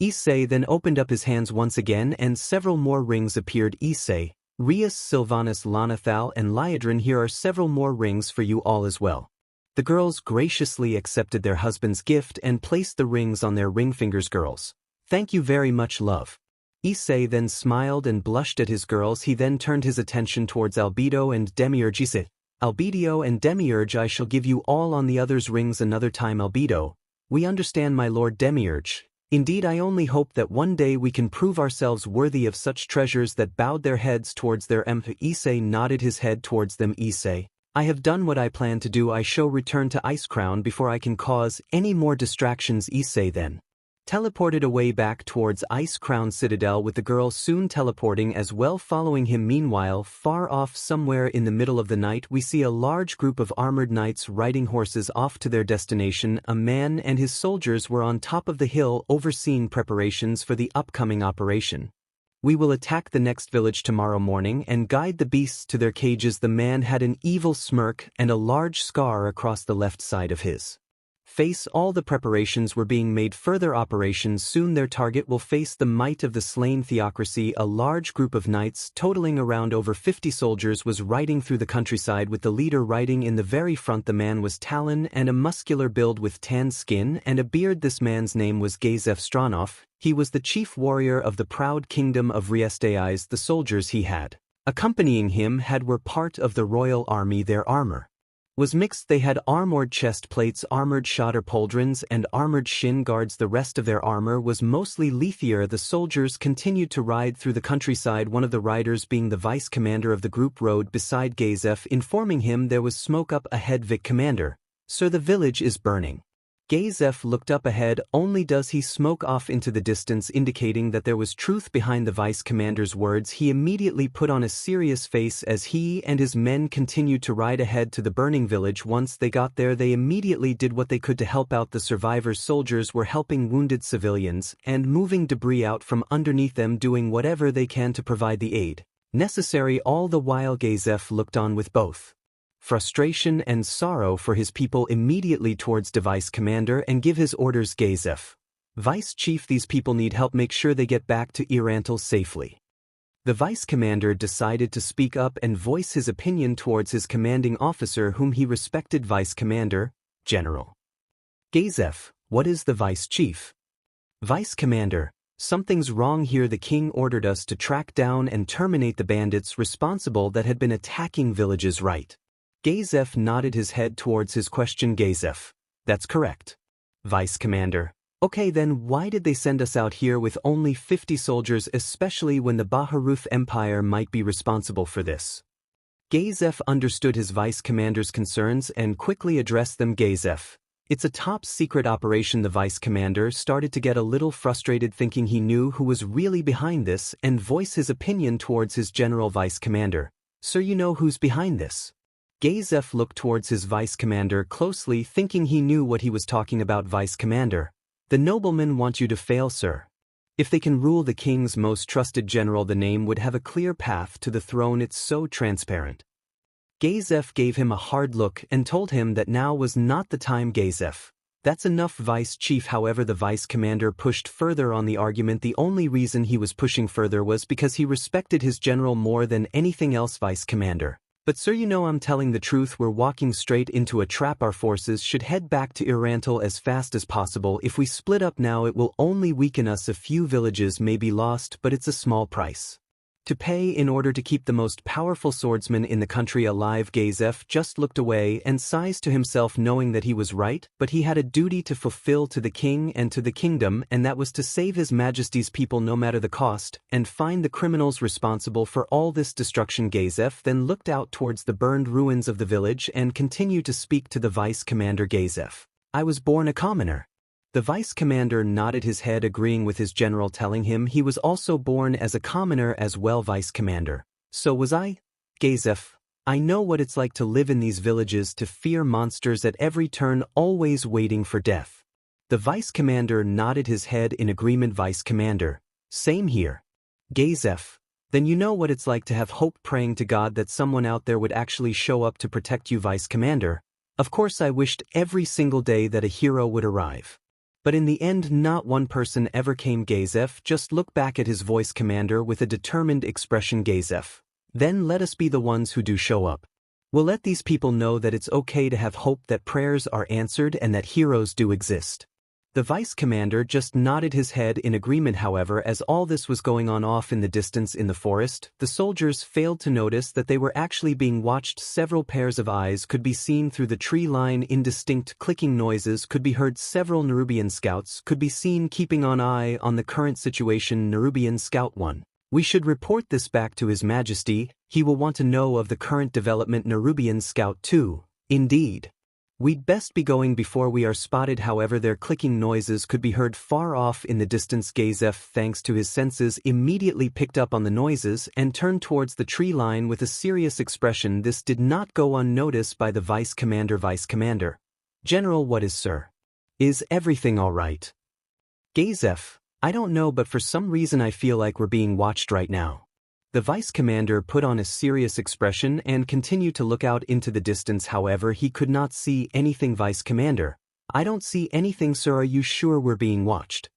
Issei then opened up his hands once again and several more rings appeared. Issei, Rias, Sylvanus, Lanathal, and Liadrin, here are several more rings for you all as well. The girls graciously accepted their husband's gift and placed the rings on their ring fingers. Girls, thank you very much, love. Issei then smiled and blushed at his girls. He then turned his attention towards Albedo and Demiurge. Issei, Albedo and Demiurge, I shall give you all on the others' rings another time. Albedo, we understand, my lord. Demiurge, indeed, I only hope that one day we can prove ourselves worthy of such treasures. That bowed their heads towards their Issei nodded his head towards them. Issei, I have done what I plan to do. I shall return to Icecrown before I can cause any more distractions. Issei then teleported away back towards Icecrown Citadel, with the girl soon teleporting as well following him. Meanwhile, far off somewhere in the middle of the night, we see a large group of armored knights riding horses off to their destination. A man and his soldiers were on top of the hill overseeing preparations for the upcoming operation. We will attack the next village tomorrow morning and guide the beasts to their cages. The man had an evil smirk and a large scar across the left side of his face. All the preparations were being made. Further operations soon. Their target will face the might of the slain theocracy. A large group of knights, totaling around over 50 soldiers, was riding through the countryside with the leader riding in the very front. The man was Talon and a muscular build with tan skin and a beard. This man's name was Gazef Stranov. He was the chief warrior of the proud kingdom of Riastais. The soldiers he had accompanying him were part of the royal army. Their armor was mixed. They had armored chest plates, armored shoulder pauldrons, and armored shin guards. The rest of their armor was mostly lethal. The soldiers continued to ride through the countryside. One of the riders, being the vice commander of the group, rode beside Gazef, informing him there was smoke up ahead. Vic, commander, sir, the village is burning. Gazef looked up ahead. Only does he smoke off into the distance, indicating that there was truth behind the vice commander's words. He immediately put on a serious face as he and his men continued to ride ahead to the burning village. Once they got there, they immediately did what they could to help out the survivors. Soldiers were helping wounded civilians and moving debris out from underneath them, doing whatever they can to provide the aid necessary. All the while Gazef looked on with both frustration and sorrow for his people. Immediately towards the vice commander and give his orders. Gazef, vice chief, these people need help. Make sure they get back to Irantal safely. The vice commander decided to speak up and voice his opinion towards his commanding officer, whom he respected. Vice commander, General Gazef, what is the vice chief? Vice commander, something's wrong here. The king ordered us to track down and terminate the bandits responsible that had been attacking villages, right? Gazef nodded his head towards his question. Gazef, that's correct. Vice commander, okay, then why did they send us out here with only 50 soldiers, especially when the Baharuth Empire might be responsible for this? Gazef understood his vice commander's concerns and quickly addressed them. Gazef, it's a top secret operation. The vice commander started to get a little frustrated, thinking he knew who was really behind this, and voice his opinion towards his general. Vice commander, sir, you know who's behind this? Gazef looked towards his vice commander closely, thinking he knew what he was talking about. Vice commander, the noblemen want you to fail, sir. If they can rule the king's most trusted general, the name would have a clear path to the throne. It's so transparent. Gazef gave him a hard look and told him that now was not the time. Gazef, that's enough, vice chief. However, the vice commander pushed further on the argument. The only reason he was pushing further was because he respected his general more than anything else. Vice commander, But sir, you know I'm telling the truth, we're walking straight into a trap. Our forces should head back to Irantal as fast as possible. If we split up now it will only weaken us. A few villages may be lost, but it's a small price to pay in order to keep the most powerful swordsman in the country alive. Gazef just looked away and sighs to himself, knowing that he was right, but he had a duty to fulfill to the king and to the kingdom, and that was to save his majesty's people no matter the cost, and find the criminals responsible for all this destruction. Gazef then looked out towards the burned ruins of the village and continued to speak to the vice commander. Gazef, I was born a commoner. The vice commander nodded his head, agreeing with his general, telling him he was also born as a commoner as well. Vice commander, so was I. Gazef, I know what it's like to live in these villages, to fear monsters at every turn, always waiting for death. The vice commander nodded his head in agreement. Vice commander, same here. Gazef, then you know what it's like to have hope, praying to God that someone out there would actually show up to protect you. Vice commander, of course I wished every single day that a hero would arrive. But in the end not one person ever came. Gazef just looked back at his voice commander with a determined expression. Gazef, then let us be the ones who do show up. We'll let these people know that it's okay to have hope, that prayers are answered, and that heroes do exist. The vice commander just nodded his head in agreement. However, as all this was going on off in the distance in the forest, the soldiers failed to notice that they were actually being watched. Several pairs of eyes could be seen through the tree line. Indistinct clicking noises could be heard. Several Nerubian scouts could be seen keeping an eye on the current situation. Nerubian Scout 1. We should report this back to His Majesty. He will want to know of the current development. Nerubian Scout 2. Indeed. We'd best be going before we are spotted. However, their clicking noises could be heard far off in the distance. Gazef, thanks to his senses, immediately picked up on the noises and turned towards the tree line with a serious expression. This did not go unnoticed by the vice commander. Vice commander, General, what is, sir? Is everything all right? Gazef, I don't know, but for some reason I feel like we're being watched right now. The vice commander put on a serious expression and continued to look out into the distance. However, he could not see anything. Vice commander, I don't see anything, sir. Are you sure we're being watched?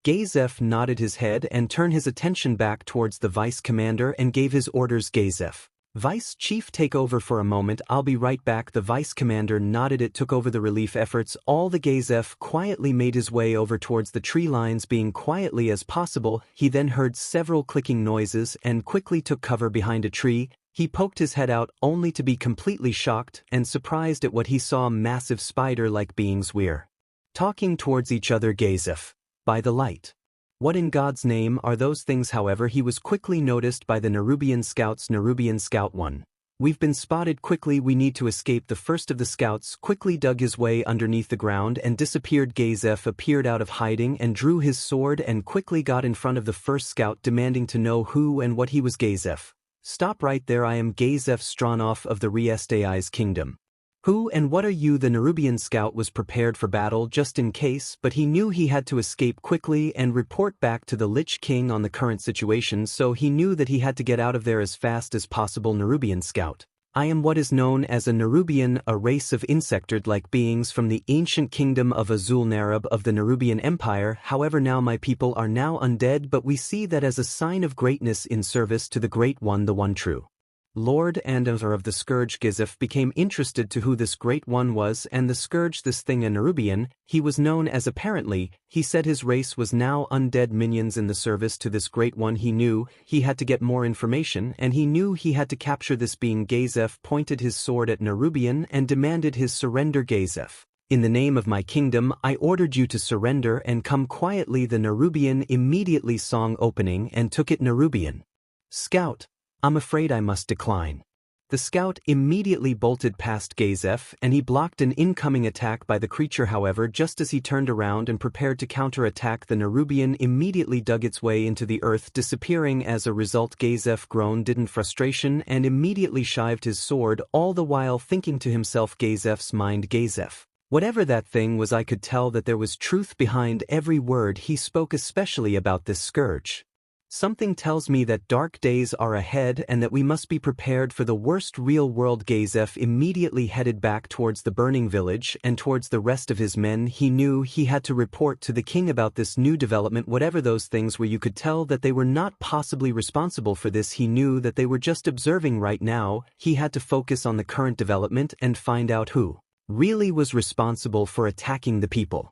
Gazef nodded his head and turned his attention back towards the vice commander and gave his orders. Gazef, Vice Chief, take over for a moment. I'll be right back. The vice commander nodded. It took over the relief efforts. All the Gazef quietly made his way over towards the tree lines, being quietly as possible. He then heard several clicking noises and quickly took cover behind a tree. He poked his head out only to be completely shocked and surprised at what he saw. Massive spider-like beings were talking towards each other. Gazef, by the light, what in God's name are those things? However, he was quickly noticed by the Nerubian scouts. Nerubian Scout 1. We've been spotted. Quickly, we need to escape. The first of the scouts quickly dug his way underneath the ground and disappeared. Gazef appeared out of hiding and drew his sword and quickly got in front of the first scout, demanding to know who and what he was. Gazef, stop right there. I am Gazef Stronov of the Riastai's kingdom. Who and what are you? The Nerubian scout was prepared for battle just in case, but he knew he had to escape quickly and report back to the Lich King on the current situation, so he knew that he had to get out of there as fast as possible. Nerubian scout, I am what is known as a Nerubian, a race of insectoid-like beings from the ancient kingdom of Azul-Narab of the Nerubian Empire. However, now my people are now undead, but we see that as a sign of greatness in service to the Great One, the one true Lord and Emperor of the Scourge. Gazef became interested to who this Great One was, and the Scourge, this thing, a Nerubian, he was known as. Apparently, he said his race was now undead minions in the service to this Great One. He knew he had to get more information, and he knew he had to capture this being. Gazef pointed his sword at Nerubian and demanded his surrender. Gazef, in the name of my kingdom, I ordered you to surrender and come quietly. The Nerubian immediately song opening and took it. Nerubian Scout, I'm afraid I must decline. The scout immediately bolted past Gazef and he blocked an incoming attack by the creature. However, just as he turned around and prepared to counter-attack, the Nerubian immediately dug its way into the earth, disappearing. As a result, Gazef groaned in frustration and immediately shived his sword, all the while thinking to himself, Gazef's mind, Gazef, whatever that thing was, I could tell that there was truth behind every word he spoke, especially about this scourge. Something tells me that dark days are ahead and that we must be prepared for the worst real-world. Gazef immediately headed back towards the burning village and towards the rest of his men. He knew he had to report to the king about this new development, whatever those things were. You could tell that they were not possibly responsible for this. He knew that they were just observing right now. He had to focus on the current development and find out who really was responsible for attacking the people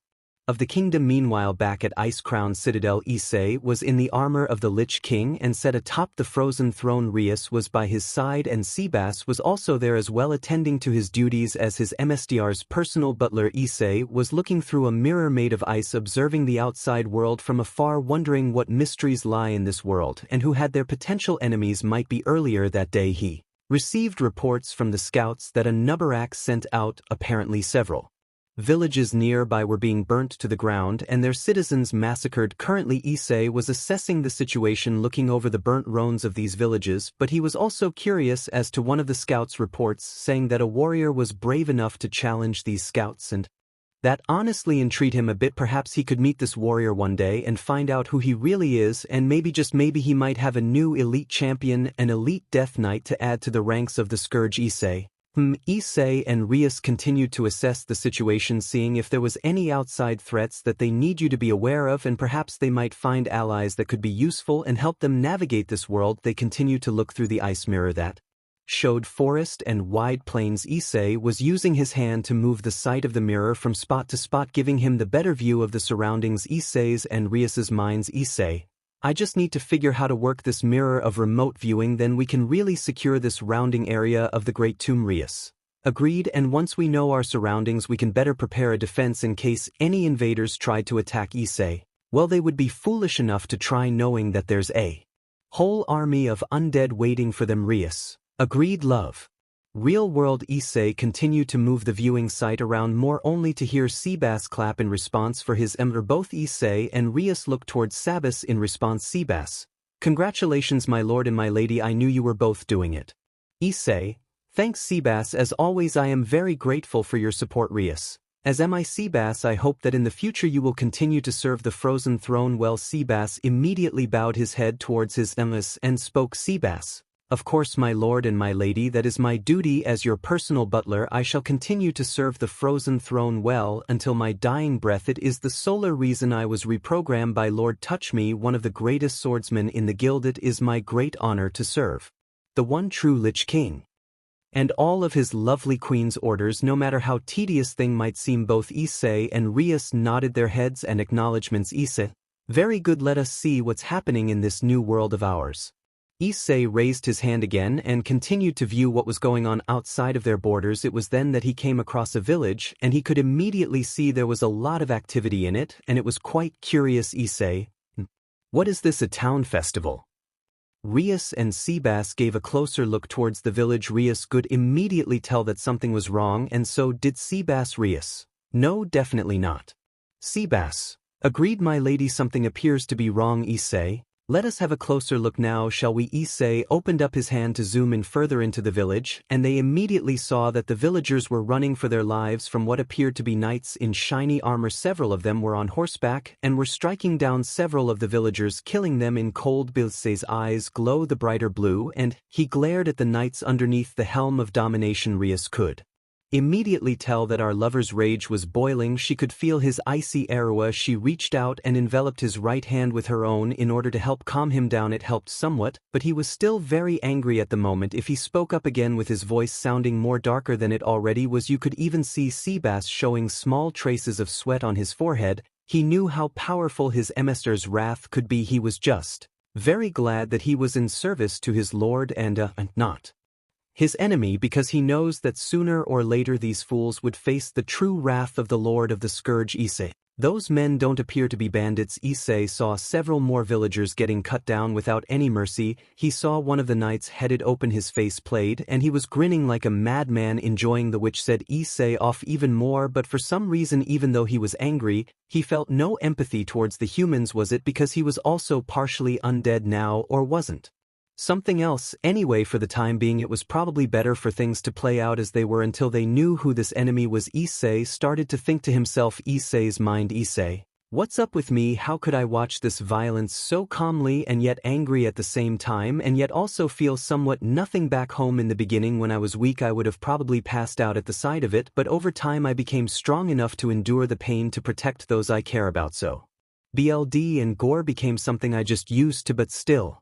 of the kingdom. Meanwhile, back at Ice Crown Citadel, Issei was in the armor of the Lich King and sat atop the frozen throne. Rias was by his side and Seabass was also there as well, attending to his duties as his MSDR's personal butler. Issei was looking through a mirror made of ice, observing the outside world from afar, wondering what mysteries lie in this world and who had their potential enemies might be. Earlier that day he received reports from the scouts that a Nubarak sent out, apparently several villages nearby were being burnt to the ground and their citizens massacred. Currently Issei was assessing the situation, looking over the burnt ruins of these villages, but he was also curious as to one of the scouts' reports saying that a warrior was brave enough to challenge these scouts, and that honestly intrigued him a bit. Perhaps he could meet this warrior one day and find out who he really is, and maybe, just maybe, he might have a new elite champion, an elite death knight to add to the ranks of the Scourge. Issei and Rias continued to assess the situation, seeing if there was any outside threats that they need you to be aware of, and perhaps they might find allies that could be useful and help them navigate this world. They continued to look through the ice mirror that showed forest and wide plains. Issei was using his hand to move the sight of the mirror from spot to spot, giving him the better view of the surroundings. Issei's and Rias's minds. Issei, I just need to figure how to work this mirror of remote viewing, then we can really secure this surrounding area of the Great Tomb. Rias agreed, and once we know our surroundings we can better prepare a defense in case any invaders tried to attack. Issei, well, they would be foolish enough to try, knowing that there's a whole army of undead waiting for them. Rias agreed. Love real world. Issei continued to move the viewing sight around more, only to hear Seabass clap in response for his ember. Both Issei and Rias looked towards Sabas in response. Seabass, congratulations my lord and my lady, I knew you were both doing it. Issei, thanks Seabass, as always I am very grateful for your support. Rias, as am I. Seabass, I hope that in the future you will continue to serve the frozen throne well. Seabass immediately bowed his head towards his emis and spoke. Seabass, of course my lord and my lady, that is my duty as your personal butler. I shall continue to serve the frozen throne well until my dying breath. It is the solar reason I was reprogrammed by Lord Touch Me, one of the greatest swordsmen in the guild. It is my great honor to serve the one true Lich King and all of his lovely queen's orders, no matter how tedious thing might seem. Both Issei and Rias nodded their heads and acknowledgements. Issei, very good, let us see what's happening in this new world of ours. Issei raised his hand again and continued to view what was going on outside of their borders. It was then that he came across a village, and he could immediately see there was a lot of activity in it, and it was quite curious. Issei, what is this, a town festival? Rias and Seabass gave a closer look towards the village. Rias could immediately tell that something was wrong, and so did Seabass. Rias, no, definitely not. Seabass, agreed my lady, something appears to be wrong. Issei, let us have a closer look now, shall we? Issei opened up his hand to zoom in further into the village, and they immediately saw that the villagers were running for their lives from what appeared to be knights in shiny armor. Several of them were on horseback and were striking down several of the villagers, killing them in cold. Issei's eyes glowed the brighter blue, and he glared at the knights underneath the helm of domination. Rias could immediately tell that our lover's rage was boiling. She could feel his icy arrow. She reached out and enveloped his right hand with her own in order to help calm him down. It helped somewhat, but he was still very angry at the moment. If he spoke up again, with his voice sounding more darker than it already was, you could even see Seabass showing small traces of sweat on his forehead. He knew how powerful his emissary's wrath could be. He was just very glad that he was in service to his lord and not his enemy, because he knows that sooner or later these fools would face the true wrath of the Lord of the Scourge. Issei, those men don't appear to be bandits. Issei saw several more villagers getting cut down without any mercy. He saw one of the knights headed open, his face played, and he was grinning like a madman, enjoying the which set Issei off even more. But for some reason, even though he was angry, he felt no empathy towards the humans. Was it because he was also partially undead now, or wasn't something else? Anyway, for the time being it was probably better for things to play out as they were until they knew who this enemy was. Issei started to think to himself. Issei's mind. Issei, What's up with me? How could I watch this violence so calmly and yet angry at the same time and yet also feel somewhat nothing? Back home in the beginning when I was weak I would have probably passed out at the sight of it, but over time I became strong enough to endure the pain to protect those I care about. So BLD and gore became something I just used to, but still.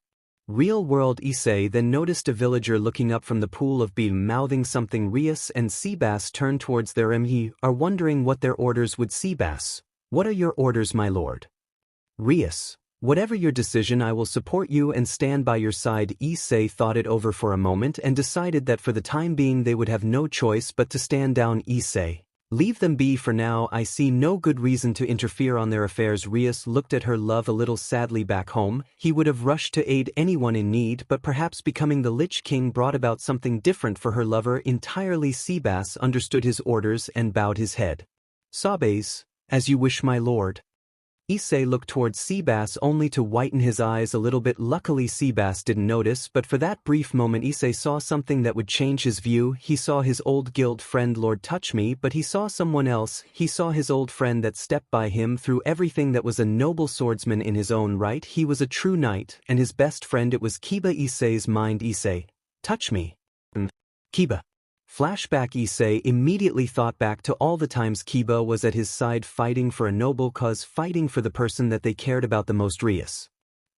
Real-world Issei then noticed a villager looking up from the pool of blood mouthing something. Rias and Seabass turned towards their ME, are wondering what their orders would. Seabass: what are your orders, my lord? Rias: whatever your decision, I will support you and stand by your side. Issei thought it over for a moment and decided that for the time being they would have no choice but to stand down. Issei: leave them be for now, I see no good reason to interfere on their affairs. Rias looked at her love a little sadly. Back home, he would have rushed to aid anyone in need, but perhaps becoming the Lich King brought about something different for her lover entirely. Seabass understood his orders and bowed his head. Sabes: as you wish, my lord. Issei looked towards Seabass only to whiten his eyes a little bit. Luckily Seabass didn't notice, but for that brief moment Issei saw something that would change his view. He saw his old guild friend Lord touch me, but he saw someone else. He saw his old friend that stepped by him through everything, that was a noble swordsman in his own right. He was a true knight, and his best friend, it was Kiba. Issei's mind: Issei, touch me. Kiba. Flashback: Issei immediately thought back to all the times Kiba was at his side fighting for a noble cause, fighting for the person that they cared about the most. Rias.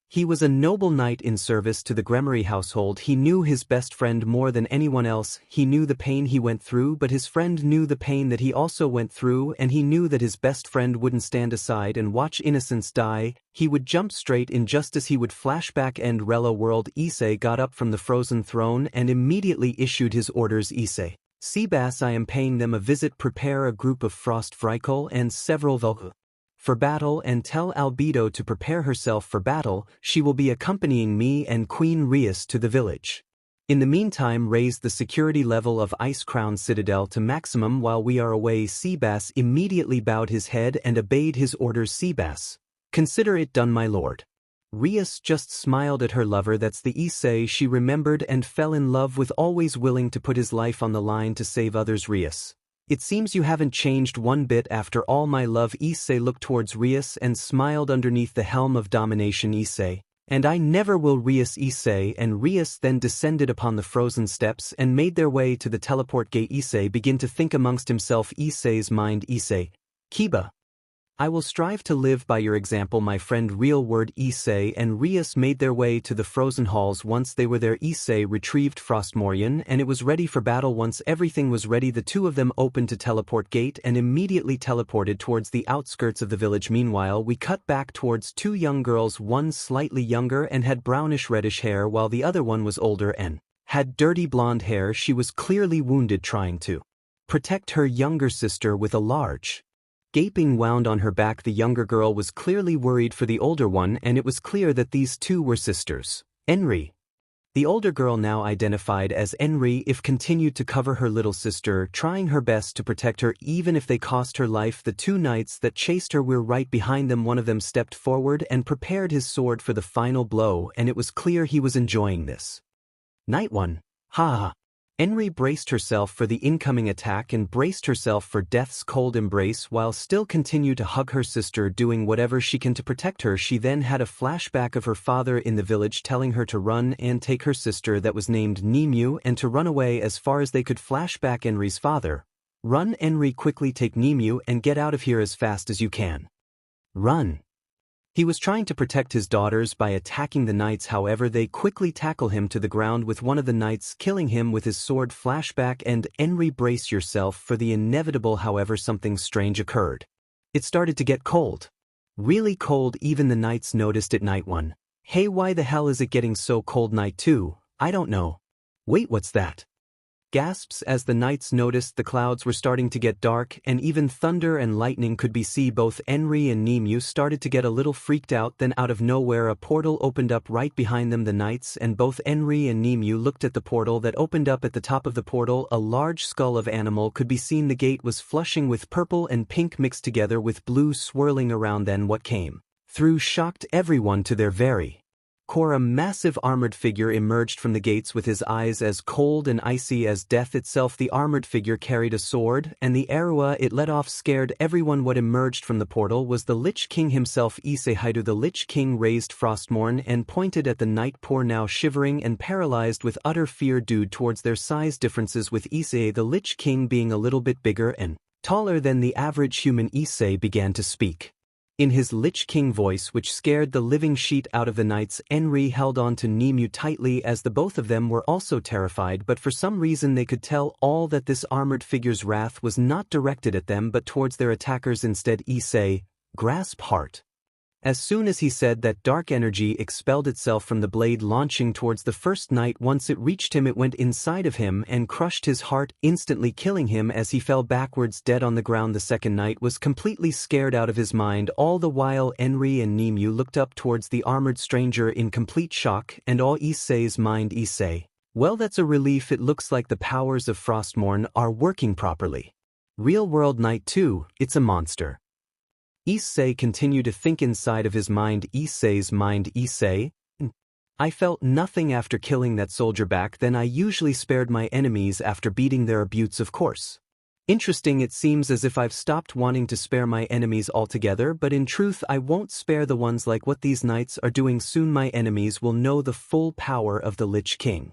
He was a noble knight in service to the Gremory household. He knew his best friend more than anyone else. He knew the pain he went through, but his friend knew the pain that he also went through, and he knew that his best friend wouldn't stand aside and watch innocents die. He would jump straight in just as he would. Flashback: End Rella world. Issei got up from the frozen throne and immediately issued his orders. Issei: Seabass, I am paying them a visit. Prepare a group of Frost Vrykul and several Velku for battle, and tell Albedo to prepare herself for battle. She will be accompanying me and Queen Rias to the village. In the meantime, raise the security level of Ice Crown Citadel to maximum while we are away. Seabass immediately bowed his head and obeyed his orders. Seabass: consider it done, my lord. Rias just smiled at her lover. That's the Issei she remembered and fell in love with, always willing to put his life on the line to save others. Rias: it seems you haven't changed one bit after all, my love. Issei looked towards Rias and smiled underneath the helm of domination. Issei: and I never will. Rias. Issei and Rias then descended upon the frozen steps and made their way to the teleport gate. Issei began to think amongst himself. Issei's mind: Issei: Kiba, I will strive to live by your example, my friend. Real word. Issei and Rias made their way to the frozen halls. Once they were there, Issei retrieved Frostmorion and it was ready for battle. Once everything was ready, the two of them opened to teleport gate and immediately teleported towards the outskirts of the village. Meanwhile, we cut back towards two young girls, one slightly younger and had brownish-reddish hair, while the other one was older and had dirty blonde hair. She was clearly wounded, trying to protect her younger sister with a large gaping wound on her back. The younger girl was clearly worried for the older one, and it was clear that these two were sisters. Enri. The older girl, now identified as Enri, if continued to cover her little sister, trying her best to protect her even if they cost her life. The two knights that chased her were right behind them. One of them stepped forward and prepared his sword for the final blow, and it was clear he was enjoying this. Knight 1. Ha ha. Enri braced herself for the incoming attack and braced herself for death's cold embrace while still continued to hug her sister, doing whatever she can to protect her. She then had a flashback of her father in the village telling her to run and take her sister that was named Nemu and to run away as far as they could. Flashback: Enri's father: run, Enri, quickly take Nemu and get out of here as fast as you can. Run. He was trying to protect his daughters by attacking the knights, however they quickly tackle him to the ground with one of the knights killing him with his sword. Flashback: and Enri, brace yourself for the inevitable. However, something strange occurred. It started to get cold. Really cold. Even the knights noticed it. Knight 1. Hey, why the hell is it getting so cold? Knight 2. I don't know. Wait, what's that? Gasps as the knights noticed the clouds were starting to get dark and even thunder and lightning could be seen. Both Enri and Nemu started to get a little freaked out. Then out of nowhere a portal opened up right behind them. The knights and both Enri and Nemu looked at the portal that opened up. At the top of the portal, a large skull of animal could be seen. The gate was flushing with purple and pink mixed together with blue swirling around. Then what came through shocked everyone to their very A massive armored figure emerged from the gates with his eyes as cold and icy as death itself. The armored figure carried a sword, and the arrow it let off scared everyone. What emerged from the portal was the Lich King himself, Issei Would. The Lich King raised Frostmourne and pointed at the night, poor now shivering and paralyzed with utter fear due towards their size differences, with Issei the Lich King being a little bit bigger and taller than the average human. Issei began to speak. In his Lich King voice, which scared the living sheet out of the knights, Enri held on to Nemu tightly, as the both of them were also terrified, but for some reason they could tell all that this armored figure's wrath was not directed at them but towards their attackers instead. Issei, grasp heart. As soon as he said that, dark energy expelled itself from the blade, launching towards the first knight. Once it reached him, it went inside of him and crushed his heart, instantly killing him as he fell backwards dead on the ground. The second knight was completely scared out of his mind. All the while Enri and Nemu looked up towards the armored stranger in complete shock and awe. Issei's mind. Issei, well, that's a relief. It looks like the powers of Frostmourne are working properly. Real world knight too, it's a monster. Issei continued to think inside of his mind. Issei's mind. Issei, I felt nothing after killing that soldier. Back then I usually spared my enemies after beating their abuse, of course. Interesting, it seems as if I've stopped wanting to spare my enemies altogether, but in truth I won't spare the ones like what these knights are doing. Soon my enemies will know the full power of the Lich King.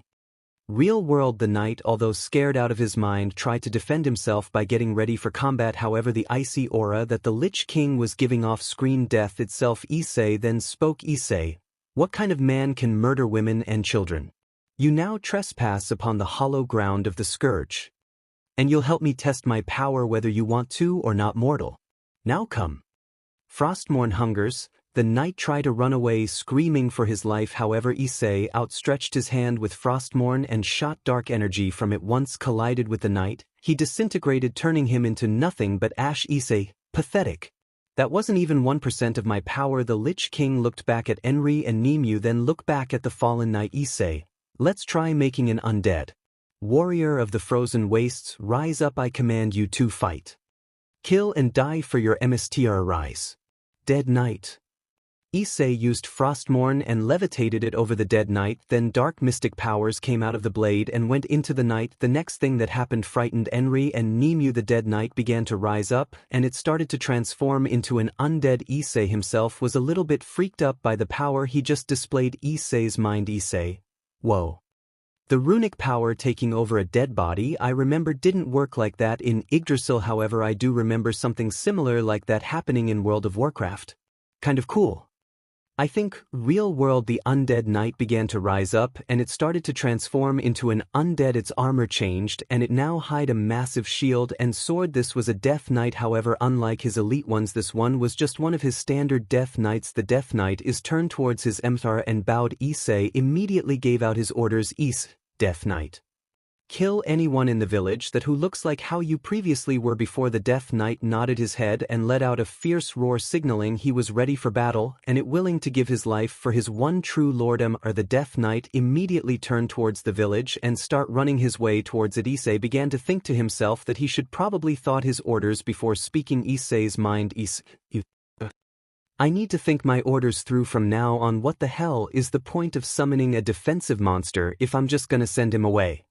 Real world. The knight, although scared out of his mind, tried to defend himself by getting ready for combat. However, the icy aura that the Lich King was giving off screamed death itself. Issei then spoke. Issei, what kind of man can murder women and children? You now trespass upon the hollow ground of the Scourge. And you'll help me test my power whether you want to or not, mortal. Now come. Frostmourne hungers. The knight tried to run away, screaming for his life. However, Issei outstretched his hand with Frostmourne and shot dark energy from it. Once collided with the knight, he disintegrated, turning him into nothing but ash. Issei, pathetic. That wasn't even 1% of my power. The Lich King looked back at Enri and Nemu, then looked back at the fallen knight. Issei, let's try making an undead. Warrior of the frozen wastes, rise up. I command you to fight. Kill and die for your MSTR. Rise. Dead knight. Issei used Frostmourne and levitated it over the dead knight. Then dark mystic powers came out of the blade and went into the knight. The next thing that happened frightened Enri and Nemu. The dead knight began to rise up, and it started to transform into an undead. Issei himself was a little bit freaked up by the power he just displayed. Issei's mind. Issei, whoa. The runic power taking over a dead body, I remember, didn't work like that in Yggdrasil. However, I do remember something similar like that happening in World of Warcraft. Kind of cool. I think, real world. The undead knight began to rise up and it started to transform into an undead. Its armor changed and it now hid a massive shield and sword. This was a death knight. However, unlike his elite ones, this one was just one of his standard death knights. The death knight is turned towards his emperor and bowed. Issei immediately gave out his orders. Death knight, kill anyone in the village that who looks like how you previously were before. The death knight nodded his head and let out a fierce roar, signaling he was ready for battle and it willing to give his life for his one true lord. The death knight immediately turned towards the village and start running his way towards it. Issei began to think to himself that he should probably thought his orders before speaking. Issei's mind. I need to think my orders through from now on. What the hell is the point of summoning a defensive monster if I'm just gonna send him away?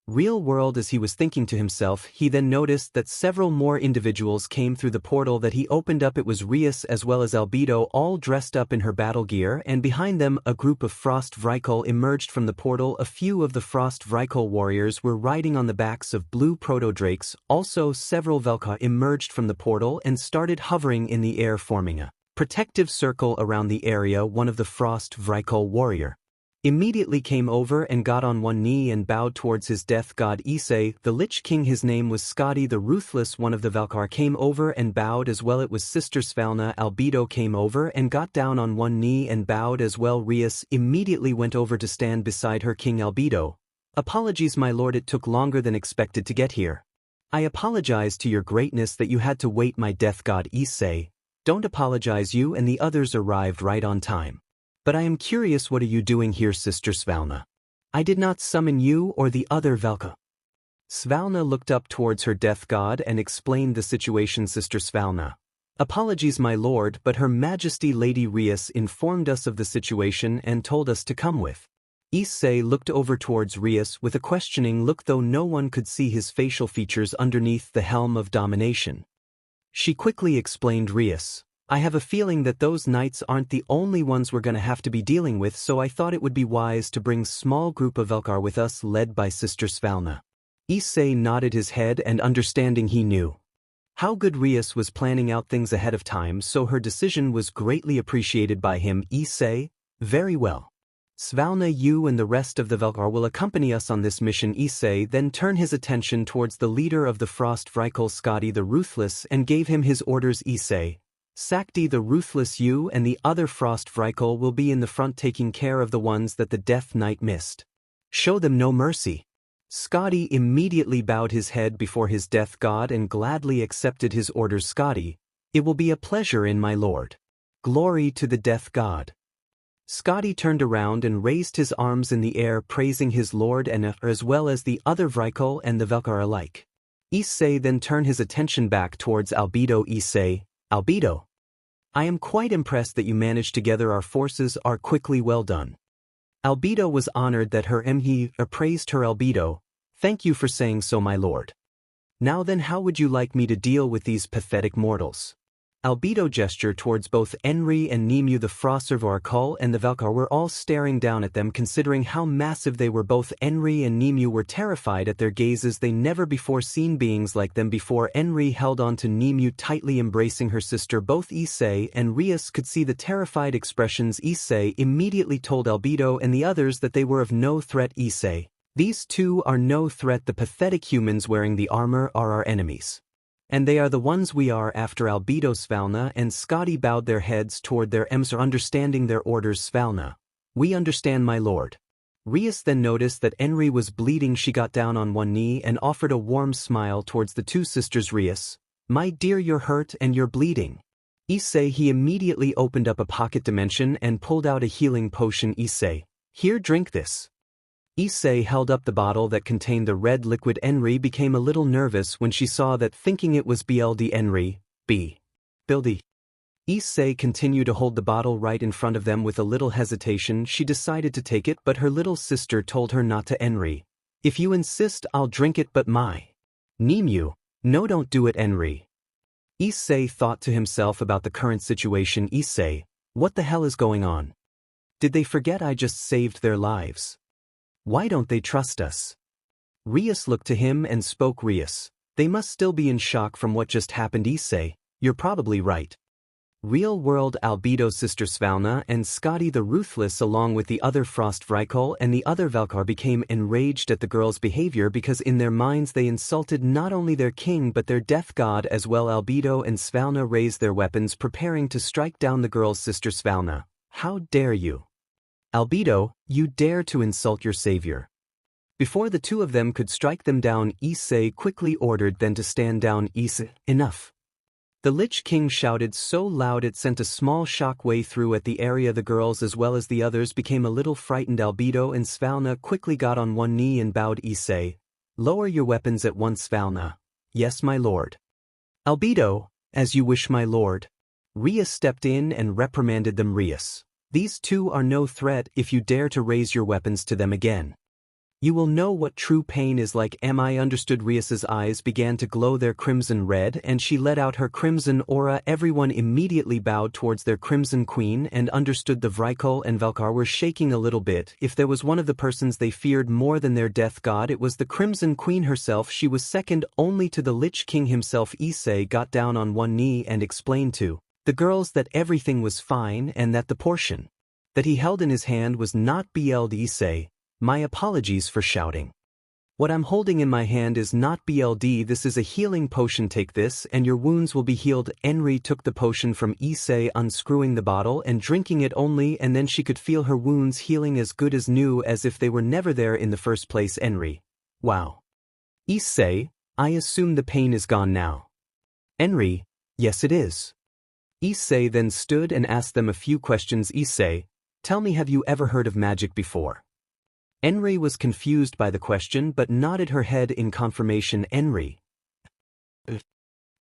Real world. As he was thinking to himself, he then noticed that several more individuals came through the portal that he opened up. It was Rias as well as Albedo, all dressed up in her battle gear, and behind them a group of Frost Vrykul emerged from the portal. A few of the Frost Vrykul warriors were riding on the backs of blue proto-drakes. Also several Velka emerged from the portal and started hovering in the air, forming a protective circle around the area. One of the Frost Vrykul warrior immediately came over and got on one knee and bowed towards his death god. Issei, the Lich King, his name was Skadi the Ruthless. One of the Valkar came over and bowed as well. It was Sister Svalna. Albedo came over and got down on one knee and bowed as well. Rias immediately went over to stand beside her. King Albedo, apologies my lord, it took longer than expected to get here. I apologize to your greatness that you had to wait, my death god. Issei, don't apologize, you and the others arrived right on time. But I am curious, what are you doing here, Sister Svalna? I did not summon you or the other Velka. Svalna looked up towards her death god and explained the situation. Sister Svalna, Apologies my lord, but Her Majesty Lady Rias informed us of the situation and told us to come with. Issei looked over towards Rias with a questioning look, though no one could see his facial features underneath the helm of domination. She quickly explained, Rias, I have a feeling that those knights aren't the only ones we're gonna have to be dealing with, so I thought it would be wise to bring small group of Velkar with us led by Sister Svalna. Issei nodded his head, and understanding he knew how good Rias was planning out things ahead of time, so her decision was greatly appreciated by him. Issei, very well. Svalna, you and the rest of the Velkar will accompany us on this mission. Issei then turned his attention towards the leader of the Frost Vrykul, Skadi the Ruthless, and gave him his orders. Issei, Sakti the Ruthless, you and the other Frost Vrykul will be in the front taking care of the ones that the Death Knight missed. Show them no mercy. Skadi immediately bowed his head before his death god and gladly accepted his orders. Skadi, it will be a pleasure in my lord. Glory to the death god. Skadi turned around and raised his arms in the air, praising his lord and as well as the other Vrykul and the Velkar alike. Issei then turned his attention back towards Albedo. Issei, Albedo, I am quite impressed that you managed to gather our forces are quickly. Well done. Albedo was honored that her He appraised her. Albedo, thank you for saying so, my lord. Now then, how would you like me to deal with these pathetic mortals? Albedo gestured towards both Enri and Nemu. The Frost Vrykul and the Velkar were all staring down at them, considering how massive they were. Both Enri and Nemu were terrified at their gazes. They never before seen beings like them before. Enri held on to Nemu tightly, embracing her sister. Both Issei and Rias could see the terrified expressions. Issei immediately told Albedo and the others that they were of no threat. Issei, these two are no threat. The pathetic humans wearing the armor are our enemies. And they are the ones we are after. Albedo, Svalna and Skadi bowed their heads toward their emsir, understanding their orders. Svalna, we understand, my lord. Rias then noticed that Enri was bleeding. She got down on one knee and offered a warm smile towards the two sisters. Rias, my dear, you're hurt and you're bleeding. Issei, he immediately opened up a pocket dimension and pulled out a healing potion. Issei, here, drink this. Issei held up the bottle that contained the red liquid. Enri became a little nervous when she saw that, thinking it was BLD. Enri, Bildi. Issei continued to hold the bottle right in front of them. With a little hesitation, she decided to take it, but her little sister told her not to. Enri, if you insist, I'll drink it, but my Nemu, no, don't do it. Enri. Issei thought to himself about the current situation. Issei, what the hell is going on? Did they forget I just saved their lives? Why don't they trust us? Rias looked to him and spoke. Rias, they must still be in shock from what just happened. Issei, you're probably right. Real world. Albedo, Sister Svalna and Skadi the Ruthless along with the other Frost Vrykul and the other Velkar became enraged at the girls' behavior, because in their minds they insulted not only their king but their death god as well. Albedo and Svalna raised their weapons, preparing to strike down the girls. Sister Svalna, how dare you? Albedo, you dare to insult your savior. Before the two of them could strike them down, Issei quickly ordered them to stand down. Issei, enough. The Lich King shouted so loud it sent a small shockwave through at the area. The girls as well as the others became a little frightened. Albedo and Svalna quickly got on one knee and bowed. Issei, lower your weapons at once. Svalna, yes, my lord. Albedo, as you wish, my lord. Rias stepped in and reprimanded them. Rias, these two are no threat. If you dare to raise your weapons to them again, you will know what true pain is like. Am I understood? Rias's eyes began to glow their crimson red and she let out her crimson aura. Everyone immediately bowed towards their crimson queen and understood. The Vrykul and Velkar were shaking a little bit. If there was one of the persons they feared more than their death god, it was the crimson queen herself. She was second only to the Lich King himself. Issei got down on one knee and explained to the girls that everything was fine and that the portion that he held in his hand was not BL'd. Issei, my apologies for shouting. What I'm holding in my hand is not BLD. This is a healing potion. Take this and your wounds will be healed. Enri took the potion from Issei, unscrewing the bottle and drinking it only, and then she could feel her wounds healing as good as new, as if they were never there in the first place. Enri, wow. Issei, I assume the pain is gone now. Enri, yes it is. Issei then stood and asked them a few questions. Issei, tell me, have you ever heard of magic before? Enri was confused by the question but nodded her head in confirmation. Enri,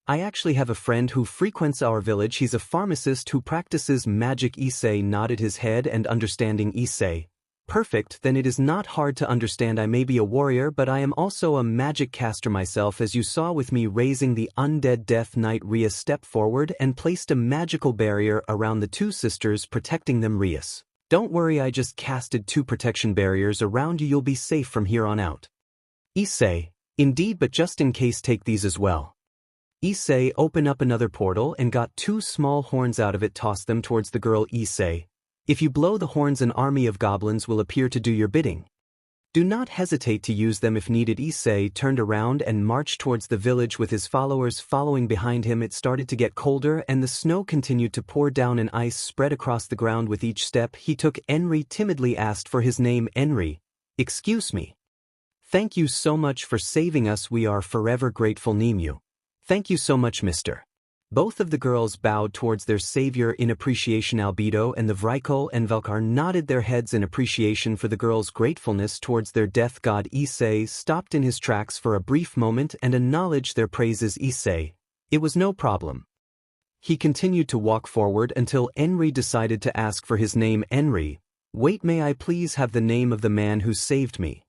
I actually have a friend who frequents our village. He's a pharmacist who practices magic. Issei nodded his head and understanding Issei. Perfect, then it is not hard to understand. I may be a warrior, but I am also a magic caster myself, as you saw with me raising the undead Death Knight. Rias stepped forward and placed a magical barrier around the two sisters, protecting them. Rias, don't worry, I just casted 2 protection barriers around you. You'll be safe from here on out. Issei, indeed, but just in case take these as well. Issei opened up another portal and got 2 small horns out of it, tossed them towards the girl. Issei, if you blow the horns, an army of goblins will appear to do your bidding. Do not hesitate to use them if needed. Issei turned around and marched towards the village with his followers following behind him. It started to get colder and the snow continued to pour down and ice spread across the ground with each step he took. Henry timidly asked for his name. Henry, excuse me. Thank you so much for saving us. We are forever grateful. Nemu. Thank you so much, mister. Both of the girls bowed towards their savior in appreciation. Albedo and the Vrykul and Velkar nodded their heads in appreciation for the girls' gratefulness towards their death god. Issei stopped in his tracks for a brief moment and acknowledged their praises. Issei, it was no problem. He continued to walk forward until Henry decided to ask for his name. Henry, wait, may I please have the name of the man who saved me?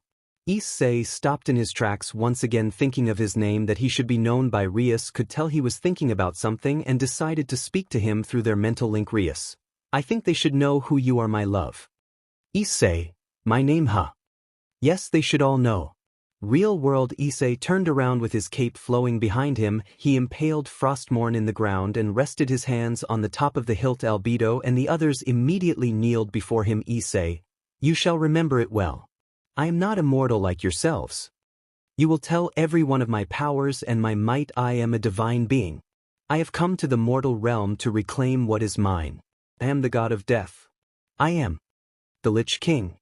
Issei stopped in his tracks once again, thinking of his name that he should be known by. Rias could tell he was thinking about something and decided to speak to him through their mental link. Rias, I think they should know who you are, my love. Issei, my name, huh? Yes, they should all know. Real world. Issei turned around with his cape flowing behind him. He impaled Frostmourne in the ground and rested his hands on the top of the hilt. Albedo and the others immediately kneeled before him. Issei, you shall remember it well. I am not immortal like yourselves. You will tell everyone of my powers and my might. I am a divine being. I have come to the mortal realm to reclaim what is mine. I am the god of death. I am the Lich King.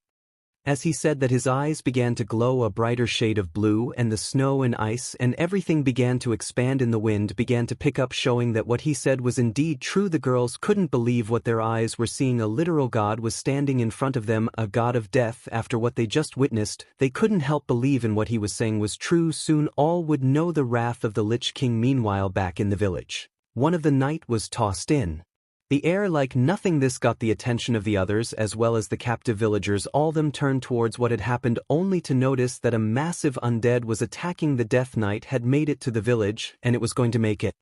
As he said that, his eyes began to glow a brighter shade of blue, and the snow and ice and everything began to expand in the wind began to pick up, showing that what he said was indeed true. The girls couldn't believe what their eyes were seeing. A literal god was standing in front of them, a god of death. After what they just witnessed, they couldn't help believe in what he was saying was true. Soon all would know the wrath of the Lich King. Meanwhile, back in the village, one of the night was tossed in the air like nothing. This got the attention of the others as well as the captive villagers. All of them turned towards what had happened, only to notice that a massive undead was attacking. The Death Knight had made it to the village, and it was going to make it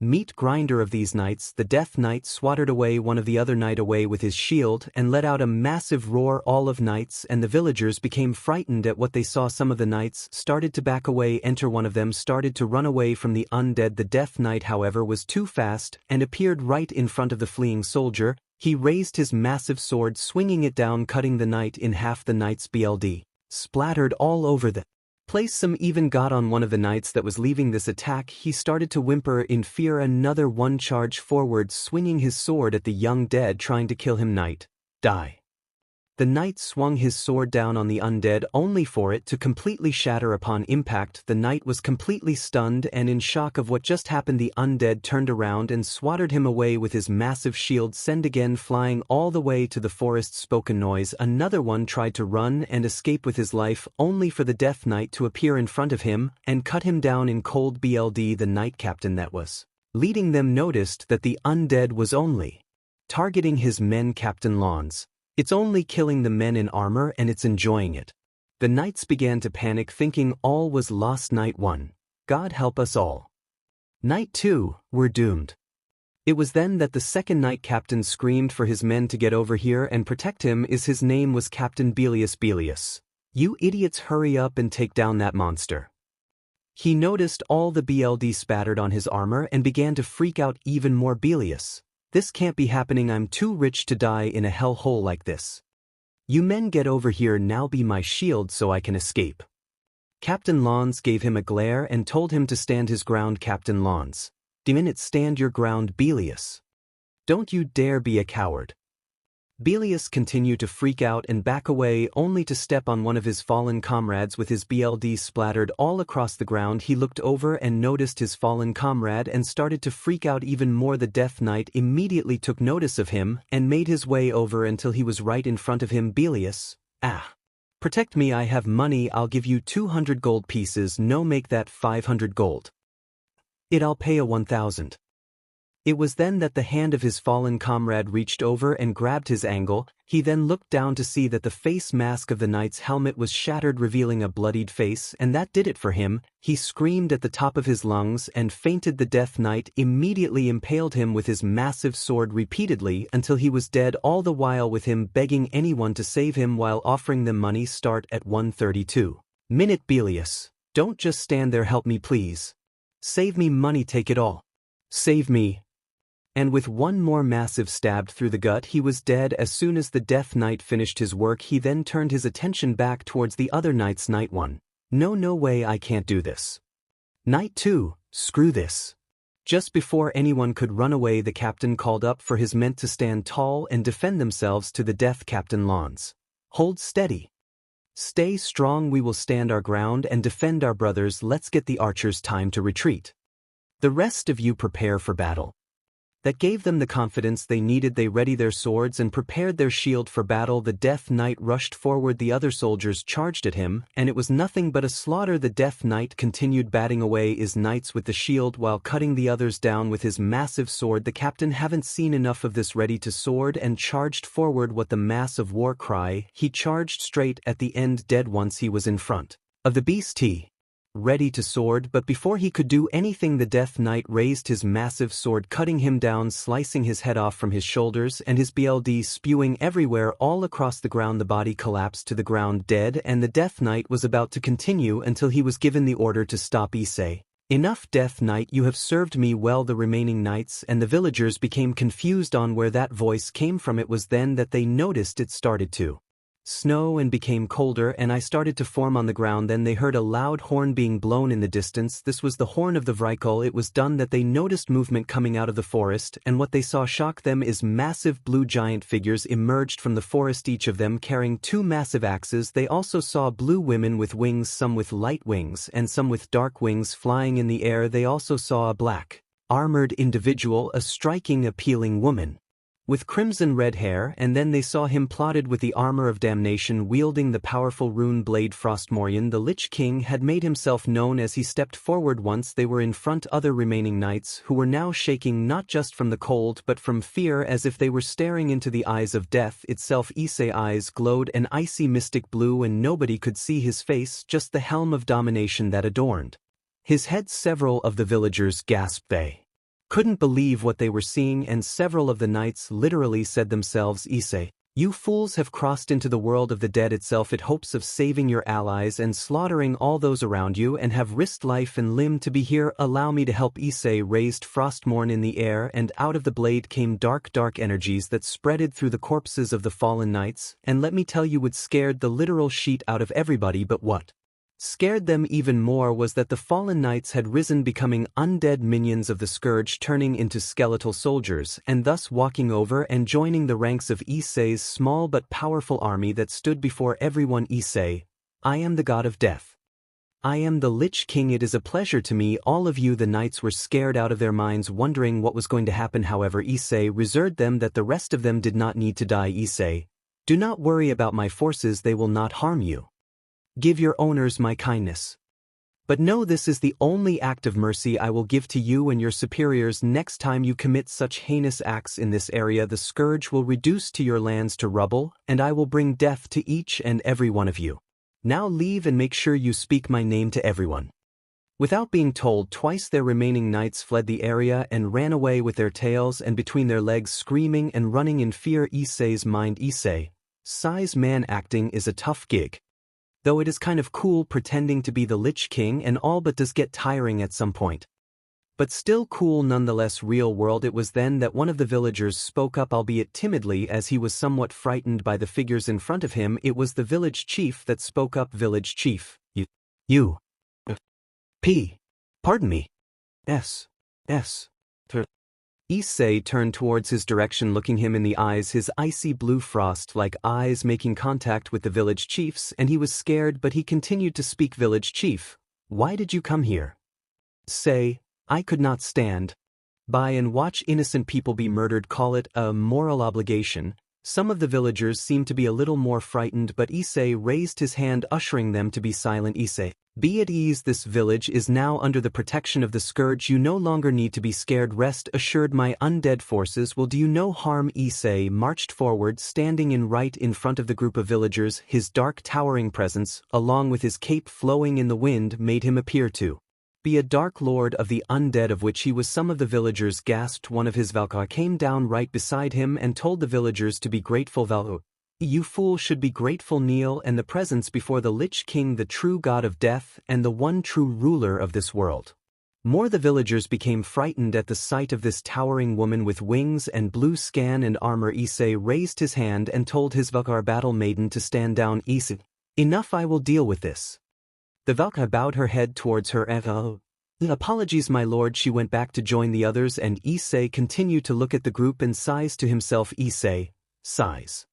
meat grinder of these knights. The Death Knight swatted away one of the other knight away with his shield and let out a massive roar. All of knights and the villagers became frightened at what they saw. Some of the knights started to back away. Enter one of them started to run away from the undead. The Death Knight, however, was too fast and appeared right in front of the fleeing soldier. He raised his massive sword, swinging it down, cutting the knight in half. The knight's blood splattered all over the place. Some even got on one of the knights that was leaving this attack. He started to whimper in fear. Another one charged forward, swinging his sword at the young dead, trying to kill him. Knight, die. The knight swung his sword down on the undead, only for it to completely shatter upon impact. The knight was completely stunned and in shock of what just happened. The undead turned around and swatted him away with his massive shield, send again flying all the way to the forest. Spoken noise. Another one tried to run and escape with his life, only for the Death Knight to appear in front of him and cut him down in cold blood. The knight captain that was leading them noticed that the undead was only targeting his men. Captain Lawns, it's only killing the men in armor and it's enjoying it. The knights began to panic, thinking all was lost. Night 1, God help us all. Night 2, we're doomed. It was then that the second knight captain screamed for his men to get over here and protect him. His name was Captain Belius. Belius, you idiots, hurry up and take down that monster. He noticed all the blood spattered on his armor and began to freak out even more. Belius, this can't be happening. I'm too rich to die in a hellhole like this. You men get over here now, be my shield so I can escape. Captain Lawns gave him a glare and told him to stand his ground. Captain Lawns, Deminute, stand your ground. Belius, don't you dare be a coward. Belius continued to freak out and back away, only to step on one of his fallen comrades with his blood splattered all across the ground. He looked over and noticed his fallen comrade and started to freak out even more. The Death Knight immediately took notice of him and made his way over until he was right in front of him. Belius, protect me, I have money, I'll give you 200 gold pieces. No, make that 500 gold. I'll pay a 1,000. It was then that the hand of his fallen comrade reached over and grabbed his angle. He then looked down to see that the face mask of the knight's helmet was shattered, revealing a bloodied face, and that did it for him. He screamed at the top of his lungs and fainted. The Death Knight immediately impaled him with his massive sword repeatedly until he was dead, all the while with him begging anyone to save him while offering them money. Start at 132. Minute Belius. Don't just stand there, help me please. Save me money, take it all. Save me. And with one more massive stab through the gut, he was dead. As soon as the Death Knight finished his work, he then turned his attention back towards the other knights. Knight 1. No way, I can't do this. Knight 2. Screw this. Just before anyone could run away, the captain called up for his men to stand tall and defend themselves. To the death, Captain Lawns. Hold steady. Stay strong, we will stand our ground and defend our brothers. Let's get the archers time to retreat. The rest of you prepare for battle. That gave them the confidence they needed. They readied their swords and prepared their shield for battle. The Death Knight rushed forward. The other soldiers charged at him, and it was nothing but a slaughter. The Death Knight continued batting away his knights with the shield while cutting the others down with his massive sword. The captain haven't seen enough of this, ready to sword and charged forward. What the mass of war cry, he charged straight at the end, dead once he was in front of the beast. He ready to sword, but before he could do anything, the Death Knight raised his massive sword, cutting him down, slicing his head off from his shoulders and his BLD spewing everywhere all across the ground. The body collapsed to the ground dead, and the Death Knight was about to continue until he was given the order to stop. Issei. Enough, Death Knight, you have served me well. The remaining knights and the villagers became confused on where that voice came from. It was then that they noticed it started to snow and became colder, and I started to form on the ground. Then they heard a loud horn being blown in the distance. This was the horn of the Vrykul. It was done that they noticed movement coming out of the forest, and what they saw shocked them. Is massive blue giant figures emerged from the forest, each of them carrying 2 massive axes. They also saw blue women with wings, some with light wings and some with dark wings, flying in the air. They also saw a black armored individual, a striking, appealing woman with crimson red hair, and then they saw him plotted with the armor of damnation, wielding the powerful rune blade. Frostmorian, the Lich King, had made himself known as he stepped forward. Once they were in front, other remaining knights who were now shaking not just from the cold but from fear, as if they were staring into the eyes of death itself. Issei's eyes glowed an icy mystic blue, and nobody could see his face, just the helm of domination that adorned his head. Several of the villagers gasped. They couldn't believe what they were seeing, and several of the knights literally said themselves, Issei, you fools have crossed into the world of the dead itself in hopes of saving your allies and slaughtering all those around you, and have risked life and limb to be here. Allow me to help. Issei raised Frostmourne in the air, and out of the blade came dark energies that spreaded through the corpses of the fallen knights, and let me tell you, what scared the literal shit out of everybody. But what scared them even more was that the fallen knights had risen, becoming undead minions of the scourge, turning into skeletal soldiers, and thus walking over and joining the ranks of Issei's small but powerful army that stood before everyone. Issei, I am the god of death. I am the Lich King. It is a pleasure to me, all of you. The knights were scared out of their minds, wondering what was going to happen. However, Issei reassured them that the rest of them did not need to die. Issei, do not worry about my forces, they will not harm you. Give your owners my kindness. But know this is the only act of mercy I will give to you and your superiors. Next time you commit such heinous acts in this area, the scourge will reduce to your lands to rubble, and I will bring death to each and every one of you. Now leave and make sure you speak my name to everyone. Without being told twice, their remaining knights fled the area and ran away with their tails and between their legs, screaming and running in fear. Issei's mind. Issei, size man, acting is a tough gig. Though it is kind of cool pretending to be the Lich King and all, but does get tiring at some point. But still cool nonetheless. Real world. It was then that one of the villagers spoke up, albeit timidly, as he was somewhat frightened by the figures in front of him. It was the village chief that spoke up. Village chief, you. Pardon me. Issei turned towards his direction, looking him in the eyes, his icy blue frost-like eyes making contact with the village chief's, and he was scared, but he continued to speak. Village chief, why did you come here? Say, I could not stand by and watch innocent people be murdered. Call it a moral obligation. Some of the villagers seemed to be a little more frightened, but Issei raised his hand, ushering them to be silent. Issei, Be at ease, this village is now under the protection of the scourge. You no longer need to be scared. Rest assured, my undead forces will do you no harm. Issei marched forward, standing right in front of the group of villagers. His dark towering presence, along with his cape flowing in the wind, made him appear to be a dark lord of the undead, of which he was. Some of the villagers gasped. One of his Valkyr came down right beside him and told the villagers to be grateful. Valkyr, you fool should be grateful. Kneel and the presence before the Lich King, the true god of death and the one true ruler of this world. More the villagers became frightened at the sight of this towering woman with wings and blue skin and armor. Issei raised his hand and told his Valkyr battle maiden to stand down. Issei, enough, I will deal with this. The Valkyr bowed her head towards her. Apologies, my lord. She went back to join the others, and Issei continued to look at the group and sighs to himself. Issei sighs.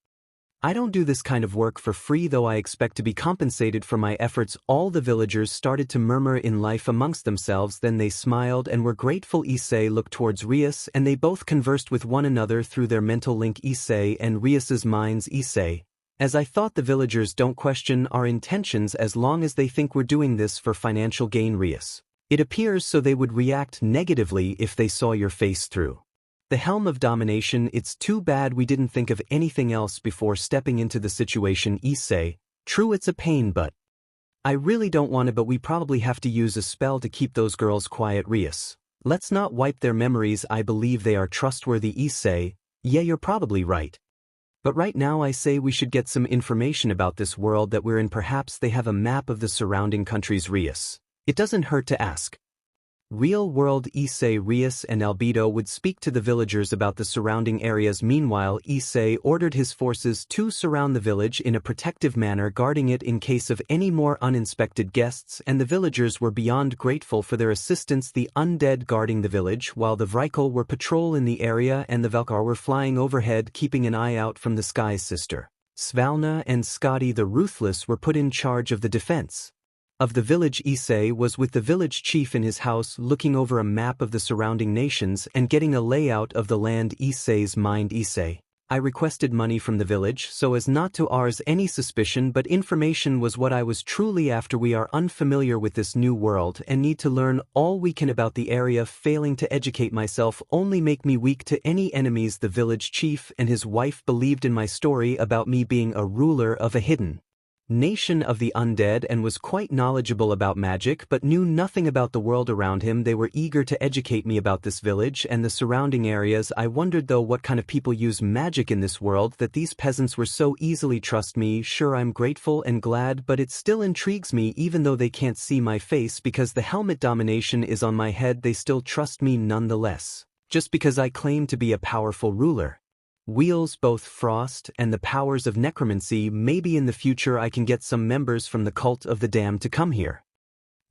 I don't do this kind of work for free, though I expect to be compensated for my efforts. All the villagers started to murmur in life amongst themselves, then they smiled and were grateful. Issei looked towards Rias, and they both conversed with one another through their mental link. Issei and Rias's minds. Issei, as I thought, the villagers don't question our intentions as long as they think we're doing this for financial gain. Rias, it appears so they would react negatively if they saw your face through the helm of domination. It's too bad we didn't think of anything else before stepping into the situation. Issei, true, it's a pain, but I really don't want to, but we probably have to use a spell to keep those girls quiet. Rias, let's not wipe their memories. I believe they are trustworthy. Issei, yeah, you're probably right. But right now I say we should get some information about this world that we're in. Perhaps they have a map of the surrounding countries. Rias, it doesn't hurt to ask. Real world. Issei, Rias and Albedo would speak to the villagers about the surrounding areas. Meanwhile, Issei ordered his forces to surround the village in a protective manner, guarding it in case of any more uninspected guests, and the villagers were beyond grateful for their assistance. The undead guarding the village, while the Vrykul were patrol in the area and the Valkyr were flying overhead, keeping an eye out from the skies. Sister Svalna and Skadi the Ruthless were put in charge of the defense of the village. Issei was with the village chief in his house, looking over a map of the surrounding nations and getting a layout of the land. Issei's mind. Issei, I requested money from the village so as not to arouse any suspicion, but information was what I was truly after. We are unfamiliar with this new world and need to learn all we can about the area. Failing to educate myself only make me weak to any enemies. The village chief and his wife believed in my story about me being a ruler of a hidden nation of the undead and was quite knowledgeable about magic, but knew nothing about the world around him. They were eager to educate me about this village and the surrounding areas. I wondered though what kind of people use magic in this world that these peasants were so easily trust me. Sure, I'm grateful and glad, but it still intrigues me. Even though they can't see my face because the helmet domination is on my head, they still trust me nonetheless, just because I claim to be a powerful ruler. Wields both frost and the powers of necromancy. Maybe in the future I can get some members from the cult of the damned to come here.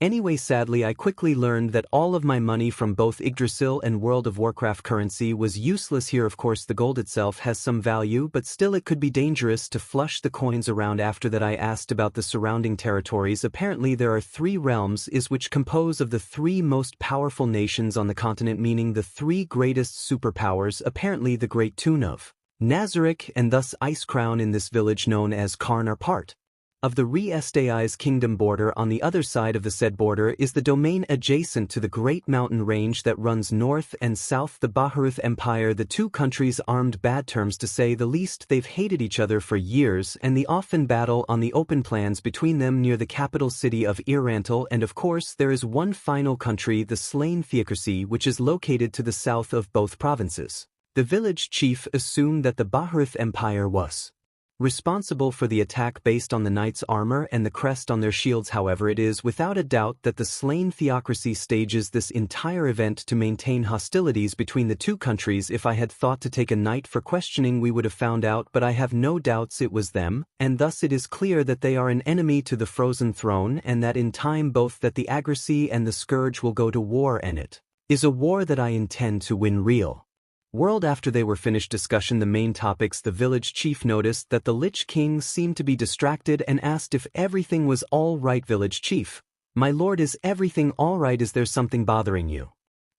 Anyway, sadly I quickly learned that all of my money from both Yggdrasil and World of Warcraft currency was useless here. Of course the gold itself has some value, but still it could be dangerous to flush the coins around. After that I asked about the surrounding territories. Apparently there are 3 realms which compose of the 3 most powerful nations on the continent, meaning the 3 greatest superpowers. Apparently the Great Tune of Nazarick and thus Ice Crown in this village known as Karn are part of the Riastai's kingdom border. On the other side of the said border is the domain adjacent to the great mountain range that runs north and south, the Baharuth Empire. The 2 countries armed bad terms to say the least. They've hated each other for years, and the often battle on the open plans between them near the capital city of Irantal. And of course there is one final country, the slain theocracy, which is located to the south of both provinces. The village chief assumed that the Baharuth Empire was responsible for the attack based on the knight's armor and the crest on their shields. However, it is without a doubt that the slain theocracy stages this entire event to maintain hostilities between the 2 countries. If I had thought to take a knight for questioning we would have found out, but I have no doubts it was them, and thus it is clear that they are an enemy to the Frozen Throne, and that in time both that the Agracy and the Scourge will go to war, and it is a war that I intend to win. Real world. After they were finished discussion the main topics, the village chief noticed that the Lich King seemed to be distracted and asked if everything was all right. Village chief, my lord, is everything all right? Is there something bothering you?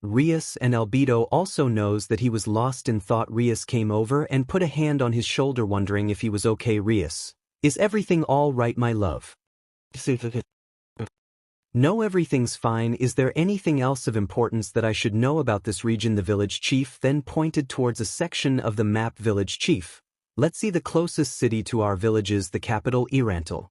Rias and Albedo also knows that he was lost in thought. Rias came over and put a hand on his shoulder, wondering if he was okay. Rias, is everything all right, my love? No, everything's fine. Is there anything else of importance that I should know about this region? The village chief then pointed towards a section of the map. Village chief. Let's see, the closest city to our village is the capital, Irantal.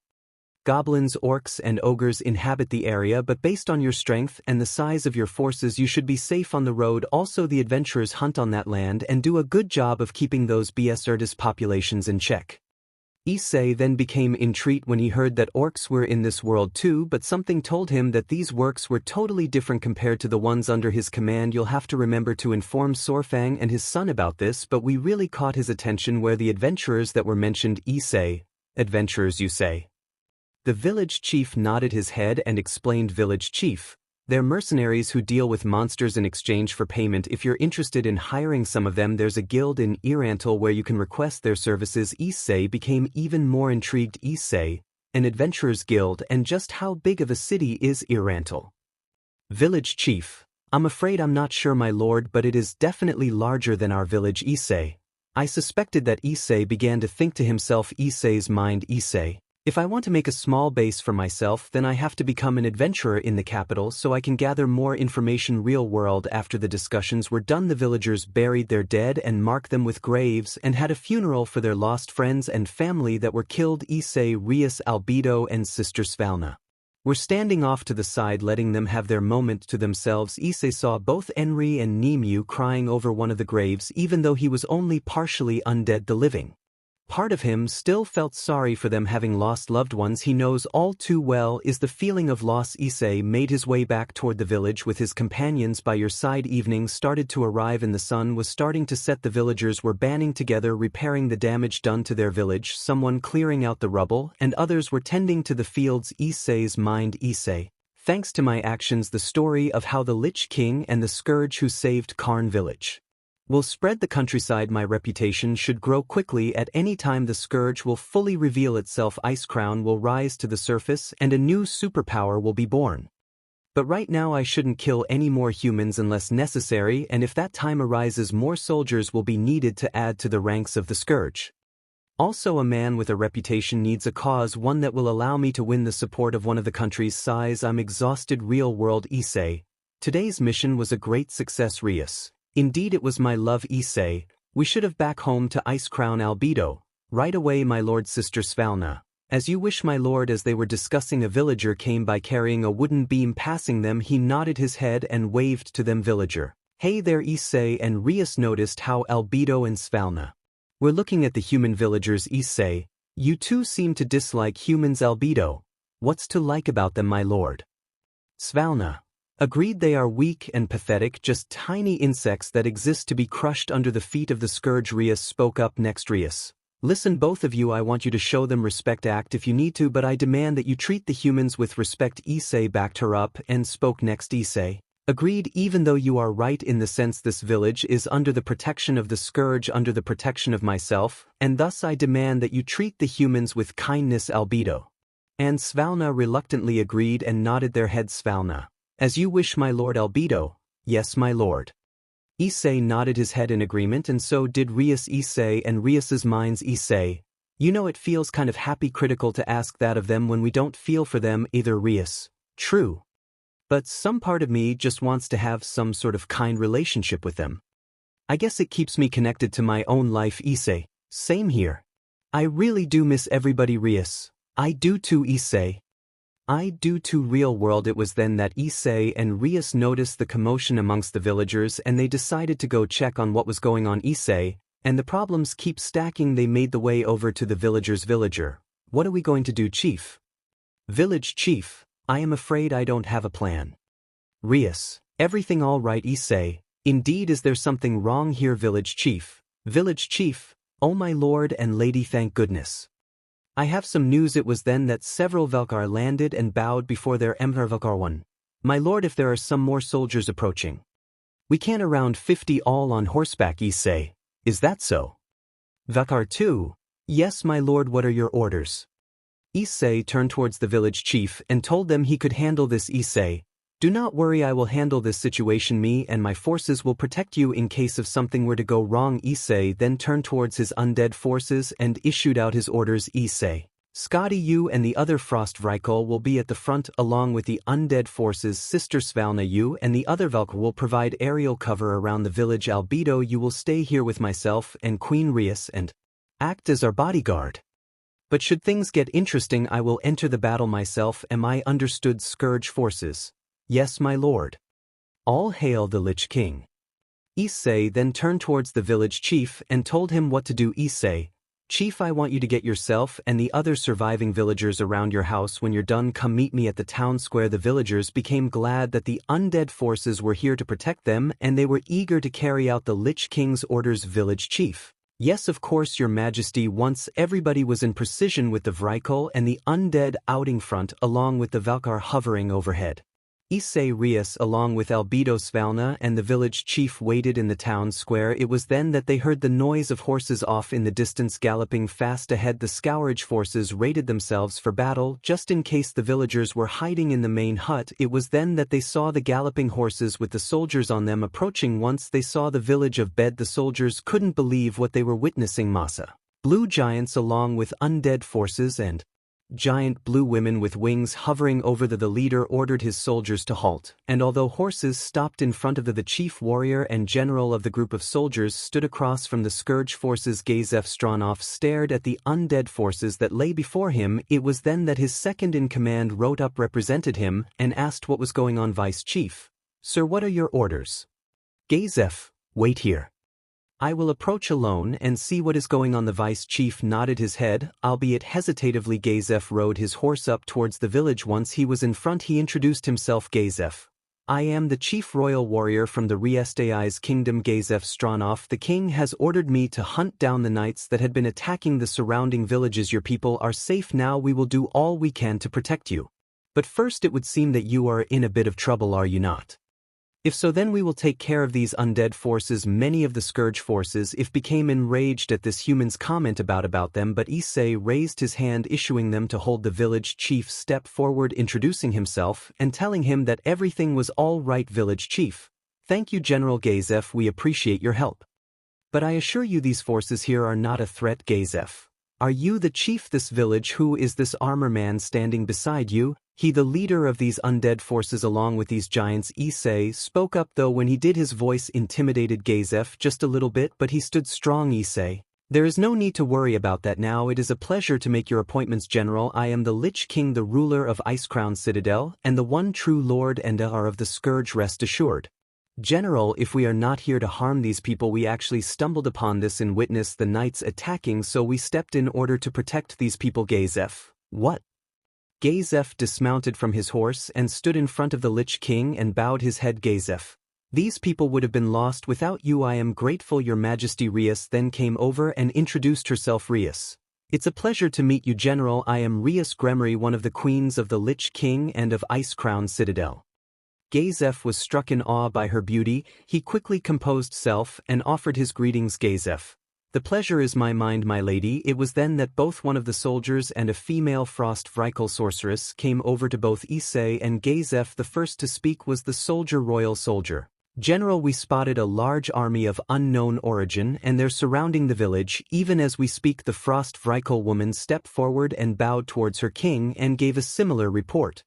Goblins, orcs, and ogres inhabit the area, but based on your strength and the size of your forces, you should be safe on the road. Also, the adventurers hunt on that land and do a good job of keeping those BS populations in check. Issei then became intrigued when he heard that orcs were in this world too, but something told him that these works were totally different compared to the ones under his command. You'll have to remember to inform Sorfang and his son about this, but we really caught his attention where the adventurers that were mentioned. Issei, adventurers you say? The village chief nodded his head and explained. Village chief, they're mercenaries who deal with monsters in exchange for payment. If you're interested in hiring some of them, there's a guild in Irantal where you can request their services. Issei became even more intrigued. Issei, an adventurers guild, and just how big of a city is Irantal? Village chief, I'm afraid I'm not sure, my lord, but it is definitely larger than our village. Issei. I suspected that. Issei began to think to himself. Issei's mind. Issei. If I want to make a small base for myself, then I have to become an adventurer in the capital so I can gather more information. Real world. After the discussions were done, the villagers buried their dead and marked them with graves and had a funeral for their lost friends and family that were killed. Issei, Rias, Albedo, and Sister Svalna were standing off to the side, letting them have their moment to themselves. Issei saw both Enri and Nemu crying over one of the graves. Even though he was only partially undead, the living part of him still felt sorry for them, having lost loved ones he knows all too well is the feeling of loss. Issei made his way back toward the village with his companions by your side. Evening started to arrive and the sun was starting to set. The villagers were banding together, repairing the damage done to their village, someone clearing out the rubble, and others were tending to the fields. Issei's mind. Issei, thanks to my actions, the story of how the Lich King and the Scourge who saved Karn village will spread the countryside. My reputation should grow quickly. At any time the Scourge will fully reveal itself. Ice Crown will rise to the surface and a new superpower will be born. But right now I shouldn't kill any more humans unless necessary, and if that time arises, more soldiers will be needed to add to the ranks of the Scourge. Also, a man with a reputation needs a cause, one that will allow me to win the support of one of the country's size. I'm exhausted. Real world. Issei, today's mission was a great success. Rias, indeed it was, my love. Issei, we should have back home to Ice Crown. Albedo, right away, my lord. Sister Svalna, as you wish, my lord. As they were discussing, a villager came by carrying a wooden beam. Passing them, he nodded his head and waved to them. Villager, hey there. Issei and Rias noticed how Albedo and Svalna were looking at the human villagers. Issei, you two seem to dislike humans. Albedo, what's to like about them, my lord? Svalna agreed, they are weak and pathetic, just tiny insects that exist to be crushed under the feet of the Scourge. Rias spoke up next. Rias, listen, both of you, I want you to show them respect. Act if you need to, but I demand that you treat the humans with respect. Issei backed her up and spoke next. Issei agreed, even though you are right in the sense this village is under the protection of the Scourge, under the protection of myself, and thus I demand that you treat the humans with kindness. Albedo and Svalna reluctantly agreed and nodded their heads. Svalna, as you wish, my lord. Albedo, yes, my lord. Issei nodded his head in agreement, and so did Rias. Issei and Rias's minds. Issei, you know, it feels kind of happy critical to ask that of them when we don't feel for them either. Rias, true. But some part of me just wants to have some sort of kind relationship with them. I guess it keeps me connected to my own life. Issei, same here. I really do miss everybody. Rias, I do too. Issei, I do too. Real world. It was then that Issei and Rias noticed the commotion amongst the villagers and they decided to go check on what was going on. Issei, and the problems keep stacking. They made the way over to the villagers. Villager, what are we going to do, chief? Village chief, I am afraid I don't have a plan. Rias, everything all right? Issei, indeed, is there something wrong here? Village chief, oh my lord and lady, thank goodness. I have some news. It was then that several Velkar landed and bowed before their Emperor. Velkar 1. My lord, if there are some more soldiers approaching. We can around 50 all on horseback. Issei, is that so? Velkar 2. Yes, my lord, what are your orders? Issei turned towards the village chief and told them he could handle this. Issei, do not worry, I will handle this situation. Me and my forces will protect you in case of something were to go wrong. Issei then turned towards his undead forces and issued out his orders. Issei, Scotty, you and the other Frost Vrykul will be at the front along with the undead forces. Sister Svalna, you and the other Valk will provide aerial cover around the village. Albedo, you will stay here with myself and Queen Rias and act as our bodyguard. But should things get interesting, I will enter the battle myself. Am I understood? Scourge forces. Yes, my lord. All hail the Lich King. Issei then turned towards the village chief and told him what to do. Issei, Chief, I want you to get yourself and the other surviving villagers around your house. When you're done, come meet me at the town square. The villagers became glad that the undead forces were here to protect them, and they were eager to carry out the Lich King's orders. Village chief. Yes, of course, your majesty. Once everybody was in precision with the Vrykul and the undead outing front along with the Valkar hovering overhead. Issei Rias along with Albedo Svalna and the village chief waited in the town square. It was then that they heard the noise of horses off in the distance galloping fast ahead. The Scourge forces raided themselves for battle just in case the villagers were hiding in the main hut. It was then that they saw the galloping horses with the soldiers on them approaching. Once they saw the village of Bed, the soldiers couldn't believe what they were witnessing. Masa. Blue giants along with undead forces and giant blue women with wings hovering over the leader ordered his soldiers to halt, and although horses stopped in front of the chief warrior and general of the group of soldiers stood across from the Scourge forces. Gazef Stronov stared at the undead forces that lay before him. It was then that his second-in-command rode up, represented him, and asked what was going on. Vice Chief. Sir, what are your orders? Gazef, wait here. I will approach alone and see what is going on. The vice chief nodded his head, albeit hesitatively. Gazef rode his horse up towards the village. Once he was in front, he introduced himself. Gazef. I am the chief royal warrior from the Riastai's kingdom. Gazef Stronov. The king has ordered me to hunt down the knights that had been attacking the surrounding villages. Your people are safe now. We will do all we can to protect you. But first, it would seem that you are in a bit of trouble, are you not? If so, then we will take care of these undead forces. Many of the Scourge forces became enraged at this human's comment about them, but Issei raised his hand, issuing them to hold. The village chief stepped forward, introducing himself and telling him that everything was all right. Village chief. Thank you, General Gazef, we appreciate your help. But I assure you these forces here are not a threat. Gazef. Are you the chief this village? Who is this armor man standing beside you? He the leader of these undead forces along with these giants. Issei spoke up, though when he did his voice intimidated Gazef just a little bit, but he stood strong. Issei. There is no need to worry about that now. It is a pleasure to make your appointments, General. I am the Lich King, the ruler of Icecrown Citadel, and the one true Lord and are of the Scourge. Rest assured. General, if we are not here to harm these people, we actually stumbled upon this and witnessed the knights attacking, so we stepped in order to protect these people. Gazef. What? Gazef dismounted from his horse and stood in front of the Lich King and bowed his head. Gazef. These people would have been lost without you. I am grateful, Your Majesty. Rias then came over and introduced herself. Rias. It's a pleasure to meet you, General. I am Rias Gremory, one of the queens of the Lich King and of Icecrown Citadel. Gazef was struck in awe by her beauty. He quickly composed self and offered his greetings. Gazef. The pleasure is my mind, my lady. It was then that both one of the soldiers and a female Frost Vrykul sorceress came over to both Issei and Gazef. The first to speak was the soldier. Royal soldier. General, we spotted a large army of unknown origin and they're surrounding the village. Even as we speak, the Frost Vrykul woman stepped forward and bowed towards her king and gave a similar report.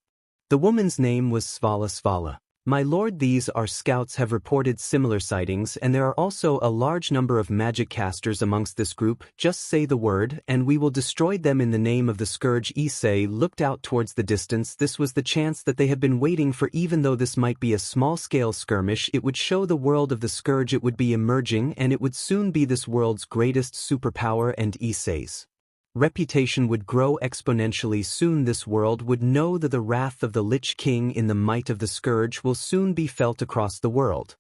The woman's name was Svala. My lord, these our scouts have reported similar sightings, and there are also a large number of magic casters amongst this group. Just say the word, and we will destroy them in the name of the Scourge. Issei looked out towards the distance. This was the chance that they had been waiting for. Even though this might be a small-scale skirmish, it would show the world of the Scourge. It would be emerging, and it would soon be this world's greatest superpower, and Issei's reputation would grow exponentially. Soon this world would know that the wrath of the Lich King in the might of the Scourge will soon be felt across the world.